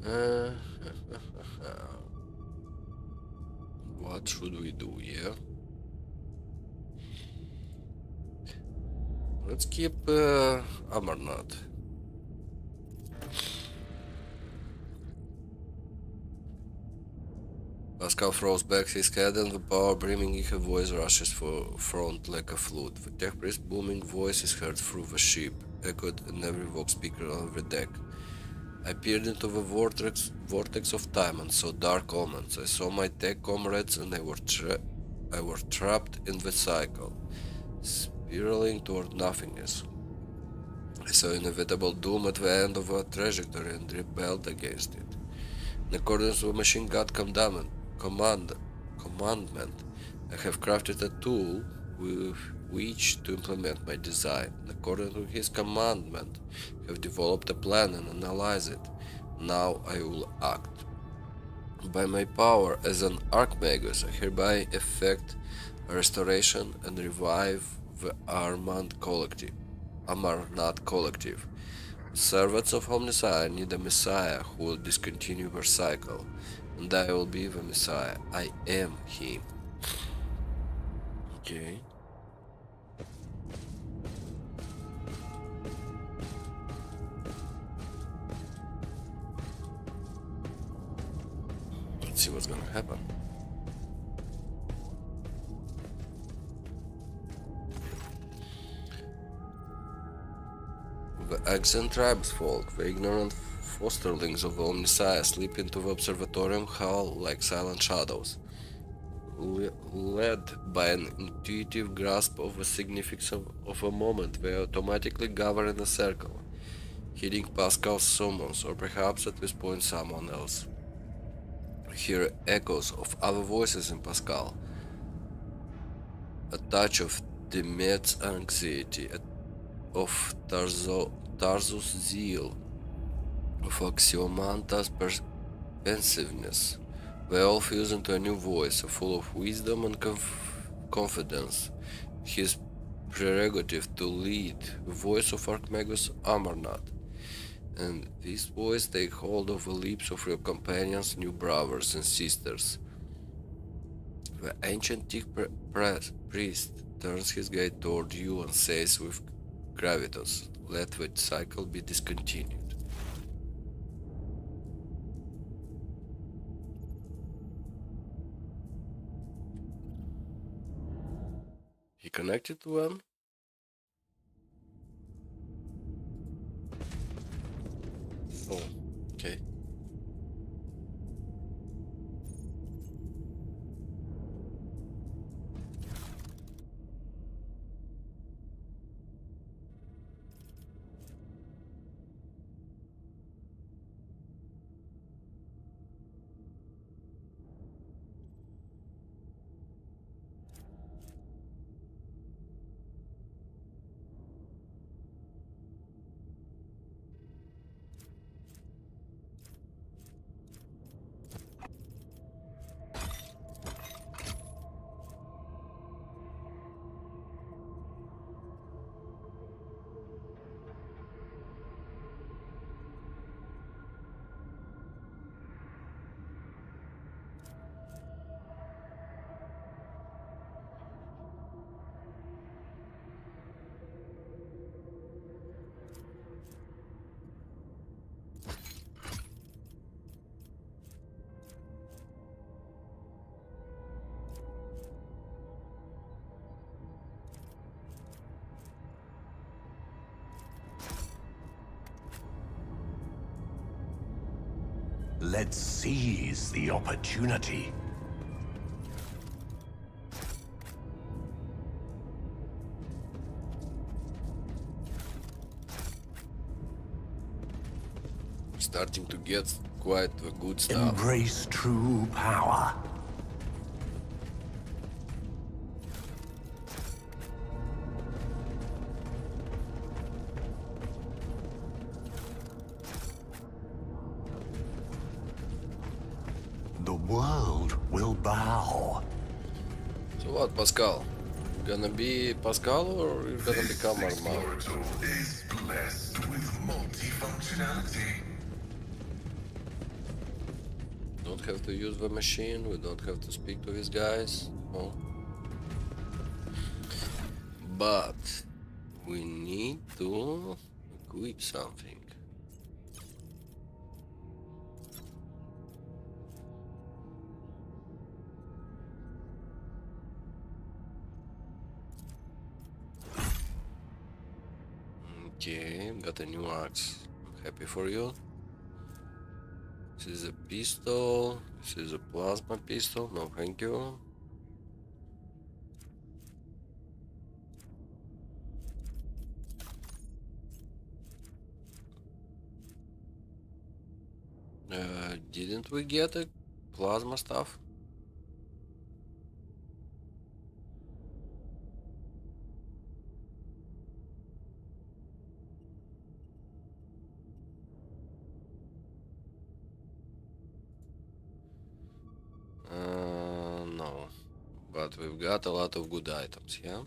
Uh, what should we do here? Let's keep Amarnath. Pascal throws back his head and the power brimming in her voice rushes for front like a flute. The tech priest's booming voice is heard through the ship, echoed in every vox speaker on the deck. I peered into the vortex of time and saw dark omens. I saw my tech comrades and I were trapped in the cycle, spiraling toward nothingness. I saw inevitable doom at the end of our trajectory and rebelled against it. In accordance with Machine God commandment, I have crafted a tool with which to implement my design. In accordance with his commandment, I have developed a plan and analyzed it. Now I will act. By my power as an Archmagus, I hereby effect a restoration and revive the Amarnath Collective. Servants of Omnissiah need a Messiah who will discontinue their cycle, and I will be the Messiah. I am him. Okay. Let's see what's gonna happen. The Axan tribesfolk, the ignorant fosterlings of the Omnissiah, slip into the observatorium hall like silent shadows. Led by an intuitive grasp of the significance of a moment, they automatically gather in a circle, heeding Pascal's summons, or perhaps at this point someone else. I hear echoes of other voices in Pascal, a touch of Demet's anxiety, of Tarsus' zeal, of Axiomanta's pensiveness. They all fuse into a new voice, full of wisdom and confidence. His prerogative to lead, the voice of Archmagus Amarnath. And this voice take hold of the lips of your companions, new brothers and sisters. The ancient Tick priest turns his gaze toward you and says with gravitas, let the cycle be discontinued. He connected to them? Oh, okay. Let's seize the opportunity. Starting to get quite the good stuff. Embrace true power. The world will bow. So what, Pascal? You gonna be Pascal or you gonna become Armand? Explorator is blessed with multifunctionality. don't have to use the machine, we don't have to speak to these guys. No. But we need to equip something. Okay, got a new axe. I'm happy for you. This is a pistol. This is a plasma pistol. No, thank you. Didn't we get a plasma stuff? No. But we've got a lot of good items, yeah?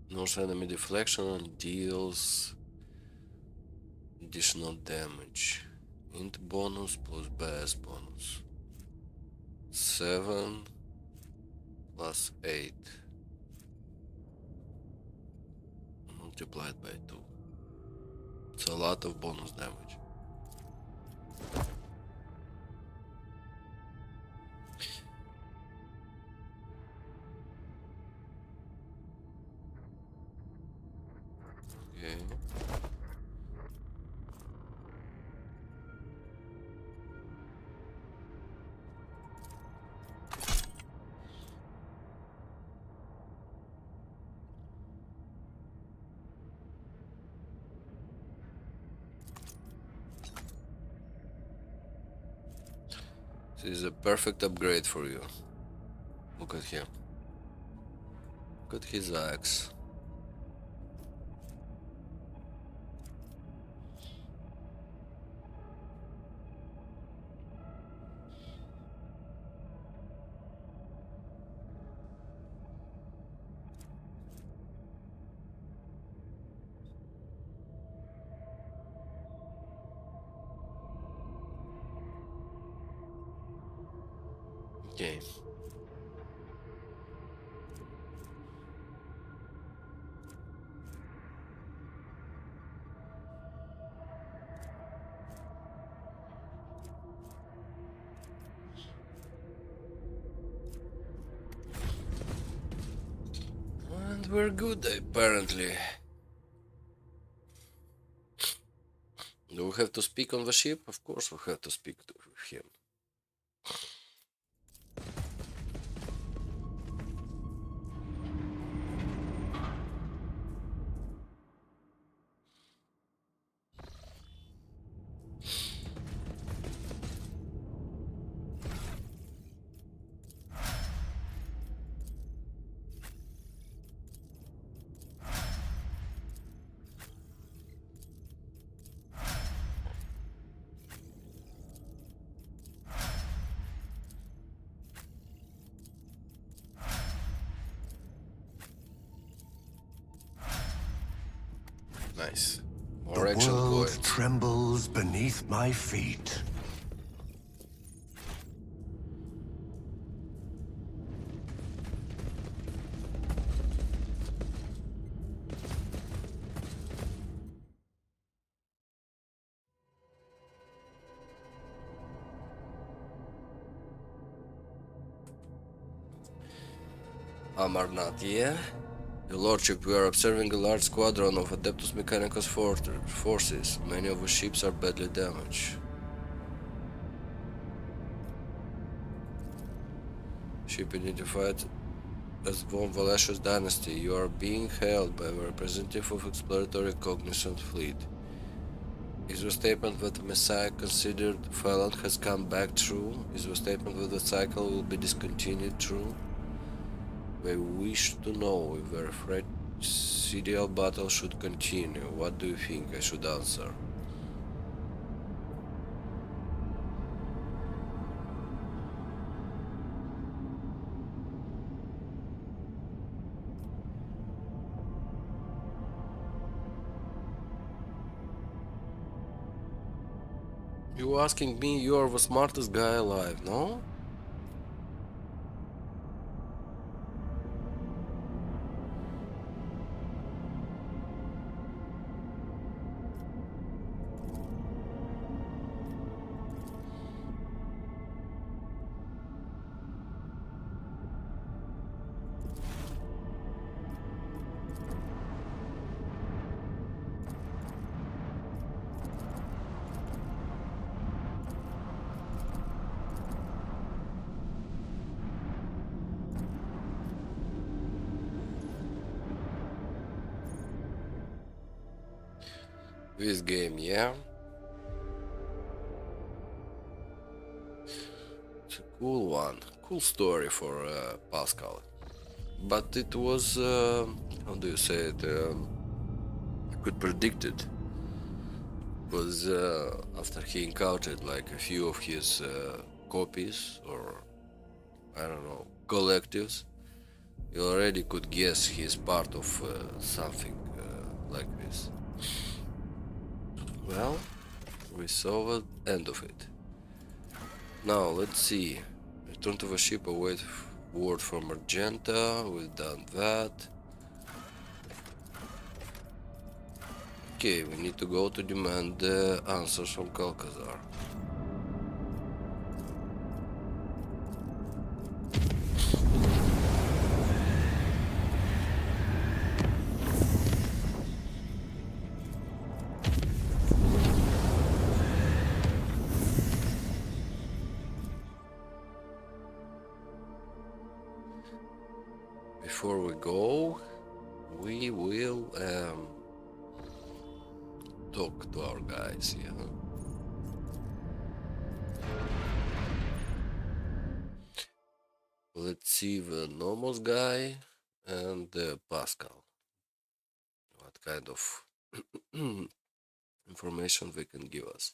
North enemy deflection deals additional damage. Int bonus plus BS bonus. 7 plus 8. Multiplied by 2. It's a lot of bonus damage. Okay. This is a perfect upgrade for you. Look at him. Look at his axe. Okay. And we're good, apparently. Do we have to speak on the ship? Of course we have to speak to him. Nice. More The action world coins. trembles beneath my feet. Amarnath, yeah? Your Lordship, we are observing a large squadron of Adeptus Mechanicus forces. Many of the ships are badly damaged. Ship identified as Von Valesius Dynasty. You are being held by the representative of Exploratory Cognizant Fleet. Is the statement that the Messiah considered fallen has come back true? Is the statement that the cycle will be discontinued true? They wish to know if the fratricidal battle should continue. What do you think I should answer? You asking me? You are the smartest guy alive, no? This game, yeah? It's a cool one. Cool story for Pascal. But it was, how do you say it? I could predict it. Because after he encountered like a few of his copies or, I don't know, collectives, you already could guess he's part of something like this. Well, we saw the end of it. Now, let's see. Return to the ship, await word from Argenta. We've done that. Okay, we need to go to demand answers from Calcazar. Before we go, we will talk to our guys, yeah. Let's see the Nomos guy and Pascal. What kind of information they can give us.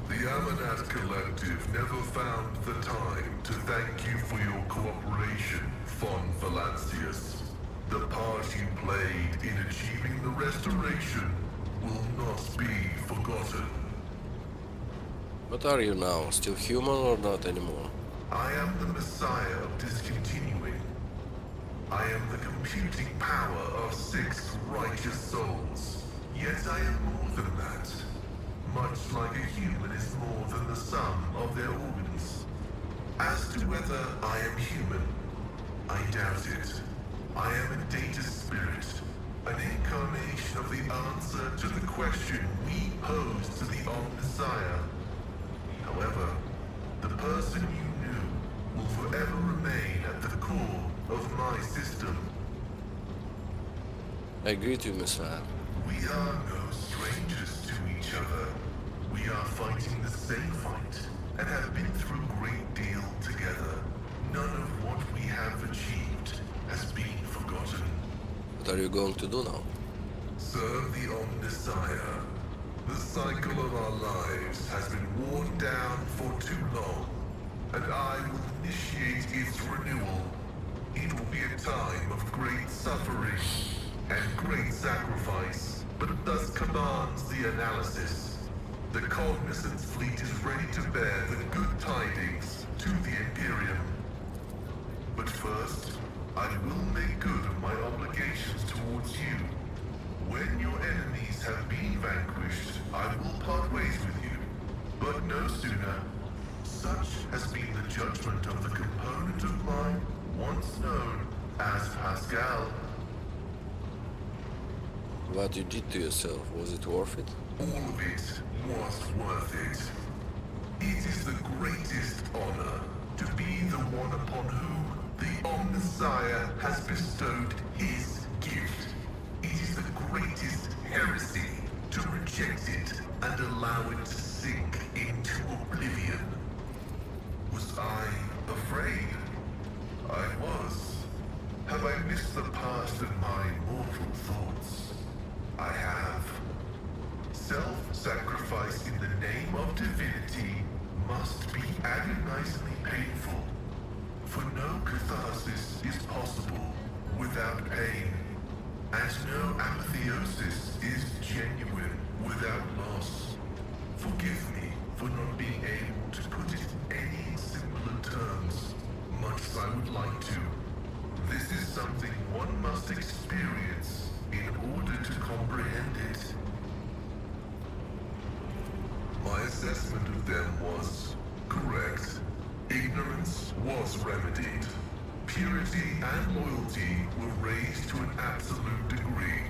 The Amanat Collective never found the time to thank you for your cooperation, Von Valancius. The part you played in achieving the restoration will not be forgotten. What are you now? Still human or not anymore? I am the Messiah of discontinuing. I am the computing power of 6 righteous souls. Yet I am more than that. Much like a human is more than the sum of their organs. As to whether I am human, I doubt it. I am a data spirit, an incarnation of the answer to the question we pose to the Omnissiah. However, the person you knew will forever remain at the core of my system. I agree to you, Messiah. We are no strangers to each other. We are fighting the same fight and have been through a great deal together. None of what we have achieved has been forgotten. What are you going to do now? Serve the Omnissiah. The cycle of our lives has been worn down for too long, and I will initiate its renewal. It will be a time of great suffering and great sacrifice, but thus commands the analysis. The cognizance fleet is ready to bear the good tidings to the Imperium. But first, I will make good on my obligations towards you. When your enemies have been vanquished, I will part ways with you. But no sooner. Such has been the judgment of the component of mine, once known as Pascal. What you did to yourself, was it worth it? All of it was worth it. It is the greatest honor to be the one upon whom the Omnissiah has bestowed his gift. It is the greatest heresy to reject it and allow it to sink into oblivion. Was I afraid? I was. Have I missed the past and my mortal thoughts? I have. Self-sacrifice in the name of divinity must be agonizingly painful, for no catharsis is possible without pain, and no apotheosis is genuine without loss. Forgive me for not being able to put it in any simpler terms, much as I would like to. This is something one must experience in order to comprehend it. My assessment of them was correct. Ignorance was remedied. Purity and loyalty were raised to an absolute degree.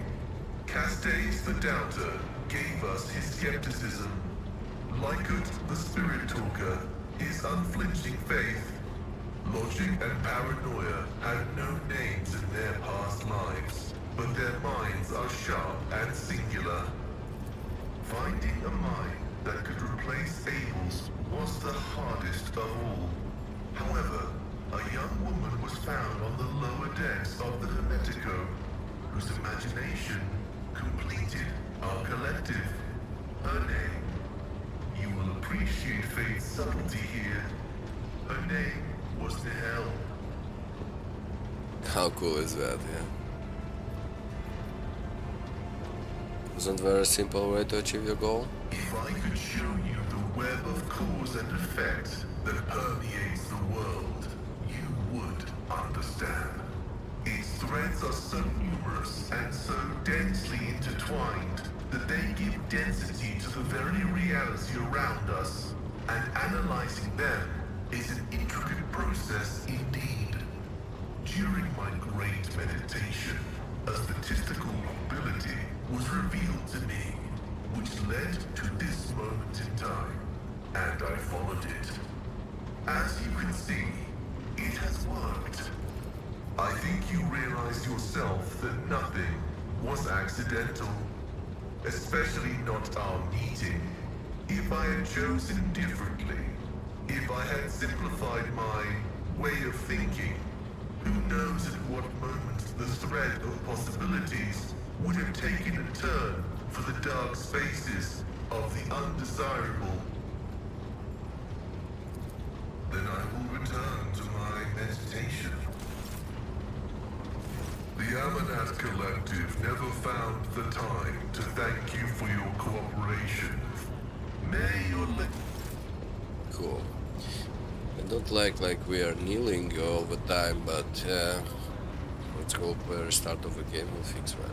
Castes the Doubter gave us his skepticism. Lycurt the Spirit Talker, his unflinching faith. Logic and paranoia had no names in their past lives, but their minds are sharp and singular. Finding a mind that could replace Abel's was the hardest of all. However, a young woman was found on the lower decks of the Hermetico, whose imagination completed our collective. Her name, you will appreciate fate's subtlety here. Her name was Nihel. How cool is that, yeah? Wasn't very simple way to achieve your goal? If I could show you the web of cause and effect that permeates the world, you would understand. Its threads are so numerous and so densely intertwined that they give density to the very reality around us, and analyzing them is an intricate process indeed. During my great meditation, a statistical ability was revealed to me, which led to this moment in time, and I followed it. As you can see, it has worked. I think you realize yourself that nothing was accidental, especially not our meeting. If I had chosen differently, if I had simplified my way of thinking, who knows at what moment the thread of possibilities would have taken a turn for the dark spaces of the undesirable. Then I will return to my meditation. The Amanat Collective never found the time to thank you for your cooperation. May your Cool. I don't like we are kneeling all the time, but let's hope the start of the game will fix that.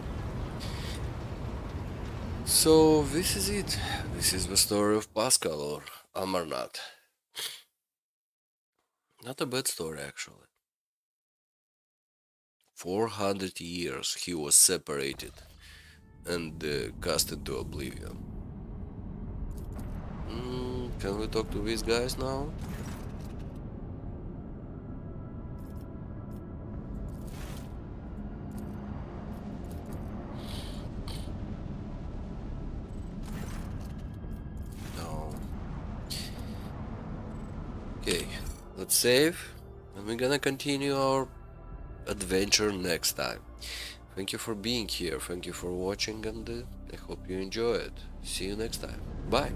So this is it. This is the story of Pascal, or Amarnath. Not a bad story, actually. 400 years he was separated and cast into oblivion. Can we talk to these guys now? No. Okay, let's save, and we're gonna continue our adventure next time. Thank you for being here, thank you for watching, and I hope you enjoy it. See you next time. Bye.